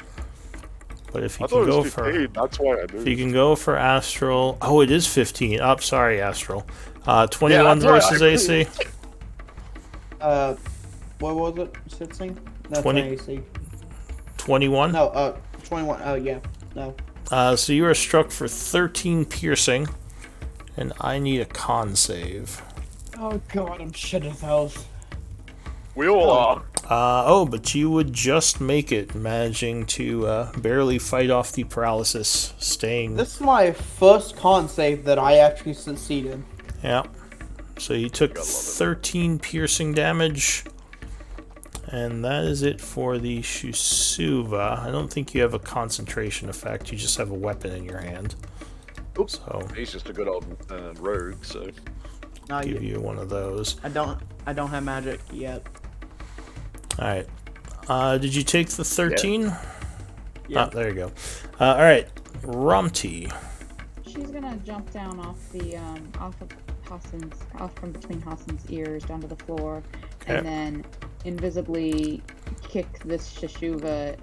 but if he I can thought it go was for, 15, that's why I if moved. you can go for Astral, oh, it is 15. Oh, sorry, Astral. 21 that's why I versus AC. moved. What was it? 16? No, 20. 20 AC. 21. No, 21. Oh, yeah. No. So you are struck for 13 piercing, and I need a con save. Oh, God, I'm shit at those. We all are. Oh, but you would just make it, managing to barely fight off the paralysis, staying. This is my first con save that I actually succeeded. Yeah. So you took 13 piercing damage, and that is it for the Shusuva. I don't think you have a concentration effect. You just have a weapon in your hand. Oops. So He's just a good old rogue, so No, give you one of those. I don't have magic yet. All right. Did you take the 13? Yeah. Ah, there you go. All right, Rumty. She's gonna jump down off the off from between Hassan's ears down to the floor, Okay. and then invisibly kick this Shashuva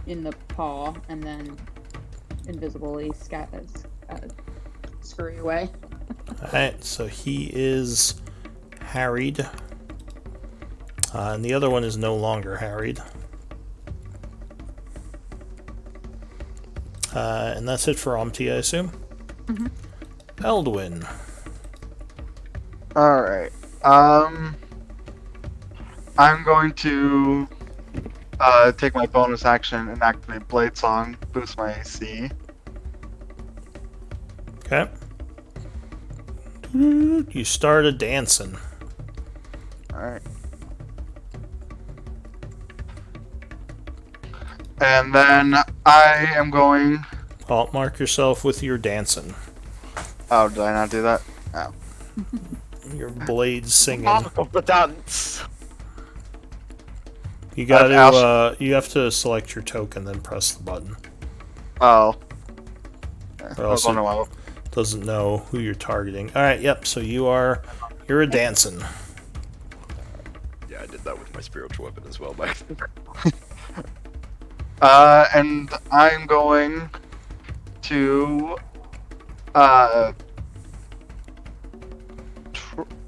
in the paw, and then invisibly scurry away. Alright, so he is harried. And the other one is no longer harried. And that's it for Omti, I assume? Mhm. Eldwin. Alright. I'm going to take my bonus action and activate Blade Song, boost my AC. Okay. You started dancing. Alright. And then I am going. Alt mark yourself with your dancing. Oh, did I not do that? Oh. Your blades singing. Mark of the dance. You gotta, you have to select your token, then press the button. Oh. Or else on a while. it doesn't know who you're targeting. Alright, yep, so you're a dancing. Yeah, I did that with my spiritual weapon as well, Mike. And I'm going to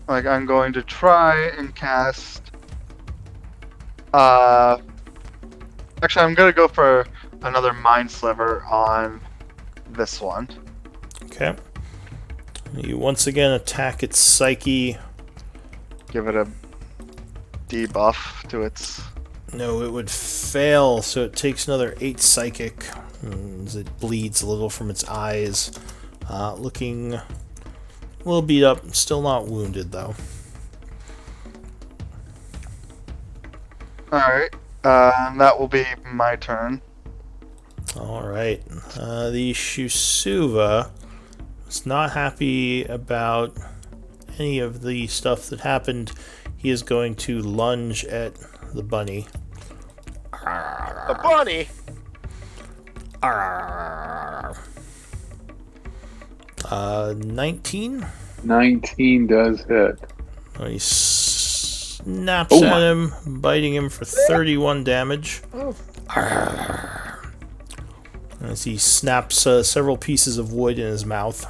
I'm going to try and cast actually I'm gonna go for another Mind Sliver on this one. Okay. You once again attack its psyche. Give it a debuff to its. No, it would fail, so it takes another 8 psychic as it bleeds a little from its eyes. Looking a little beat up, still not wounded though. Alright, that will be my turn. All right. The Shusuva is not happy about any of the stuff that happened. He is going to lunge at the bunny. The bunny. 19. 19 does hit. He snaps Oh at my. him, biting him for 31 damage. Oh, As he snaps several pieces of wood in his mouth.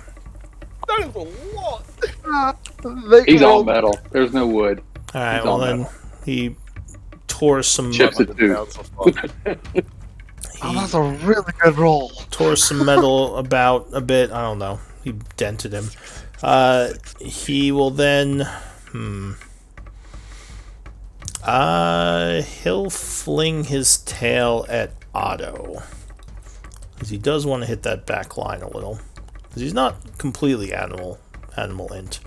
That is a lot. He's all metal. There's no wood. Alright, He's well all then metal. he tore some Chips it too. Pounds of fun. Oh, that's a really good roll. tore some metal about a bit. I don't know. He dented him. He will then. He'll fling his tail at Otto. Because he does want to hit that back line a little. Because he's not completely animal int.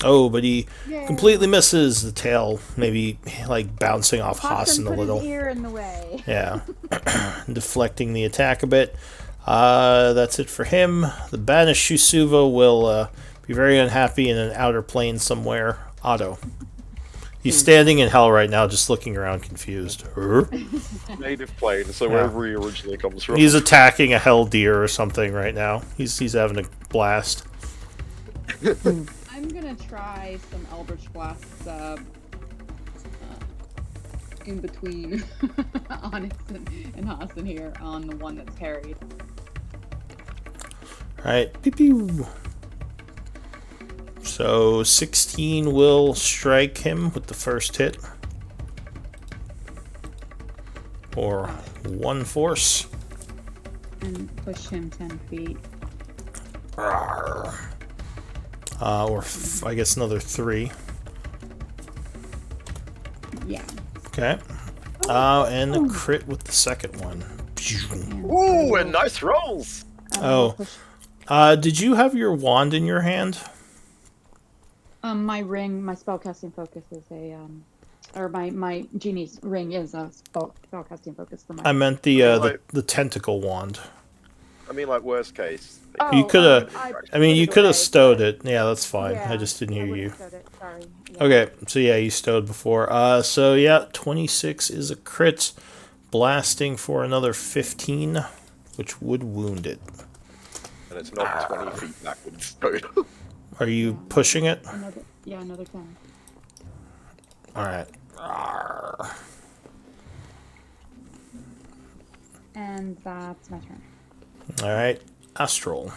Oh, but he yay. completely misses. The tail maybe like bouncing off Hassan a put little. his ear in the way. Yeah. Deflecting the attack a bit. That's it for him. The banished Shusuva will be very unhappy in an outer plane somewhere. Otto. He's standing in hell right now, just looking around confused. Native plane, so Yeah. wherever he originally comes from. He's attacking a hell deer or something right now. He's having a blast. I'm gonna try some Eldritch Blasts in between Onyx and Hassan here on the one that's harried. Alright. Pew pew. So 16 will strike him with the first hit. Or one force. And push him 10 feet. I guess another 3. Yeah. Okay. And a crit with the second one. And Ooh, and nice rolls. Oh. push- Did you have your wand in your hand? My ring, my spellcasting focus is a or my genie's ring is a spellcasting focus for my. I meant the tentacle wand. I mean, like, worst case. You coulda- I mean, put you it could have away, stowed but- it. Yeah, that's fine. Yeah, I just didn't hear would've you. stowed it, sorry. Yeah. Okay, so yeah, you stowed before. So yeah, 26 is a crit, blasting for another 15, which would wound it. And it's not 20 feet backwards. So. Are you pushing it? Another 10. All right. And that's my turn. All right. Astral.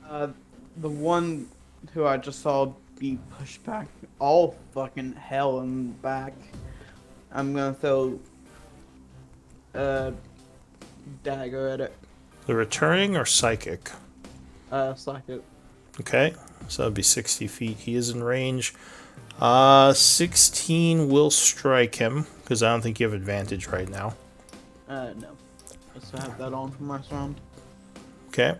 The one who I just saw be pushed back all fucking hell and back. I'm gonna throw a dagger at it. The returning or psychic? Psychic. Okay, so that'd be 60 feet. He is in range. 16 will strike him because I don't think you have advantage right now. No. Let's have that on from last round. Okay.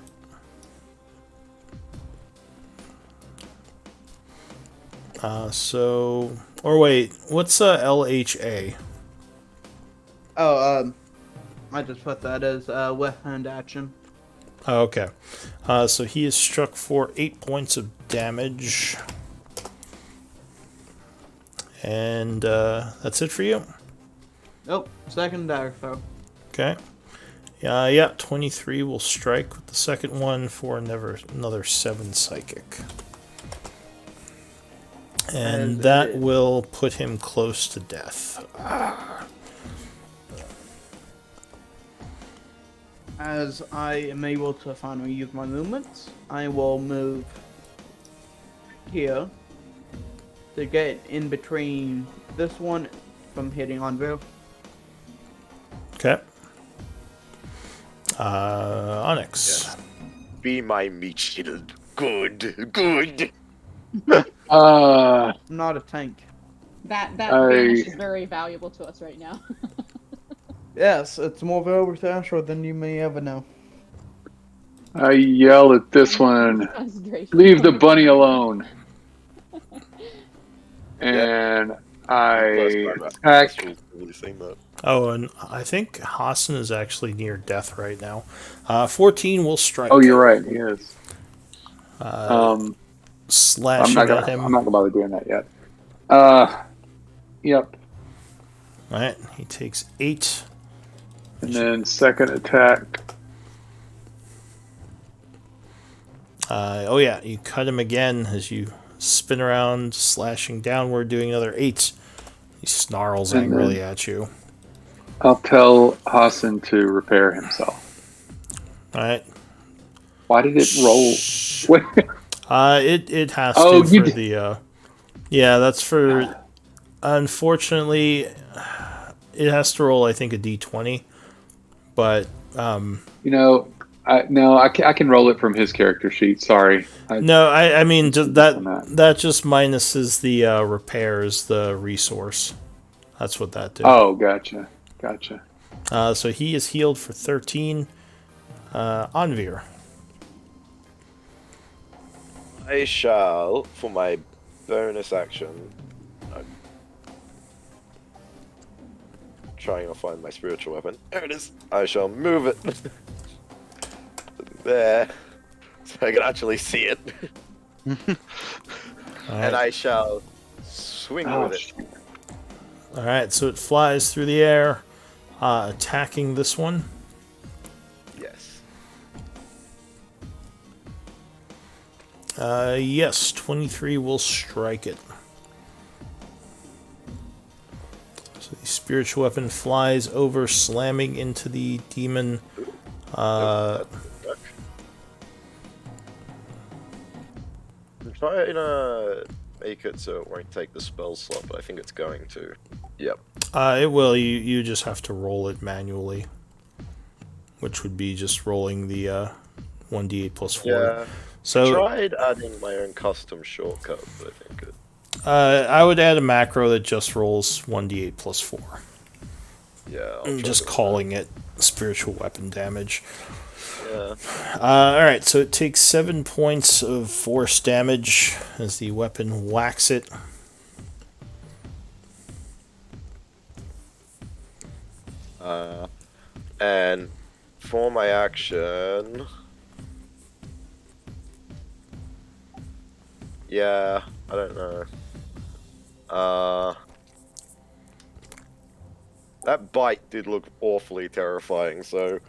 Or wait, what's LHA? Oh, I just put that as left hand action. Oh, okay. So he is struck for 8 points of damage. And that's it for you. Nope, second dagger throw. Okay. Yeah, 23 will strike with the second one for another 7 psychic. And As that it- will put him close to death. As I am able to finally use my movements, I will move here to get in between this one from hitting on Bill. Okay. Onyx. Yes. Be my meat shield. Good, good. I'm not a tank. That I- banish is very valuable to us right now. Yes, it's more valuable to Astro than you may ever know. I yell at this one, Concentration. leave the bunny alone. And I First time attack I've really seen that. Oh, and I think Hassan is actually near death right now. 14 will strike. Oh, you're right. He is. I'm Slashing not at gonna. him. I'm not gonna bother doing that yet. Yep. Alright, he takes 8. And then second attack. Oh yeah, you cut him again as you spin around, slashing downward, doing another 8. He snarls And angrily then- at you. I'll tell Hassan to repair himself. Alright. Why did it roll? Wait. It has Oh, to you for did- the yeah, that's for unfortunately it has to roll I think a D20. But You know, I can roll it from his character sheet. Sorry. no, I mean just on that. that just minuses the repairs, the resource. That's what that did. Oh, gotcha. So he is healed for 13. Anvir. I shall, for my bonus action, I'm trying to find my spiritual weapon. There it is. I shall move it there, so I can actually see it, and I shall swing Oh, with it. shit. Alright, so it flies through the air, attacking this one. Yes. Yes, 23 will strike it. So the spiritual weapon flies over, slamming into the demon. I'm trying to make it so it won't take the spell slot, but I think it's going to. Yep. It will. You just have to roll it manually, which would be just rolling the 1d8 plus 4. Yeah. So Tried adding my own custom shortcut, but I think it. I would add a macro that just rolls 1d8 plus 4. Yeah. I'll And try just to- calling it spiritual weapon damage. Yeah. Alright, so it takes 7 points of force damage as the weapon whacks it. And for my action. Yeah, I don't know. That bite did look awfully terrifying, so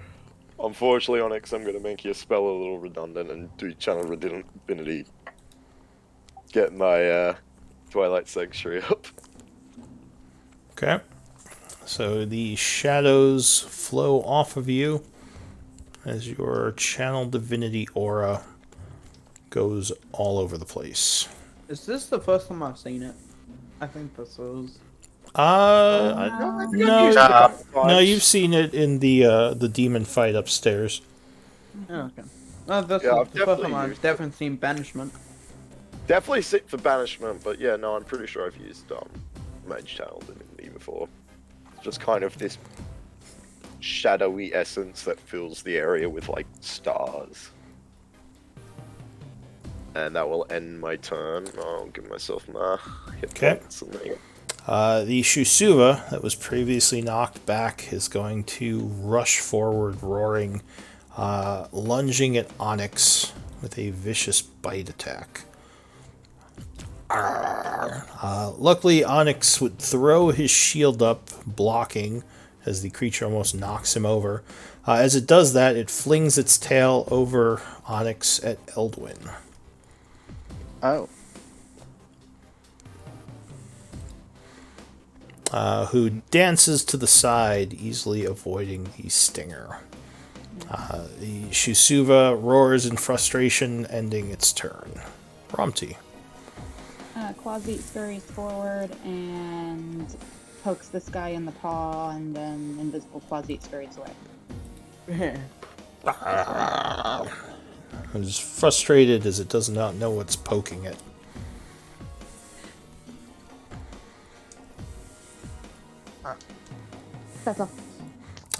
unfortunately, Onyx, I'm gonna make your spell a little redundant and do Channel Divinity. Get my Twilight Sanctuary up. Okay. So the shadows flow off of you as your channel divinity aura goes all over the place. Is this the first time I've seen it? I think this was. No, you've seen it in the demon fight upstairs. Oh, okay. No, that's Yeah, the I've first time definitely I've used it. definitely seen banishment. Definitely sit for banishment, but yeah, no, I'm pretty sure I've used Mage Channel Divinity before. Just kind of this shadowy essence that fills the area with like stars. And that will end my turn. I'll give myself my hit Okay. points and then The Shusuva that was previously knocked back is going to rush forward, roaring, lunging at Onyx with a vicious bite attack. Luckily, Onyx would throw his shield up, blocking as the creature almost knocks him over. As it does that, it flings its tail over Onyx at Eldwin. Oh. Who dances to the side, easily avoiding the stinger. The Shusuva roars in frustration, ending its turn. Romti. Quasi scurries forward and pokes this guy in the paw, and then invisible Quasi scurries away. Is frustrated as it does not know what's poking it. That's all.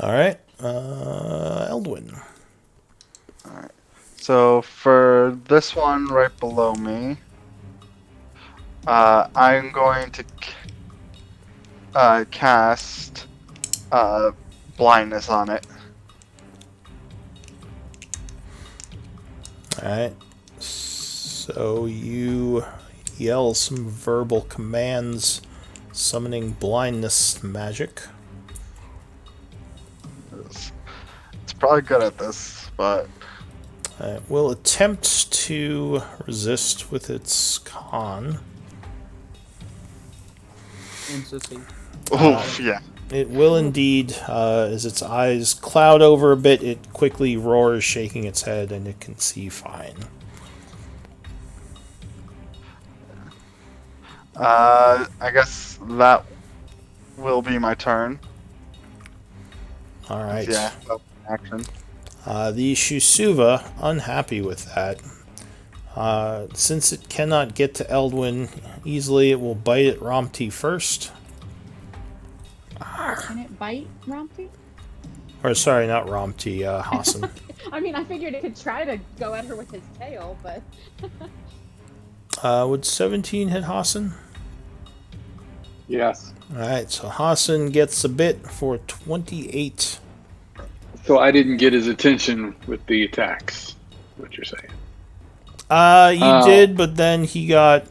Alright, Eldwin. Alright. So for this one right below me, I'm going to cast blindness on it. Alright. So you yell some verbal commands, summoning blindness magic. It's probably good at this, but It will attempt to resist with its con. Insta-save. oof, yeah. It will indeed, as its eyes cloud over a bit, it quickly roars, shaking its head, and it can see fine. I guess that will be my turn. Alright. Yeah, action. The Shusuva, unhappy with that. Since it cannot get to Eldwin easily, it will bite at Romty first. Can it bite Romty? Or, sorry, not Romty, Hassan. I mean, I figured it could try to go at her with his tail, but Would 17 hit Hassan? Yes. Alright, so Hassan gets a bit for 28. So I didn't get his attention with the attacks. What you're saying? You did, but then he got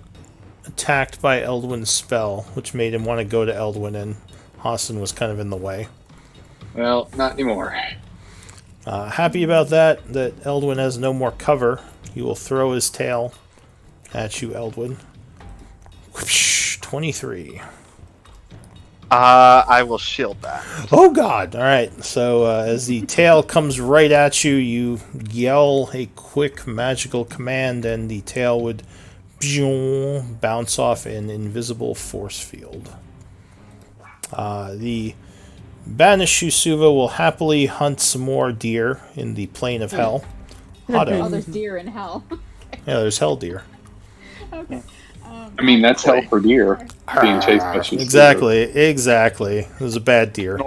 attacked by Eldwin's spell, which made him want to go to Eldwin, and Hassan was kind of in the way. Well, not anymore. Happy about that Eldwin has no more cover. He will throw his tail at you, Eldwin. Whoosh, 23. I will shield that. Oh god! Alright, so as the tail comes right at you, you yell a quick magical command, and the tail would bounce off an invisible force field. The banished Shusuva will happily hunt some more deer in the plane of hell. oh, Otto. there's deer in hell. Yeah, there's hell deer. Okay. I mean, that's hell for deer being chased by Shusuva. Exactly. It was a bad deer.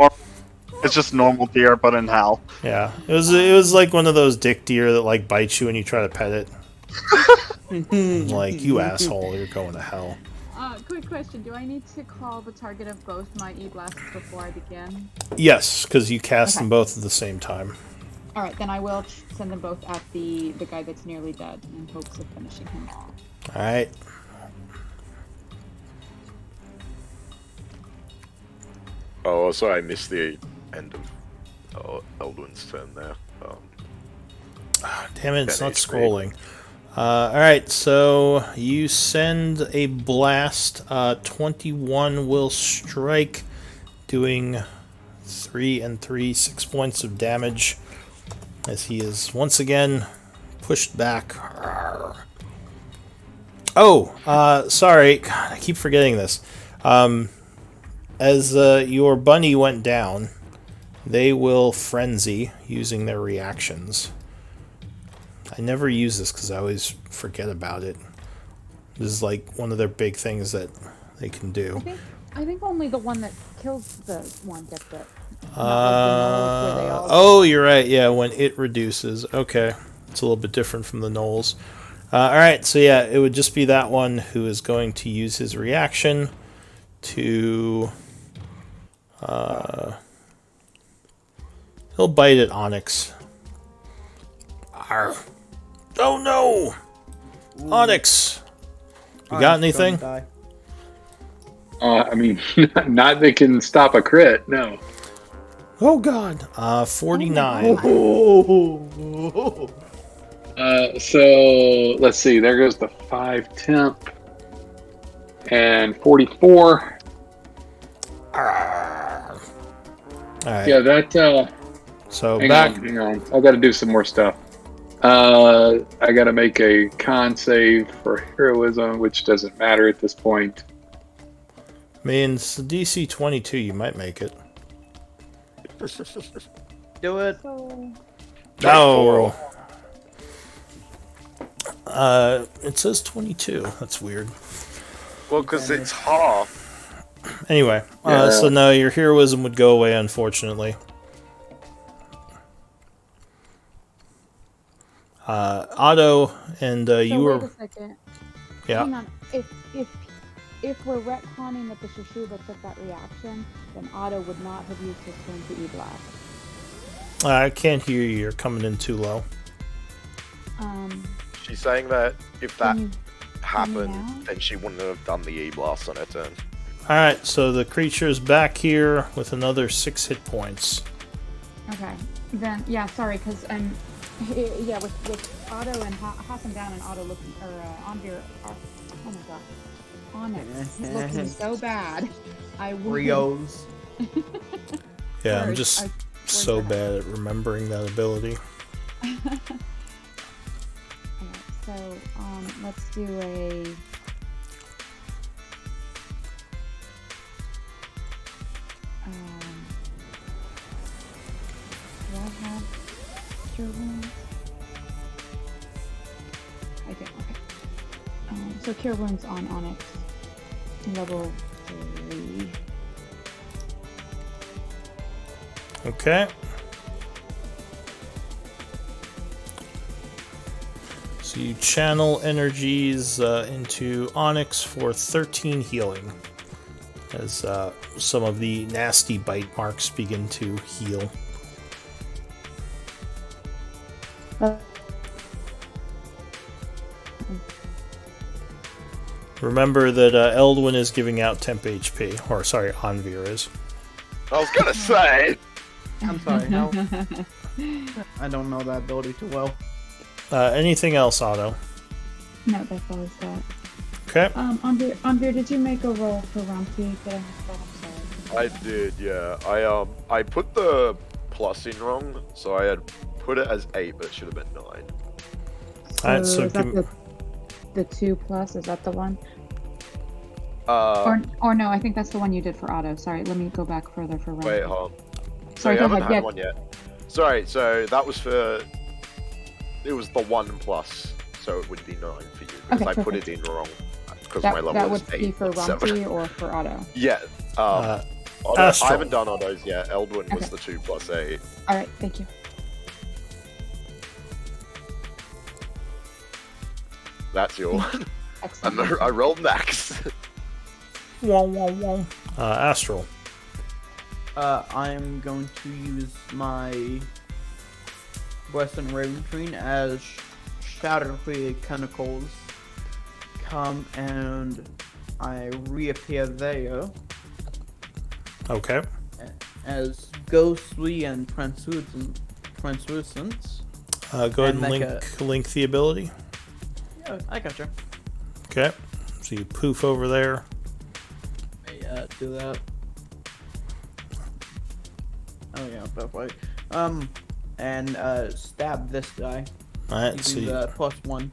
It's just normal deer, but in hell. Yeah, it was like one of those dick deer that like bites you when you try to pet it. Like, you asshole, you're going to hell. Quick question. Do I need to call the target of both my E-blasts before I begin? Yes, because you cast Okay. them both at the same time. Alright, then I will send them both at the guy that's nearly dead in hopes of finishing him off. Alright. Oh, also I missed the end of Eldwin's turn there. Damn it, it's not Finish, scrolling. Alright, so you send a blast. 21 will strike, doing 3 and 3, 6 points of damage, as he is once again pushed back. Oh, sorry. God, I keep forgetting this. As your bunny went down, they will frenzy using their reactions. I never use this because I always forget about it. This is like one of their big things that they can do. I think only the one that kills the one gets it. Not like the gnolls where they all Oh, you're right. Yeah, when it reduces. Okay. It's a little bit different from the gnolls. Alright, so yeah, it would just be that one who is going to use his reaction to... he'll bite at Onyx. Arr. Oh no! Onyx! You got anything? Die. I mean, not that can stop a crit, no. Oh god. 49. Oh. So, let's see, there goes the 5 temp. And 44. Alright. Yeah, that, So hang back... on. I gotta do some more stuff. I gotta make a con save for heroism, which doesn't matter at this point. I mean, it's DC 22, you might make it. Do it. So No! It says 22. That's weird. Well, because it's half. Anyway, Yeah. so no, your heroism would go away, unfortunately. Otto and so you wait were... a second. Yeah. Hang on. If if we're retconning that the Shishuba took that reaction, then Otto would not have used his turn to E-Blast. I can't hear you. You're coming in too low. She's saying that if that Can you happened, now? then she wouldn't have done the E-Blast on her turn. Alright, so the creature's back here with another 6 hit points. Okay, then yeah, sorry, because yeah, with Otto and Hassan down and Otto looking, or Anvir, oh my god, Onyx looking so bad. I would. Rios. Yeah, I'm Words, just I- so words are bad at remembering that ability. Alright, so let's do a. Do I have Cure Wounds? I do, okay. So Cure Wounds on Onyx, level 3. Okay. So you channel energies into Onyx for 13 healing. As some of the nasty bite marks begin to heal. Remember that Eldwin is giving out temp HP. Or, sorry, Anvir is. I was gonna say. I'm sorry, no. I don't know that ability too well. Anything else, Otto? No, that's all I've got. Okay. Anvir, did you make a roll for Romkey? Did I miss that? I'm sorry. I did, yeah. I put the plus in wrong, so I had put it as 8, but it should have been 9. Alright, so is that give- the 2 plus? Is that the one? Uh, Or no, I think that's the one you did for Otto. Sorry, let me go back further for Romkey. wait, hold on. So Sorry, you go haven't ahead. had Yeah. one yet. Sorry, so that was for. It was the 1 plus, so it would be 9 for you because Okay, I put perfect. it in wrong because my That level is would 8. be for not 7. Romkey or for Otto. Yeah. Otto, Astral. I haven't done Otto's yet. Eldwin was Okay. the 2 plus 8. All right, thank you. That's your one. Excellent. I rolled max. Wah, wah, wah. Astral. I'm going to use my Western Raven Queen as Shatterfree Tentacles come and I reappear there Okay. as ghostly and translucent. Go ahead and And link the ability. Yeah, I gotcha. Okay. So you poof over there. Yeah, do that. Oh yeah, that's right. And stab this guy Alright, so using you, the +1.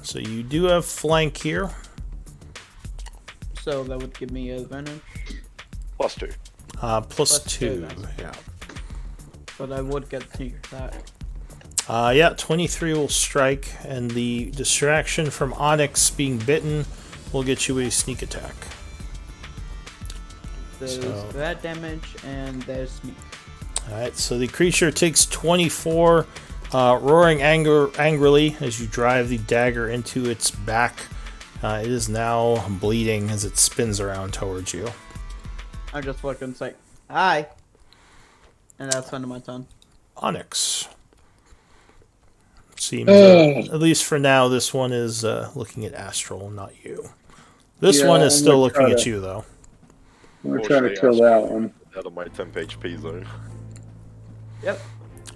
so you do have flank here. So that would give me advantage, Plus 2. Plus Plus 2. two, Yeah. but I would get sneak attack. Yeah, 23 will strike, and the distraction from Onyx being bitten will get you a sneak attack. There's So- that damage and there's sneak. Alright, so the creature takes 24, roaring angrily as you drive the dagger into its back. It is now bleeding as it spins around towards you. I just look and say, hi! And that's the end of my turn. Onyx. Seems, at least for now, this one is looking at Astral, not you. This Yeah, one is I'm still gonna looking try at to- you, though. We're trying to kill that one. Out of my temp HP zone. Yep,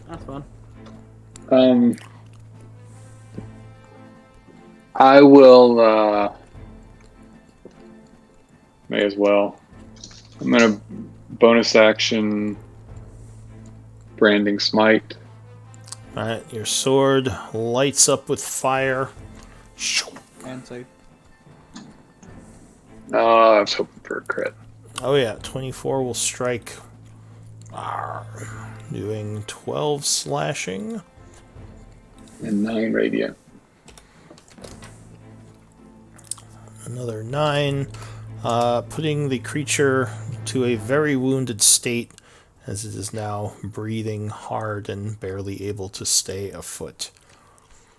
that's fun. I will, may as well. I'm gonna bonus action Branding Smite. Alright, your sword lights up with fire. And save. I was hoping for a crit. Oh yeah, 24 will strike. Arr. Doing 12 slashing. And 9 radiant. Another 9. Putting the creature to a very wounded state as it is now breathing hard and barely able to stay afoot.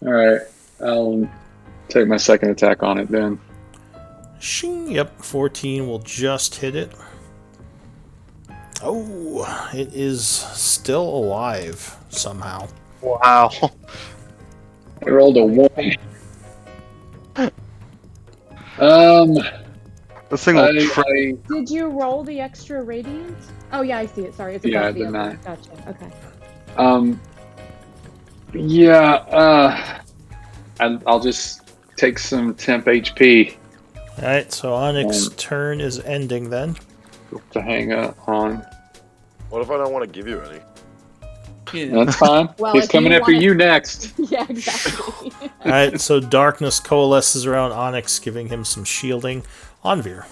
Alright, I'll take my second attack on it then. Shing, yep, 14 will just hit it. Oh, it is still alive somehow. Wow. I rolled a 1. This thing will trip. Did you roll the extra radiant? Oh yeah, I see it. Sorry, it's Yeah, above I the did other. not. Gotcha. Okay. I'll just take some temp HP Alright, so Onyx's turn is ending then. to hang on. What if I don't want to give you any? Yeah. That's fine. Well, He's if coming you after wanna- you next. Yeah, exactly. Alright, so darkness coalesces around Onyx, giving him some shielding. Onvir.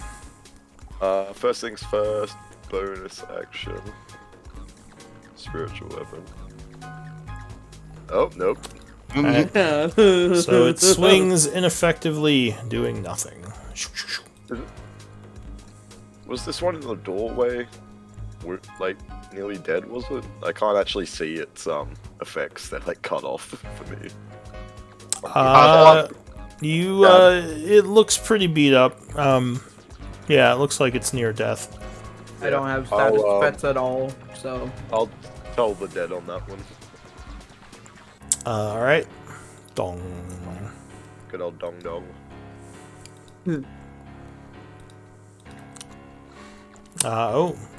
First things first, bonus action. Spiritual weapon. Oh, nope. Alright, so it swings ineffectively, doing nothing. Was this one in the doorway? Like, nearly dead, was it? I can't actually see its effects. They're like cut off for me. It looks pretty beat up. Yeah, it looks like it's near death. I don't have status I'll, pets at all, so I'll tell the dead on that one. Alright. Dong. Good old dong dong.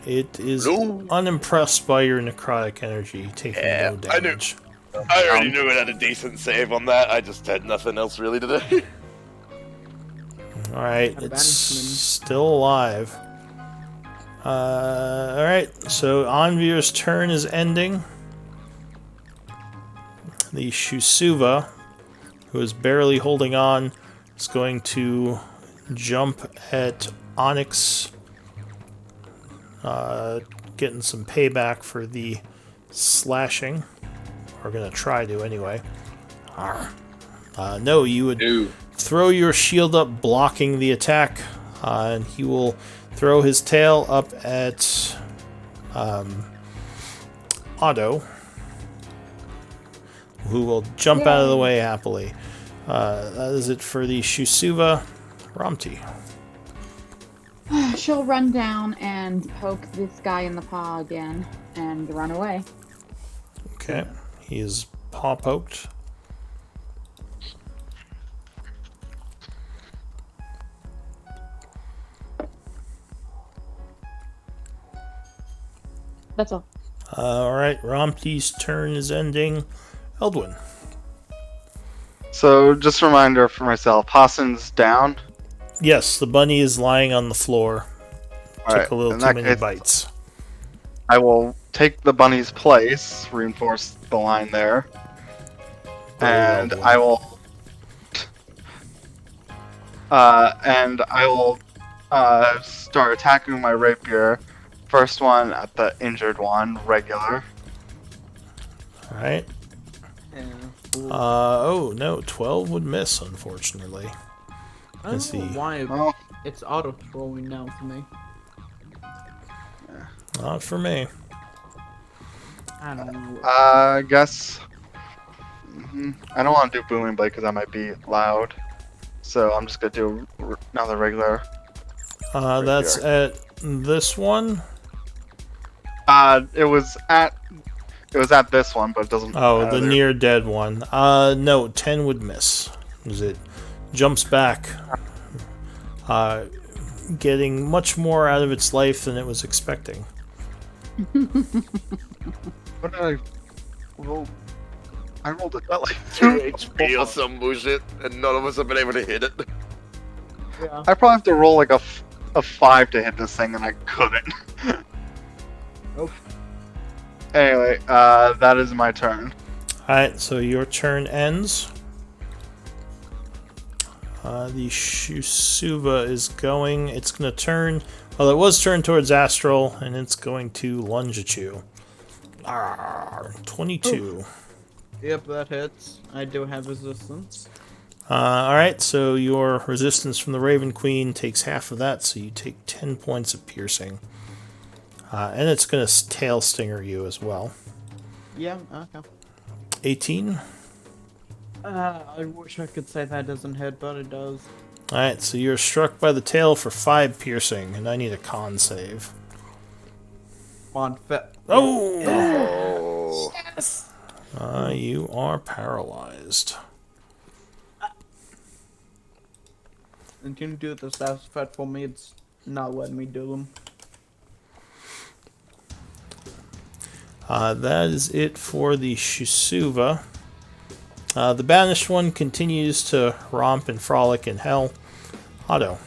It is No. unimpressed by your necrotic energy, taking Yeah, no I knew- damage. I already knew it had a decent save on that. I just had nothing else really to do. Alright, it's Banishment. still alive. Alright, so Anvir's turn is ending. The Shusuva, who is barely holding on, is going to jump at Onyx, getting some payback for the slashing. We're gonna try to anyway. No, you would Dude. throw your shield up, blocking the attack, and he will throw his tail up at Otto, who will jump out of the way happily. That is it for the Shusuva. Ramti. She'll run down and poke this guy in the paw again and run away. Okay, he is paw poked. That's all. Alright, Ramti's turn is ending. Eldwin. So, just a reminder for myself, Hassan's down. Yes, the bunny is lying on the floor. Took Alright, a little in too that many case, bites. I will take the bunny's place, reinforce the line there, Very and well I will. Start attacking my rapier. First one at the injured one, regular. Alright. yeah. Oh no, 12 would miss, unfortunately. I Let's don't know see. why Well, it's auto throwing now for me. Not for me. I don't know. I guess. I don't want to do booming blade because that might be loud. So I'm just gonna do another regular. That's at this one. It was at this one, but it doesn't. Oh, matter. the near dead one. No, 10 would miss. As it jumps back, getting much more out of its life than it was expecting. What did I roll? I rolled Not like 2 HP or some bullshit, and none of us have been able to hit it. Yeah. I probably have to roll like a 5 to hit this thing, and I couldn't. Nope. Anyway, that is my turn. Alright, so your turn ends. The Shusuva is going. It's going to turn. Well, it was turned towards Astral, and it's going to lunge at you. 22. Yep, that hits. I do have resistance. Alright, so your resistance from the Raven Queen takes half of that, so you take 10 points of piercing. And it's going to tail stinger you as well. Yeah, okay. 18. I wish I could say that doesn't hit, but it does. Alright, so you're struck by the tail for 5 piercing, and I need a con save. Come on, Oh! Oh. You are paralyzed. And can you do this last effect for me? It's not letting me do them. That is it for the Shisuva. The banished one continues to romp and frolic in hell. Otto.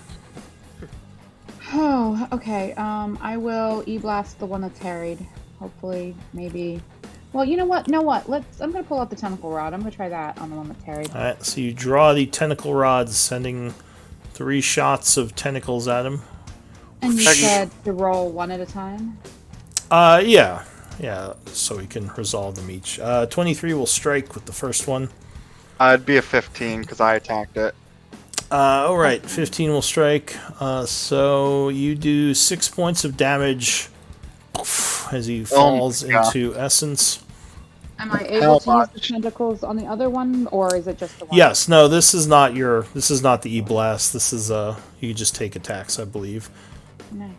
Oh, okay. I will e-blast the one that's harried. Hopefully, maybe. Well, you know what? I'm gonna pull out the tentacle rod. I'm gonna try that on the one that's harried. Alright, so you draw the tentacle rods, sending 3 shots of tentacles at him. And you said to roll one at a time? Yeah, so we can resolve them each. 23 will strike with the first one. It'd be a 15 because I attacked it. Alright, 15 will strike. So you do 6 points of damage as he falls into essence. Am I able to use the tentacles on the other one, or is it just the one? Yes, no, this is not the E-Blast. This is, you just take attacks, I believe. Nice.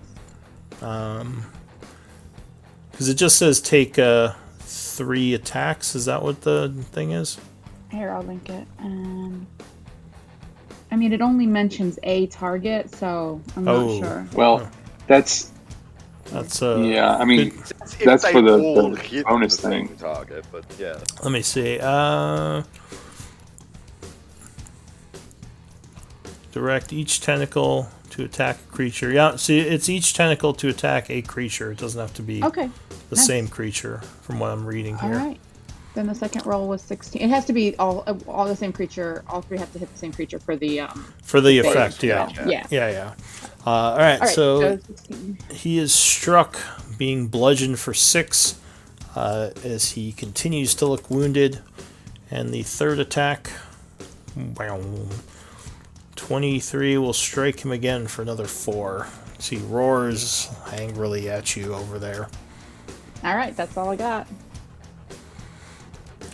Because it just says take 3 attacks. Is that what the thing is? Here, I'll link it. I mean, it only mentions a target, so I'm not sure. Well, that's yeah. I mean, If that's they for the all hit bonus the same thing. target, but yeah. Let me see. Direct each tentacle to attack a creature. Yeah, see, it's each tentacle to attack a creature. It doesn't have to be Okay. the nice. same creature, from what I'm reading All here. right. Then the second roll was 16. It has to be all the same creature. All 3 have to hit the same creature for the For the save. effect, yeah. Yeah. Yeah. All right, All right. so 16. he is struck, being bludgeoned for 6, as he continues to look wounded. And the third attack, 23 will strike him again for another 4. So he roars angrily at you over there. All right. That's all I got.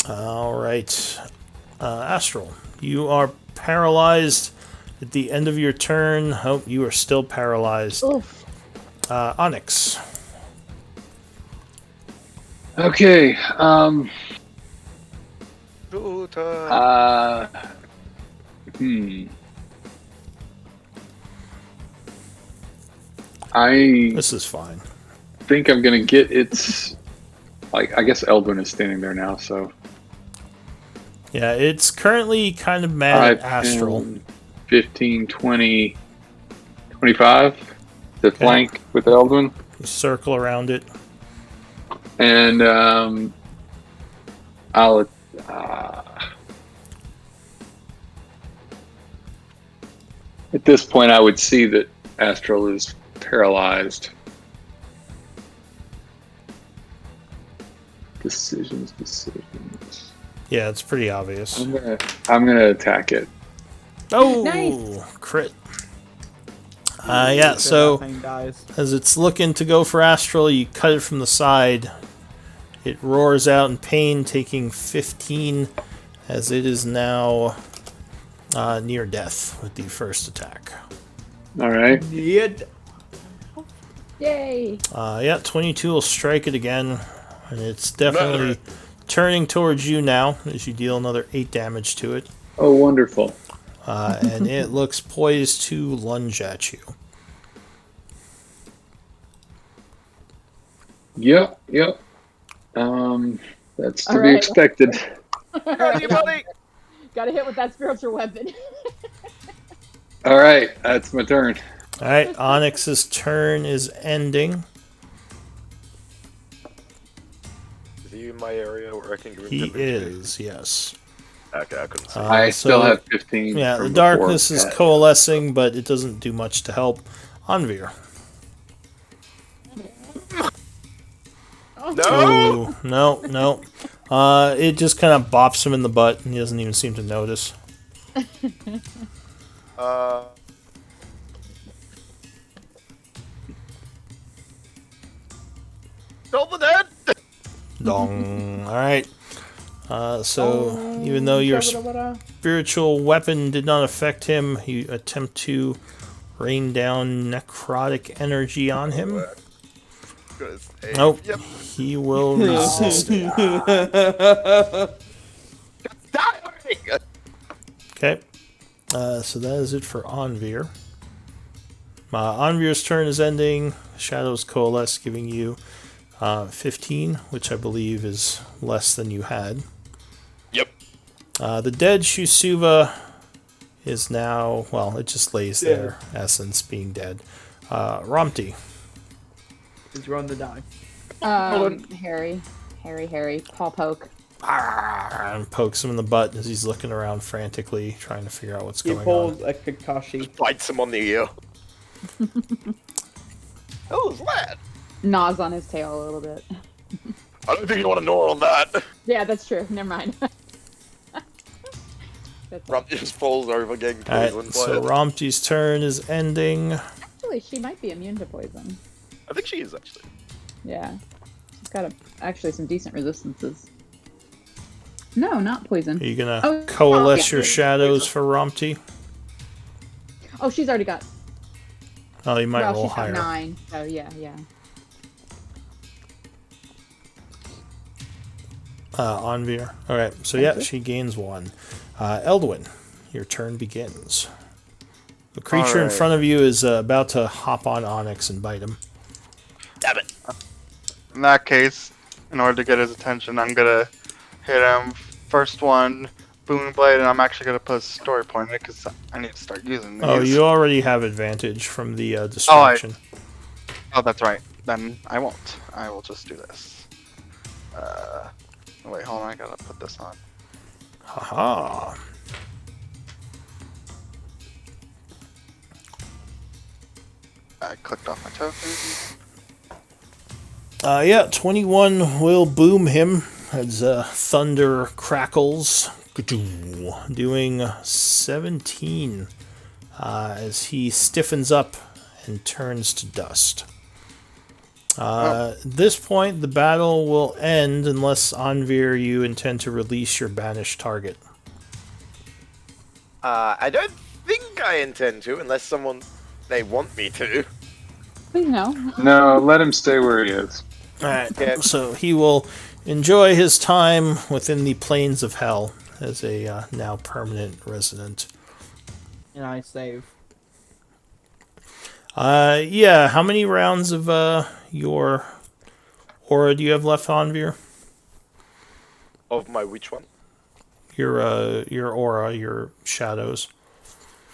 All right, Astral, you are paralyzed at the end of your turn. Oh, you are still paralyzed. Oof. Onyx. Okay. Shooter. I This is fine. think I'm gonna get its. Like, I guess Eldwin is standing there now, so. Yeah, it's currently kind of mad at Astral. 10, 15, 20, 25 to flank with Eldwin. You circle around it. And I'll. At this point, I would see that Astral is paralyzed. Decisions. Yeah, it's pretty obvious. I'm gonna attack it. Oh, Nice. crit. Yeah, so That thing dies. as it's looking to go for Astral, you cut it from the side. It roars out in pain, taking 15, as it is now near death with the first attack. All right. Yeah. Yay. Yeah, 22 will strike it again, and it's definitely turning towards you now as you deal another 8 damage to it. Oh, wonderful. And it looks poised to lunge at you. Yep. That's to All be right. expected. Anybody? Got to hit with that spiritual weapon. All right, that's my turn. Alright, Onyx's turn is ending. Is he in my area where I can give him He 10 HP? is, yes. Okay, I couldn't see. I still so- have 15. Yeah, the from darkness before. is coalescing, but it doesn't do much to help. Anvir. No! No. It just kind of bops him in the butt, and he doesn't even seem to notice. Double dead! Dong. Alright. So even though your spiritual weapon did not affect him, you attempt to rain down necrotic energy on him. Nope. Yep. He will resist it. Die already! Okay. So that is it for Anvir. Anvir's turn is ending. Shadows coalesce, giving you 15, which I believe is less than you had. Yep. The dead Shusuva is now, well, it just lays there, essence being dead. Romti. It's run to die. Harry, paw poke. And pokes him in the butt as he's looking around frantically, trying to figure out what's He going on. pulls a Kakashi. Bites him on the ear. Hell is that? Gnaws on his tail a little bit. I don't think you want to gnaw on that. Yeah, that's true. Never mind. That's Rump just falls over getting Alright, poisoned by so it. Romti's turn is ending. Actually, she might be immune to poison. I think she is actually. Yeah. She's got actually some decent resistances. No, not poison. Are you gonna Oh, coalesce yeah. your shadows for Romti? Oh, she's already got. Oh, you might well, roll she's higher. got 9. So yeah. Anvir. Alright, so yeah, she gains 1. Eldwin, your turn begins. The creature in Alright. front of you is about to hop on Onyx and bite him. Damn it. In that case, in order to get his attention, I'm gonna hit him. First one, Booming Blade, and I'm actually gonna put a story point in it because I need to start using these. Oh, you already have advantage from the distraction. Oh, that's right. Then I won't. I will just do this. Wait, hold on. I gotta put this on. Haha. I clicked off my token. Yeah, 21 will boom him as thunder crackles, doing 17 as he stiffens up and turns to dust. At this point, the battle will end unless, Anvir, you intend to release your banished target. I don't think I intend to, unless they want me to. Please no. No, let him stay where he is. Alright, Yeah. so he will enjoy his time within the plains of hell as a now permanent resident. And I save. Yeah, how many rounds of your aura do you have left, Anvir? Of my which one? Your aura, your shadows.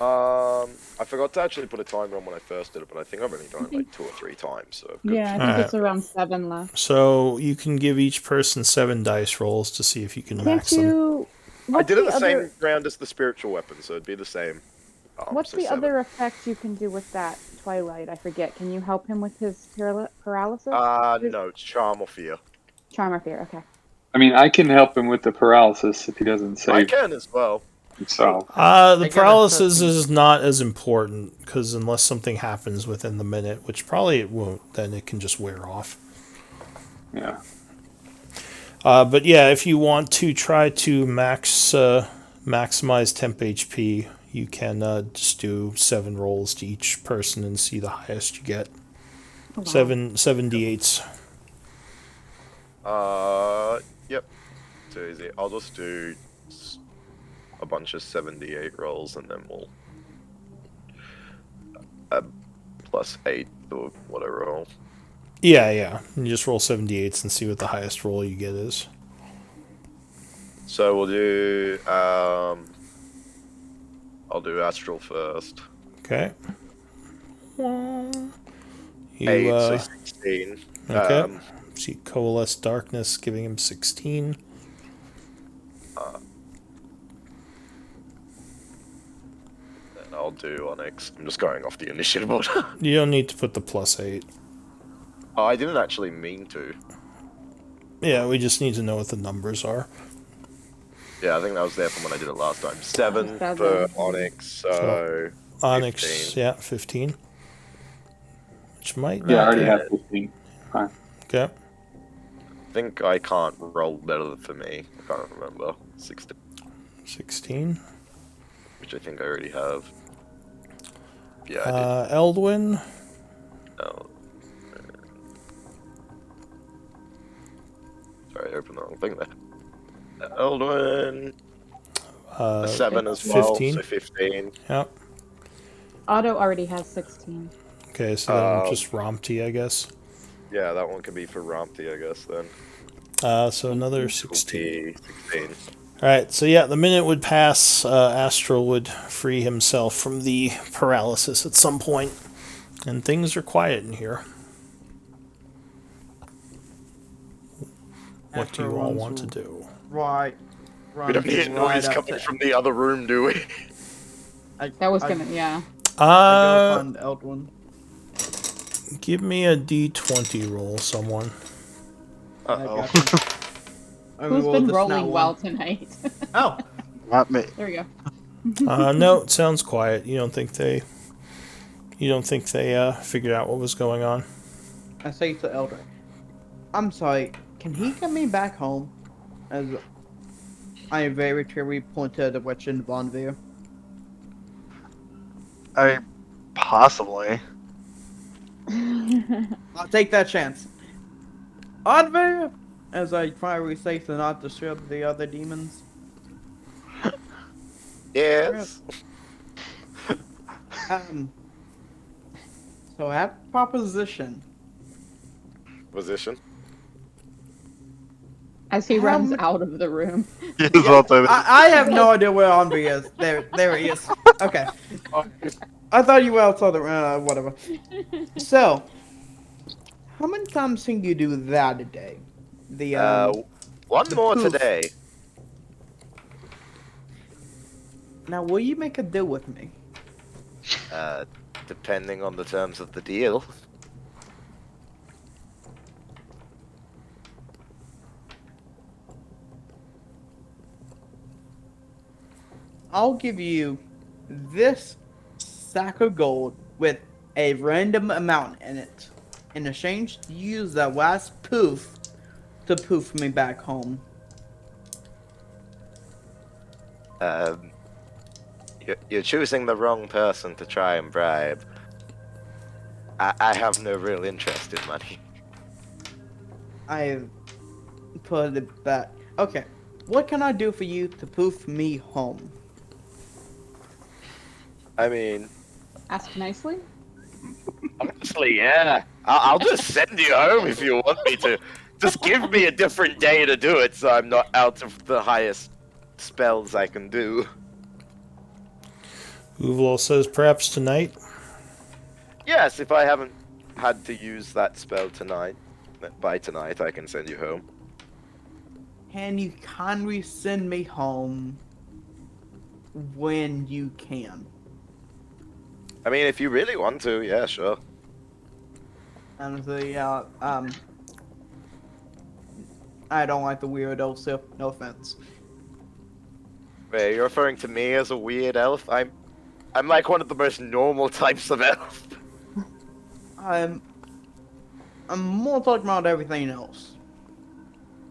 I forgot to actually put a timer on when I first did it, but I think I've only done it like 2 or 3 times. So I've got- Yeah, I think Alright. it's around 7 left. So you can give each person 7 dice rolls to see if you can Can't max them. you? I What's did it the other, same round as the spiritual weapon, so it'd be the same. What's so the 7. other effect you can do with that Twilight? I forget. Can you help him with his paralysis? No, it's charm or fear. Charm or fear? Okay. I mean, I can help him with the paralysis if he doesn't I save can as well. himself. The I gotta paralysis put- is not as important because unless something happens within the minute, which probably it won't, then it can just wear off. Yeah. But yeah, if you want to try to maximize temp HP, you can just do 7 rolls to each person and see the highest you get. Oh, wow. 7 d8s. Yep. Too easy. I'll just do a bunch of 78 rolls and then we'll plus 8 or whatever roll. Yeah. You just roll 7d8s and see what the highest roll you get is. So we'll do I'll do astral first. Okay. 8, You so 16. okay. See Coalesce Darkness giving him 16. Then I'll do Onyx. I'm just going off the initiative order. You don't need to put the +8. Oh, I didn't actually mean to. Yeah, we just need to know what the numbers are. Yeah, I think that was there from when I did it last time. 7 7. for Onyx, so Onyx, 15. yeah, 15. Which might Yeah, I not already be- have 15. Fine. Okay. think I can't roll better for me. I can't remember. 16, 16. which I think I already have. Yeah, I did. Eldwin. No. Sorry, I opened the wrong thing there. Eldwin. A 7 as well, 15. so 15. Yep. Otto already has 16. Okay, so then just Romty, I guess. Yeah, that one could be for Rompty, I guess, then. So another Will 16. be 16. Alright, so yeah, the minute would pass, Astral would free himself from the paralysis at some point, and things are quiet in here. What do you all want to do? Right. We don't need noise coming from the other room, do we? That was gonna, yeah. I go find Eldwin. Give me a d20 roll, someone. Uh-oh. Who's been rolling well tonight? Oh, Not me. There we go. No, it sounds quiet. You don't think they figured out what was going on? I say to Elder, I'm sorry, can he get me back home? As I very clearly point to the witch in Bonvir. Possibly. I'll take that chance. Bonvir! As I quietly say to not disturb the other demons. Yes. So at proposition. Position. As he runs out of the room. I have no idea where Bonvir is. There he is. Okay. I thought you were outside the whatever. So, how many times can you do that a day? One the more poof. today. Now, will you make a deal with me? Depending on the terms of the deal. I'll give you this sack of gold with a random amount in it. In exchange, use that last poof to poof me back home. You're choosing the wrong person to try and bribe. I have no real interest in money. I put it back. Okay, what can I do for you to poof me home? I mean, Ask nicely. honestly, yeah. I'll just send you home if you want me to. Just give me a different day to do it so I'm not out of the highest spells I can do. Uval says perhaps tonight. Yes, if I haven't had to use that spell tonight, by tonight I can send you home. Can you kindly send me home when you can? I mean, if you really want to, yeah, sure. Honestly, I don't like the weird elf, so no offense. Wait, you're referring to me as a weird elf? I'm like one of the most normal types of elf. I'm more talking about everything else.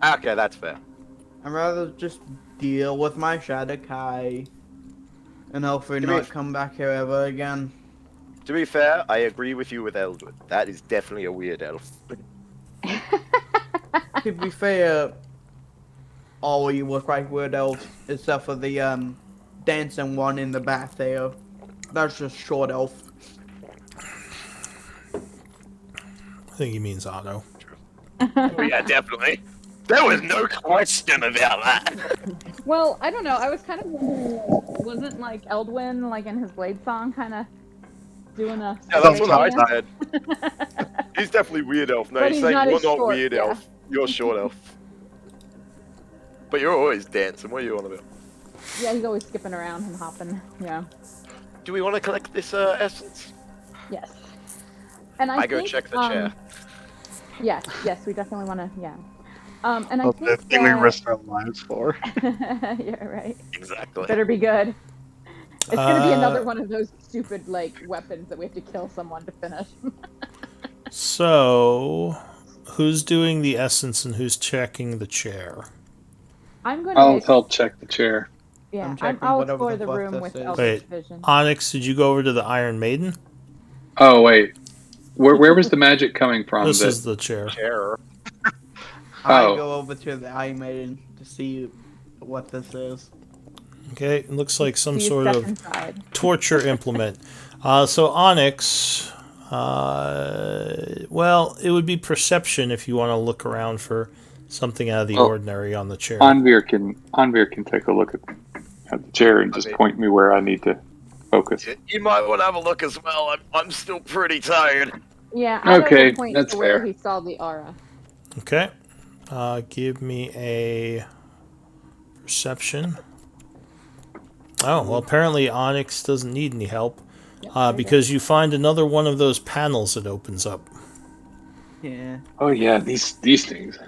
Okay, that's fair. I'd rather just deal with my Shadowkai and hopefully To be not f- come back here ever again. To be fair, I agree with you with Eldwood. That is definitely a weird elf. To be fair, all you look like weird elves, except for the dancing one in the back there. That's just short elf. I think he means Otto. Oh, yeah, definitely. There was no question about that. Well, I don't know. I was kind of wondering, wasn't like Eldwin, like in his Blade song, kind of doing a. Yeah, that's what I dance? said. He's definitely weird elf. No, But he's he's saying not you're as not short, weird yeah. elf. You're short elf. But you're always dancing. What are you on about? Yeah, he's always skipping around and hopping. Yeah. Do we want to collect this essence? Yes. And I go think, check the chair. Yes, we definitely want to. Yeah. And I The think thing we that- risked our lives for. yeah, right. Exactly. Better be good. It's gonna be another one of those stupid like weapons that we have to kill someone to finish. So, who's doing the essence and who's checking the chair? I'm going to I'll make. help check the chair. Yeah, I'm checking I'll whatever explore the the fuck room this with is. Eldritch Wait. Vision. Onyx, did you go over to the Iron Maiden? Oh wait, where was the magic coming from? This that is the chair. Chair. I Oh. go over to the Iron Maiden to see what this is. Okay, it looks like some Do you sort step of inside? torture implement. So Onyx, well, it would be perception if you want to look around for something out of the Oh. ordinary on the chair. Anvir can take a look at the chair and just point me where I need to focus. You might want to have a look as well. I'm still pretty tired. Yeah, I Okay, will point that's to where fair. he saw the aura. Okay, give me a perception. Oh, well, apparently Onyx doesn't need any help because you find another one of those panels that opens up. Yeah, Oh yeah, these things.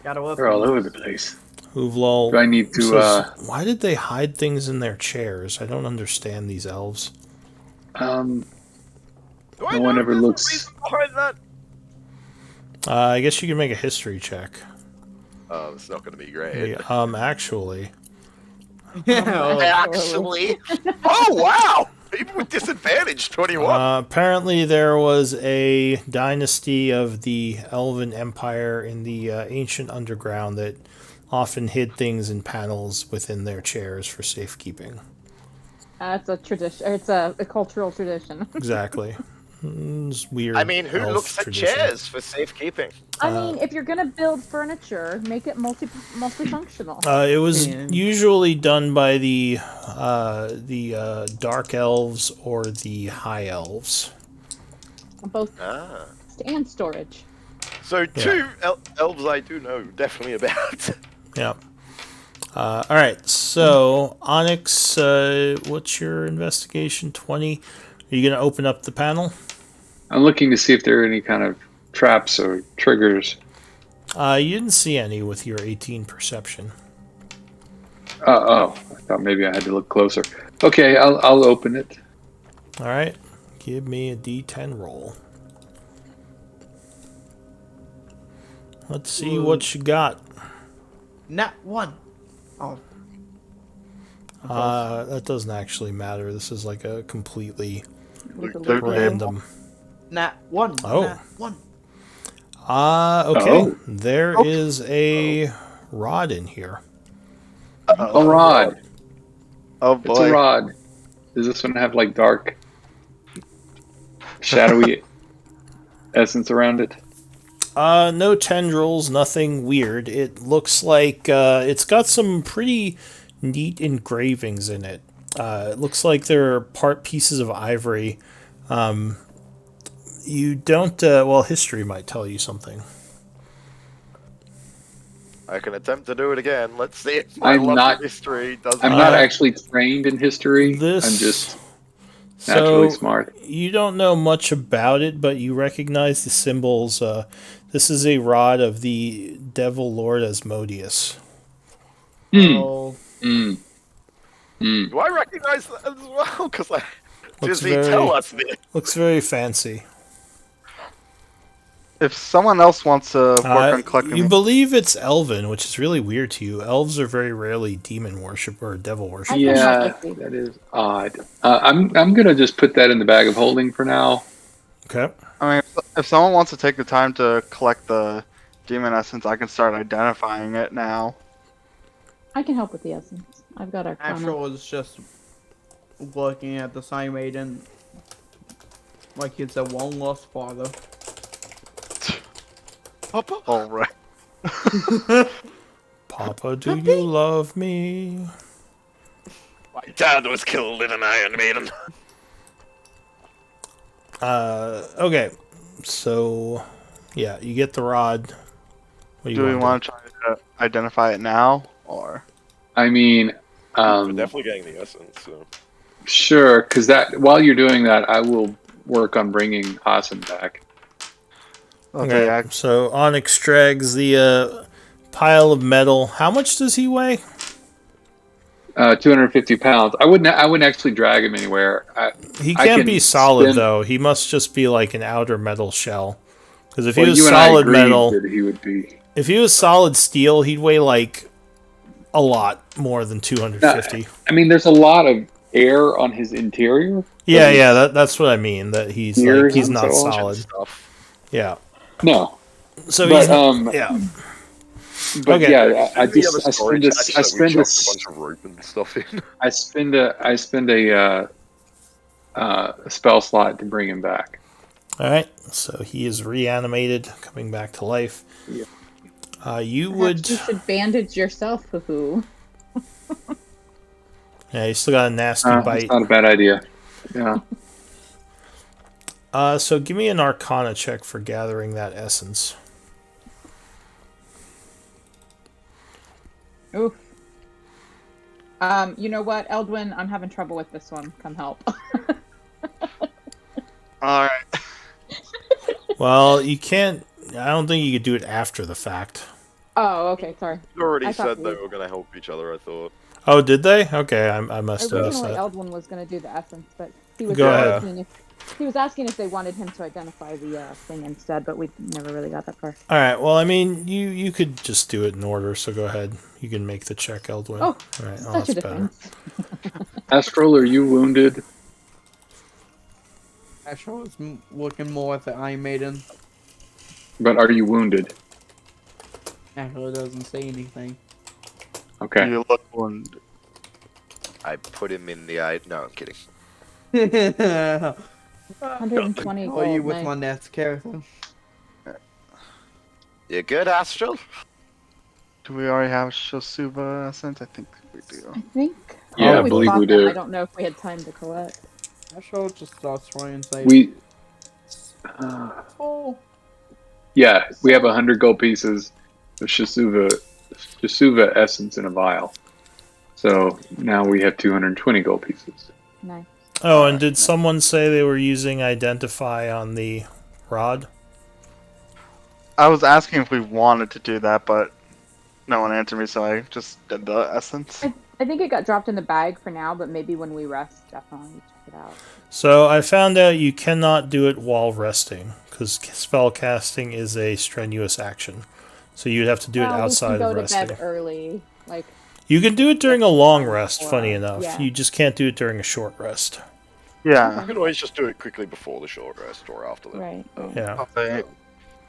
gotta look. They're all over the place. Hoovlol Do I need to says, why did they hide things in their chairs? I don't understand these elves. Do I No know one if ever there's a looks- reason behind that? I guess you can make a history check. Oh, it's not going to be great. Actually, Oh, Actually. Oh, wow! Even with disadvantage, 21. apparently there was a dynasty of the Elven Empire in the ancient underground that often hid things in panels within their chairs for safekeeping. It's a tradition. It's a cultural tradition. Exactly. It's weird. I mean, who elf looks at tradition. chairs for safekeeping? I mean, if you're gonna build furniture, make it multifunctional. It was Yeah. usually done by the dark elves or the high elves. Both Ah. and storage. So, two elves I do know definitely about. Yeah. All right. So Onyx, what's your investigation? 20. Are you gonna open up the panel? I'm looking to see if there are any kind of traps or triggers. You didn't see any with your 18 perception. I thought maybe I had to look closer. Okay, I'll open it. All right. Give me a D10 roll. Let's see what you got. not one. Oh. That doesn't actually matter. This is like a completely With a They're little- random. Not one. Oh. Not one. Okay. Oh. There is a rod in here. A rod. Oh It's boy. a rod. Does this one have like dark, shadowy essence around it? No tendrils, nothing weird. It looks like it's got some pretty neat engravings in it. It looks like they're part pieces of ivory. You don't. Well, history might tell you something. I can attempt to do it again. Let's see if my I'm love not- for history doesn't. I'm not actually trained in history. This. I'm just naturally So smart. you don't know much about it, but you recognize the symbols. This is a rod of the Devil Lord Asmodeus. Oh. Mm. Mm. Do I recognize that as well? Because Looks does he very- tell us this? Looks very fancy. If someone else wants to work on collecting, You believe it's elven, which is really weird to you. Elves are very rarely demon worship or devil worship. I can Yeah, help with that is odd. I'm gonna just put that in the bag of holding for now. Okay. I mean, if someone wants to take the time to collect the demon essence, I can start identifying it now. I can help with the essence. I've got our Astral was just looking at the Sign Maiden like it's a one lost father. Papa? All right. Papa, do you love me? My dad was killed in an Iron Maiden. Okay. So, yeah, you get the rod. What Do we wanna want to try to identify it now, or? I mean, We're definitely getting the essence. So. sure, because that while you're doing that, I will work on bringing Hassan back. Okay, Okay, so Onyx drags the pile of metal. How much does he weigh? 250 pounds. I wouldn't actually drag him anywhere. He I can't can be solid, spin- though. He must just be like an outer metal shell. Because if Well, he was you and I solid agreed metal, that he would be. if he was solid steel, he'd weigh like a lot more than 250. I mean, there's a lot of air on his interior. Yeah, but yeah, his that's what I mean. That he's ears like he's and not so on. solid. Stuff. Yeah. No, So but he's yeah, Okay. yeah, I Didn't we have a just I storage spend a hatch I that we spend a chucked a bunch of rope and stuff in? I spend a spell slot to bring him back. all right. So he is reanimated, coming back to life. Yeah. You Perhaps would. you should bandage yourself, hoo-hoo. Yeah, he's still got a nasty It's bite. not a bad idea. Yeah. So give me an Arcana check for gathering that essence. Oof. You know what, Eldwin? I'm having trouble with this one. Come help. All right. Well, you can't. I don't think you could do it after the fact. Oh, okay, sorry. You already I thought said we they were- were going to help each other, I thought. Oh, did they? Okay, I must have missed Originally, that. Eldwin was going to do the essence, but he was Go ahead. asking if they wanted him to identify the thing instead, but we never really got that far. All right. Well, I mean, you could just do it in order. So go ahead. You can make the check, Eldwin. Oh, all right. Such a that's better. defense. Astral, are you wounded? Astral was looking more at the Iron Maiden. But are you wounded? Astral doesn't say anything. Okay. You look wounded. I put him in the eye. No, I'm kidding. 120 Oh, you gold, with nice. my next character? You good, Astral? Do we already have Shosuba Essence? I think we do. I think. Yeah, I we believe bought we them. do. I don't know if we had time to collect. Astral just starts trying to say. We Oh. yeah, we have 100 gold pieces of Shasuva essence in a vial. So now we have 220 gold pieces. Nice. Oh, and did someone say they were using Identify on the rod? I was asking if we wanted to do that, but no one answered me, so I just did the essence. I think it got dropped in the bag for now, but maybe when we rest, definitely check it out. So I found out you cannot do it while resting because spell casting is a strenuous action. So you'd have to do it outside of we can go resting. to bed early. Like, You can do it during a long rest, funny enough. Yeah. You just can't do it during a short rest. Yeah. You can always just do it quickly before the short rest or after the. right. Yeah. Okay.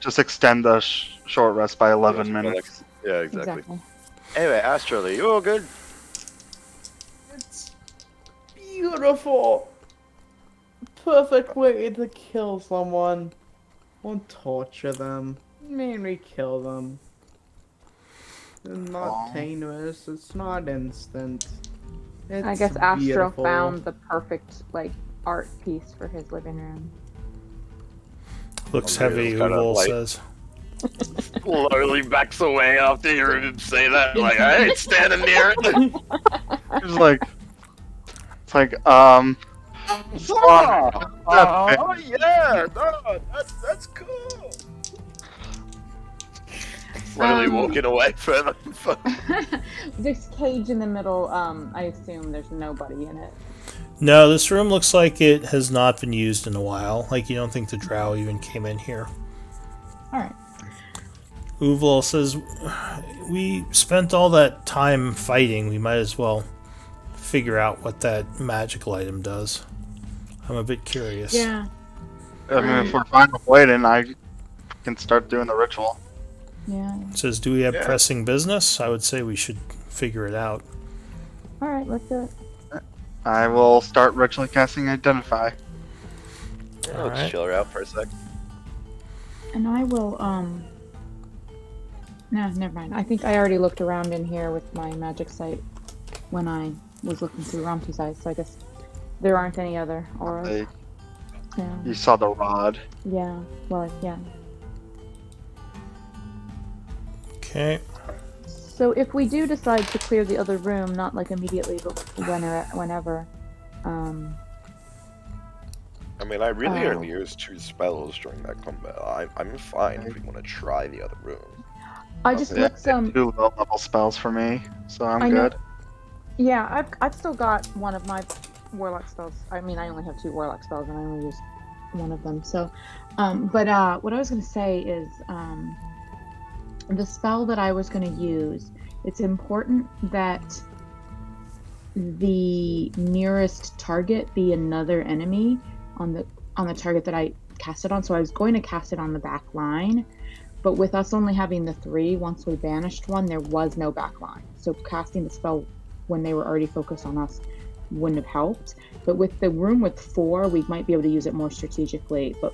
Just extend the short rest by 11 Yeah, minutes. Yeah, exactly. Exactly. Anyway, Astral, are you all good? It's beautiful. Perfect way to kill someone. Won't torture them. Mainly kill them. It's not Aw. tenuous. It's not instant. It's I guess Astro beautiful. found the perfect art piece for his living room. Looks Oh, heavy, it's kinda Uval light. says. Slowly backs away after you hear him say that. Like, I ain't standing near it. It's like, Oh, That yeah, no, that's cool. Slowly walking away further and further. This cage in the middle, I assume there's nobody in it. No, this room looks like it has not been used in a while. Like, you don't think the drow even came in here. Alright. Uval says, we spent all that time fighting. We might as well figure out what that magical item does. I'm a bit curious. Yeah. I mean, if we're fine with waiting, I can start doing the ritual. Yeah. Says, do we have Yeah. pressing business? I would say we should figure it out. Alright, let's do it. I will start ritually casting Identify. Yeah, let's Alright. chill her out for a sec. And I will, no, never mind. I think I already looked around in here with my magic sight when I was looking through Romty's eyes, so I guess there aren't any other auras. Hey, Yeah. you saw the rod. Yeah. Well, yeah. Okay. So if we do decide to clear the other room, not like immediately, but whenever, I mean, I really Oh. only used 2 spells during that combat. I'm fine if we want to try the other room. I just Yeah, looked some. 2 low level spells for me, so I'm I know. good. Yeah, I've still got one of my warlock spells. I mean, I only have 2 warlock spells, and I only used one of them. So, but what I was going to say is the spell that I was going to use. It's important that the nearest target be another enemy on the target that I cast it on. So I was going to cast it on the back line, but with us only having the 3, once we banished one, there was no back line. So casting the spell when they were already focused on us wouldn't have helped. But with the room with 4, we might be able to use it more strategically. But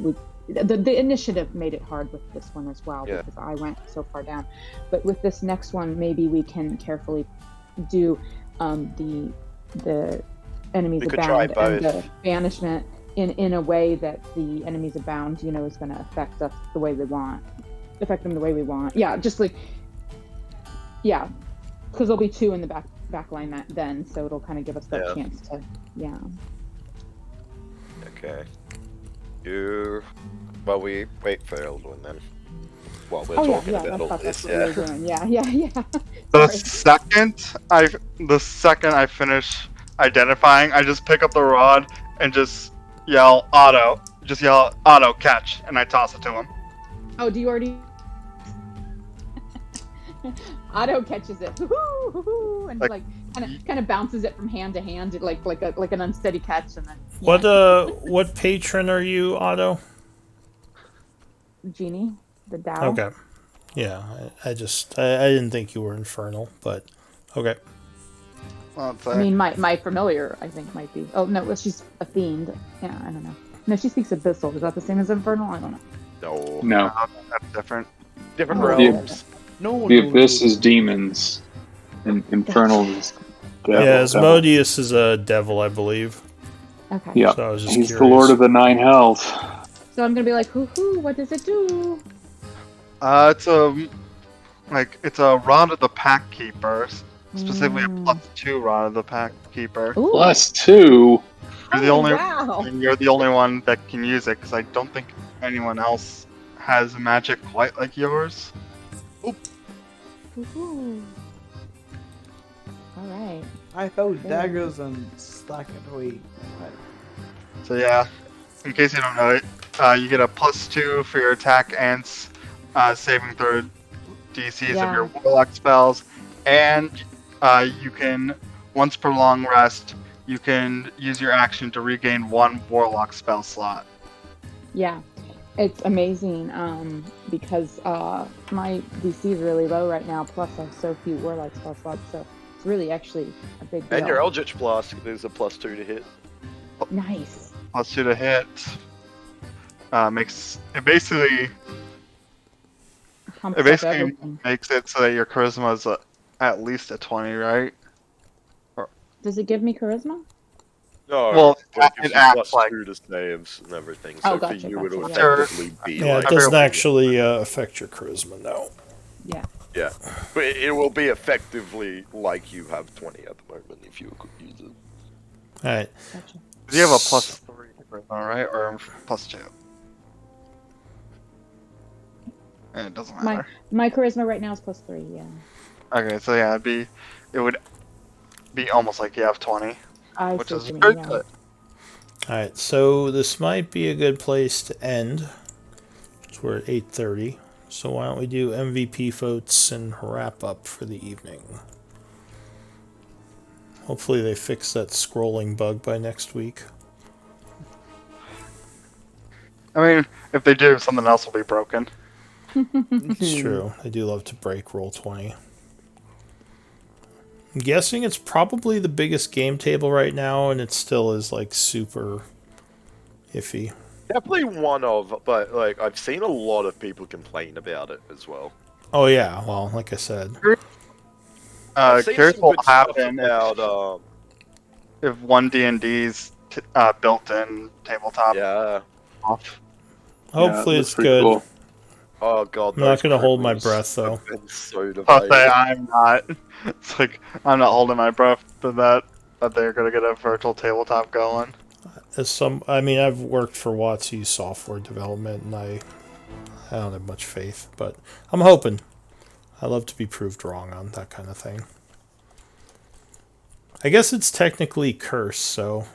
the initiative made it hard with this one as well, because I went so far down. But with this next one, maybe we can carefully do the enemies abound and the banishment in a way that the enemies abound, is going to affect us the way we want. Affect them the way we want. Yeah, just like, yeah, because there'll be 2 in the back line then, so it'll kind of give us that chance to, Okay. Well, we wait for Eldwin then. While we're Oh yeah, talking about all that's this, what we were doing. Yeah. The Sorry. second I finish identifying, I just pick up the rod and just yell auto. Just yell auto catch, and I toss it to him. Oh, do you already? Otto catches it, and Like, kind of bounces it from hand to hand, like an unsteady catch, and then. What patron are you, Otto? Genie, the Dow. Okay. Yeah, I didn't think you were infernal, but okay. Well, I mean, my familiar, I think, might be. Oh no, well, she's a fiend. Yeah, I don't know. No, she speaks abyssal. Is that the same as infernal? I don't know. No. That's different. Different Oh, realms. No. The Abyss is demons, and Infernal is devil. Yeah, Asmodeus is a devil, I believe. Okay. Yeah, So I was just he's curious. the Lord of the Nine Hells. So I'm gonna be like, what does it do? It's a Rod of the Pack Keeper, specifically a +2 Rod of the Pack Keeper. Ooh. +2. You're the only, Wow. and you're the only one that can use it, because I don't think anyone else has magic quite like yours. Ooh. All right. I throw daggers and stack it away. So yeah, in case you don't know it, you get a +2 for your attack and saving throw DCs of Yeah. your Warlock spells, and you can, once per long rest, you can use your action to regain 1 Warlock spell slot. Yeah, it's amazing because my DC is really low right now. Plus, I have so few Warlock spell slots, so it's really actually a big deal. And your Eldritch Blast, there's a +2 to hit. Nice. +2 to hit. Makes it basically Humps It up basically everything. makes it so that your charisma is at least a 20, right? Does it give me charisma? No, Well, but it it gives you acts like- +2 to saves and everything. Oh, So gotcha, for you, it'll gotcha, yeah. effectively be Yeah, like. it doesn't figured- actually affect your charisma, no. Yeah. Yeah, but it will be effectively like you have 20 at the moment if you could use it. Alright. Gotcha. Do you have a +3 charisma, right? Or +2? It doesn't matter. My charisma right now is +3. Yeah. Okay, so yeah, it would be almost like you have 20, I which see is what you mean, very yeah. good. Alright, so this might be a good place to end. We're at 8:30. So why don't we do MVP votes and wrap up for the evening? Hopefully they fix that scrolling bug by next week. I mean, if they do, something else will be broken. It's true. They do love to break Roll20. I'm guessing it's probably the biggest game table right now, and it still is like super iffy. Definitely one of, but like I've seen a lot of people complain about it as well. Oh yeah, well, like I said. I've seen Curious some what good stuff happen about if one D&D's built-in tabletop yeah. off. Hopefully Yeah, it's that's pretty good. cool. Oh god, I'm not those gonna hold my criminals breath, though. have been so I'll divided. say I'm not. It's like I'm not holding my breath to that they're gonna get a virtual tabletop going. I've worked for WotC software development, and I don't have much faith, but I'm hoping. I love to be proved wrong on that kind of thing. I guess it's technically cursed, so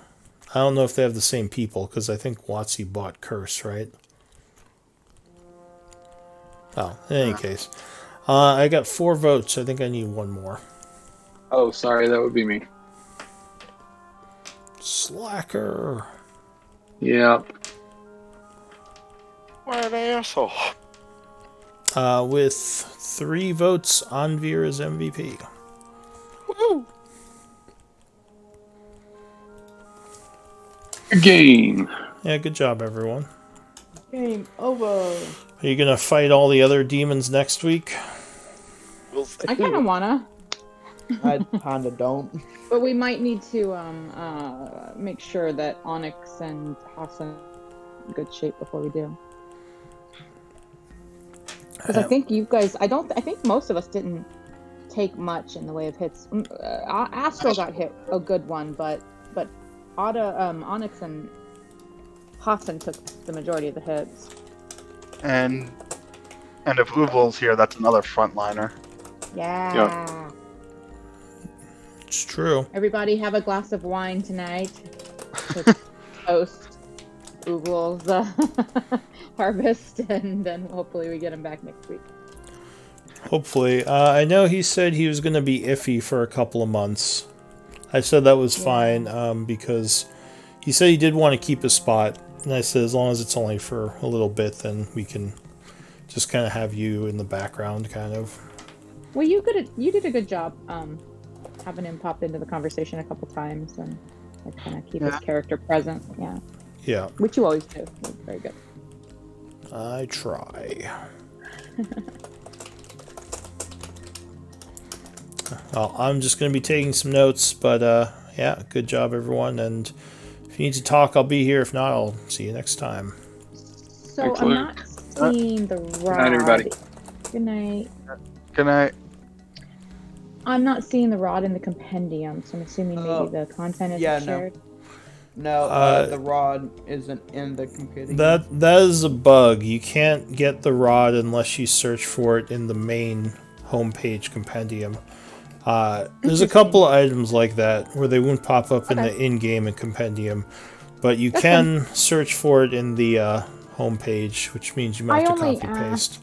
don't know if they have the same people, because I think Watsy bought Curse, right? Oh, in any case. I got 4 votes. I think I need 1 more. Oh, sorry, that would be me. Slacker. Yep. What an asshole. With 3 votes, Anvir is MVP. Woo! Game. Yeah, good job, everyone. Game over. Are you gonna fight all the other demons next week? We'll see. I kind of wanna, I kinda don't. but we might need to make sure that Onyx and Hassan are in good shape before we do. Because I think you guys, I think most of us didn't take much in the way of hits. Astro got hit a good one, but Onyx and Hassan took the majority of the hits. And if Uval's here, that's another frontliner. Yeah. It's true. Everybody have a glass of wine tonight to toast Uval's harvest, and then hopefully we get him back next week. Hopefully. I know he said he was gonna be iffy for a couple of months. I said that was fine, because he said he did want to keep his spot. And I said as long as it's only for a little bit, then we can just kind of have you in the background, kind of. Well, you did a good job having him pop into the conversation a couple times and kind of keep his character present. Yeah, Yeah, which you always do. Very good. I try. Well, I'm just going to be taking some notes, but yeah, good job, everyone. And if you need to talk, I'll be here. If not, I'll see you next time. So Thanks, I'm Luke. not seeing the rod. night, everybody. Good night. Good night. I'm not seeing the rod in the compendium, so I'm assuming maybe the content isn't yeah, no. shared. No, the rod isn't in the computer. That is a bug. You can't get the rod unless you search for it in the main homepage compendium. There's a couple of items like that where they won't pop up in the in-game and compendium, but you can search for it in the homepage, which means you might have to only copy paste.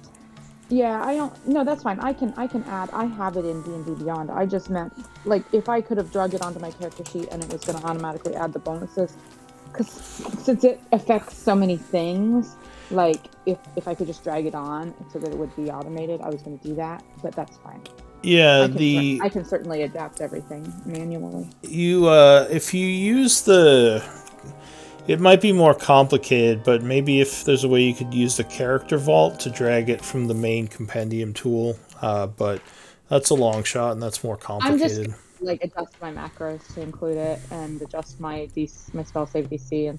Yeah, I don't. No, that's fine. I can add. I have it in D&D Beyond. I just meant like if I could have drug it onto my character sheet and it was going to automatically add the bonuses, because since it affects so many things, like if I could just drag it on so that it would be automated, I was going to do that. But that's fine. Yeah, I can certainly adapt everything manually. you if you use the, it might be more complicated, but maybe if there's a way you could use the character vault to drag it from the main compendium tool, but that's a long shot and that's more complicated. I'm just like adjust my macros to include it and adjust my spell save DC and.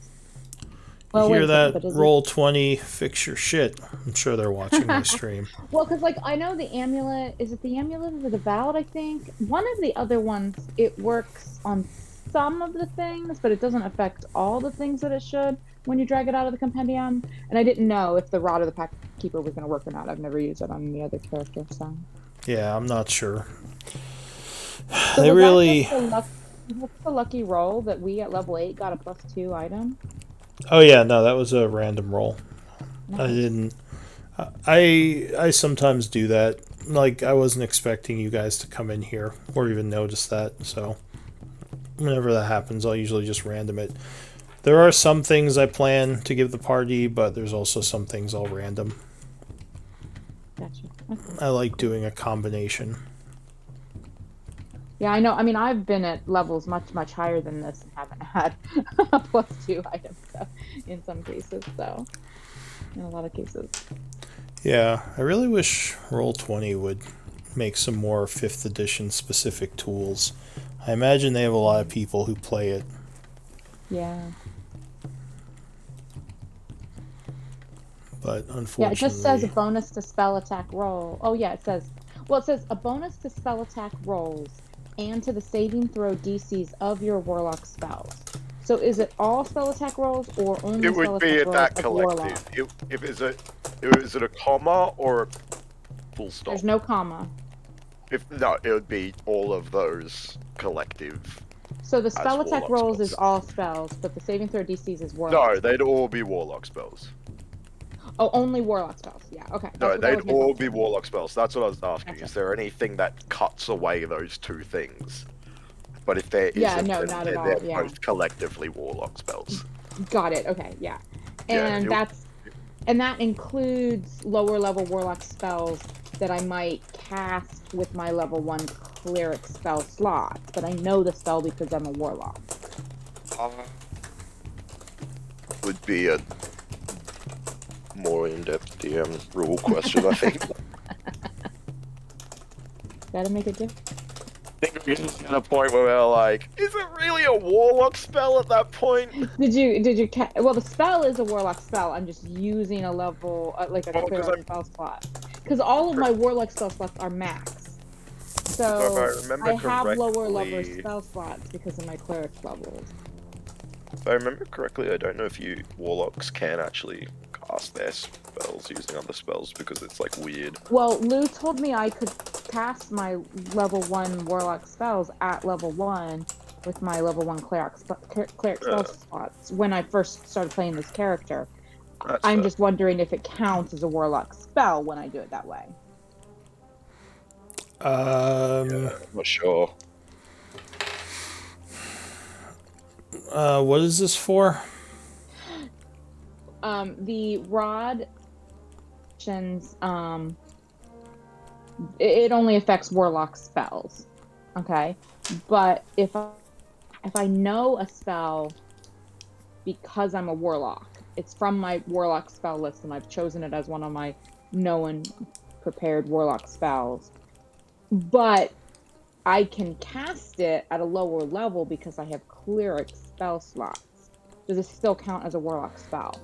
You hear wait a that? second, but is it- Roll 20, fix your shit. I'm sure they're watching my stream. Well, because like I know the amulet. Is it the amulet or the ballad? I think one of the other ones. It works on some of the things, but it doesn't affect all the things that it should when you drag it out of the compendium. And I didn't know if the Rod of the Pack Keeper was going to work or not. I've never used it on any other character, so. Yeah, I'm not sure. So They was really. that just the lucky roll that we at level 8 got a +2 item? Oh yeah, no, that was a random roll. I Nice. didn't. I sometimes do that. Like I wasn't expecting you guys to come in here or even notice that. So whenever that happens, I'll usually just random it. There are some things I plan to give the party, but there's also some things I'll random. Gotcha. Okay. I like doing a combination. Yeah, I know. I mean, I've been at levels much higher than this and haven't had a +2 item so, in some cases. So, in a lot of cases. Yeah, I really wish Roll20 would make some more 5th edition specific tools. I imagine they have a lot of people who play it. Yeah. But unfortunately, Yeah, it just says a bonus to spell attack roll. Oh yeah, it says. Well, it says a bonus to spell attack rolls and to the saving throw DCs of your warlock spells. So is it all spell attack rolls or only It spell would be attack at that rolls of warlock? collective. Is it a comma or a full stop? There's no comma. No, it would be all of those collective So the spell as attack warlock rolls is spells. all spells, but the saving throw DCs is warlock. No, spells. they'd all be warlock spells. Oh, only warlock spells. Yeah. Okay. No, that they'd was my all question. be warlock spells. That's what I was asking. Gotcha. Is there anything that cuts away those two things? But if there Yeah, isn't, no, then not at they're all, yeah. both collectively warlock spells. Got it. Okay. Yeah. Yeah, And you'll- that includes lower level warlock spells that I might cast with my level 1 cleric spell slot. But I know the spell because I'm a warlock. Would be a more in-depth DM rule question, I think. Gotta make it different. I think we're just at a point where we're like, is it really a warlock spell at that point? Did you well, the spell is a warlock spell. I'm just using a level like a Well, 'cause cleric spell slot. Because all of my warlock spell slots are max. So If I remember I have lower level correctly- spell slots because of my cleric levels. If I remember correctly, I don't know if you warlocks can actually cast their spells using other spells because it's like weird. Well, Lou told me I could cast my level 1 warlock spells at level 1 with my level 1 cleric spell slots when I first started playing this character. That's I'm fair. just wondering if it counts as a warlock spell when I do it that way. I'm not sure. What is this for? The rod it only affects warlock spells. Okay? But if I know a spell because I'm a warlock, it's from my warlock spell list and I've chosen it as one of my known prepared warlock spells. But I can cast it at a lower level because I have cleric spell slots. Does it still count as a warlock spell?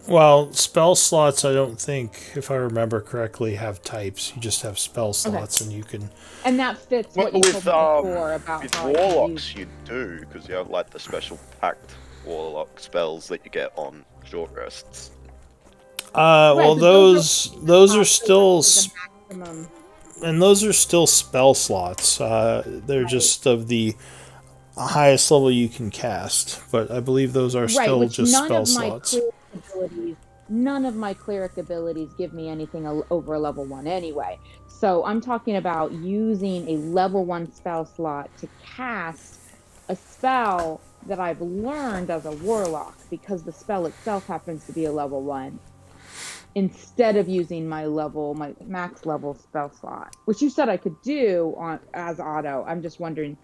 Well, spell slots, I don't think, if I remember correctly, have types. You just have spell slots, and you can. And that fits what you told me before about with how I can use. warlocks, you do because you have like the special packed warlock spells that you get on short rests. Well, but those are still, the maximum. and those are still spell slots. They're just of the highest level you can cast, but I believe those are still which just none spell of my slots. cleric abilities, none of my cleric abilities give me anything over a level 1 anyway. So I'm talking about using a level 1 spell slot to cast a spell that I've learned as a warlock because the spell itself happens to be a level 1. Instead of using my max level spell slot, which you said I could do as auto. I'm just wondering,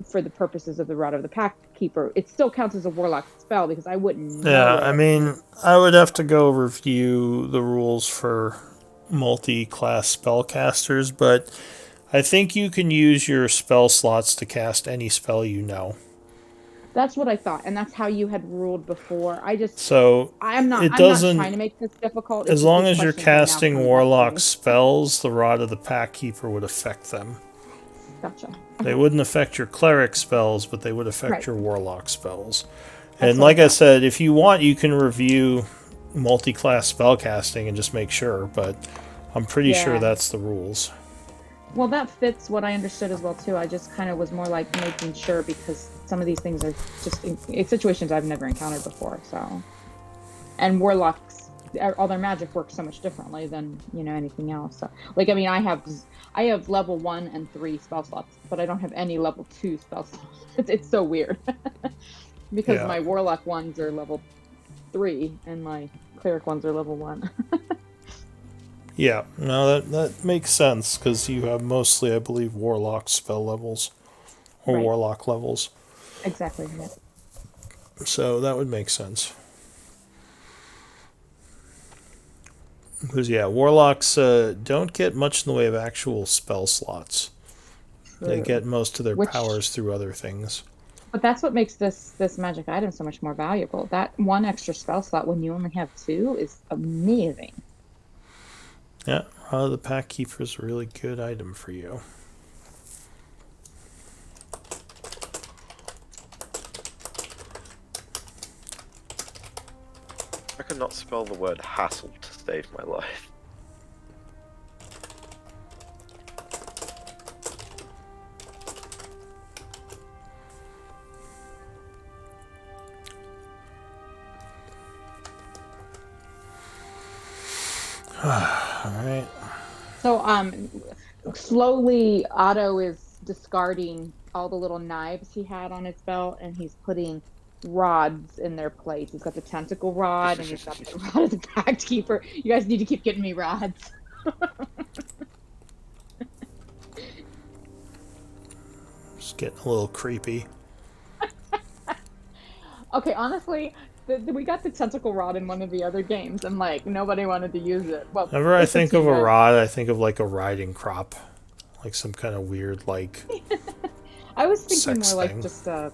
for the purposes of the Rod of the Pack Keeper, it still counts as a warlock spell because I wouldn't know Yeah, it. I mean, I would have to go review the rules for multi-class spellcasters, but I think you can use your spell slots to cast any spell you know. That's what I thought, and that's how you had ruled before. So I'm not doesn't- trying to make this difficult. as It's long just as you're these questions are now casting coming up to warlock me. spells, the Rod of the Pack Keeper would affect them. Gotcha. They wouldn't affect your cleric spells, but they would affect Right. your warlock spells. That's And what like I I thought. said, if you want, you can review multi-class spellcasting and just make sure, but I'm pretty sure Yeah. that's the rules. Well, that fits what I understood as well too. I just kind of was more like making sure because some of these things are just in situations I've never encountered before. So, and warlocks, all their magic works so much differently than anything else. So, like, I mean, I have level 1 and 3 spell slots, but I don't have any level 2 spell slots. It's so weird because Yeah. my warlock ones are level 3 and my cleric ones are level 1. Yeah, no, that makes sense because you have mostly, I believe, warlock spell levels or Right. warlock levels. Exactly. Yeah. So that would make sense. Because, yeah, warlocks don't get much in the way of actual spell slots. They True. get most of their Which- powers through other things. But that's what makes this magic item so much more valuable. That one extra spell slot when you only have 2 is amazing. Yeah, the Pack Keeper is a really good item for you. I could not spell the word hassle to save my life. Alright. So, slowly Otto is discarding all the little knives he had on his belt, and he's putting rods in their place. He's got the tentacle rod, and he's got the rod of the Pact Keeper. You guys need to keep getting me rods. It's getting a little creepy. Okay, honestly, we got the tentacle rod in one of the other games, and like nobody wanted to use it. Well, Whenever I it's think of a Tina. rod, I think of like a riding crop. Like some kind of weird, like, I was thinking sex more like thing. just I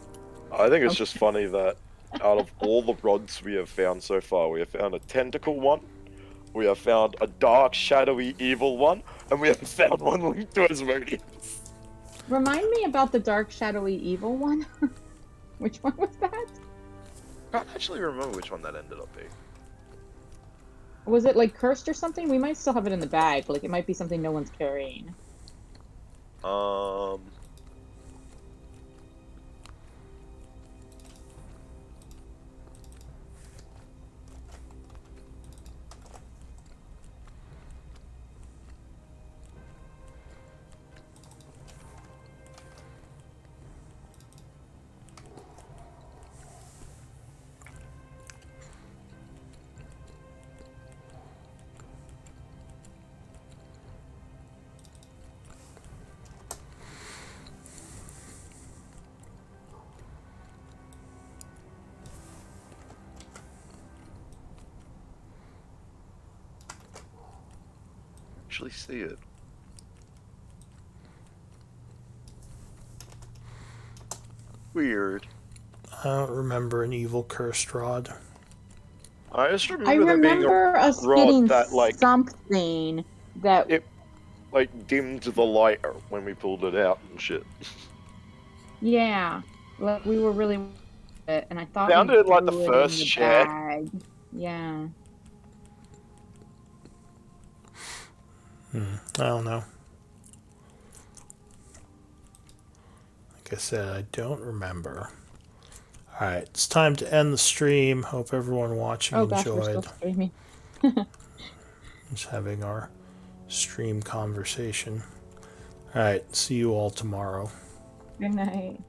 think it's just funny that out of all the rods we have found so far, we have found a tentacle one, we have found a dark, shadowy, evil one, and we have found one linked to Asmodeus. Remind me about the dark, shadowy, evil one. Which one was that? I can't actually remember which one that ended up being. Was it like cursed or something? We might still have it in the bag. Like it might be something no one's carrying. Actually see it. Weird. I don't remember an evil cursed rod. I just remember I there being remember a us rod getting that like something that it like dimmed the light when we pulled it out and shit. yeah, like we were really it, and I thought Found we it in, like, the threw it first in the chair. bag. Yeah. I don't know. Like I said, I don't remember. Alright, it's time to end the stream. Hope everyone watching Oh gosh, we're still enjoyed. streaming. Just having our stream conversation. Alright, see you all tomorrow. Good night.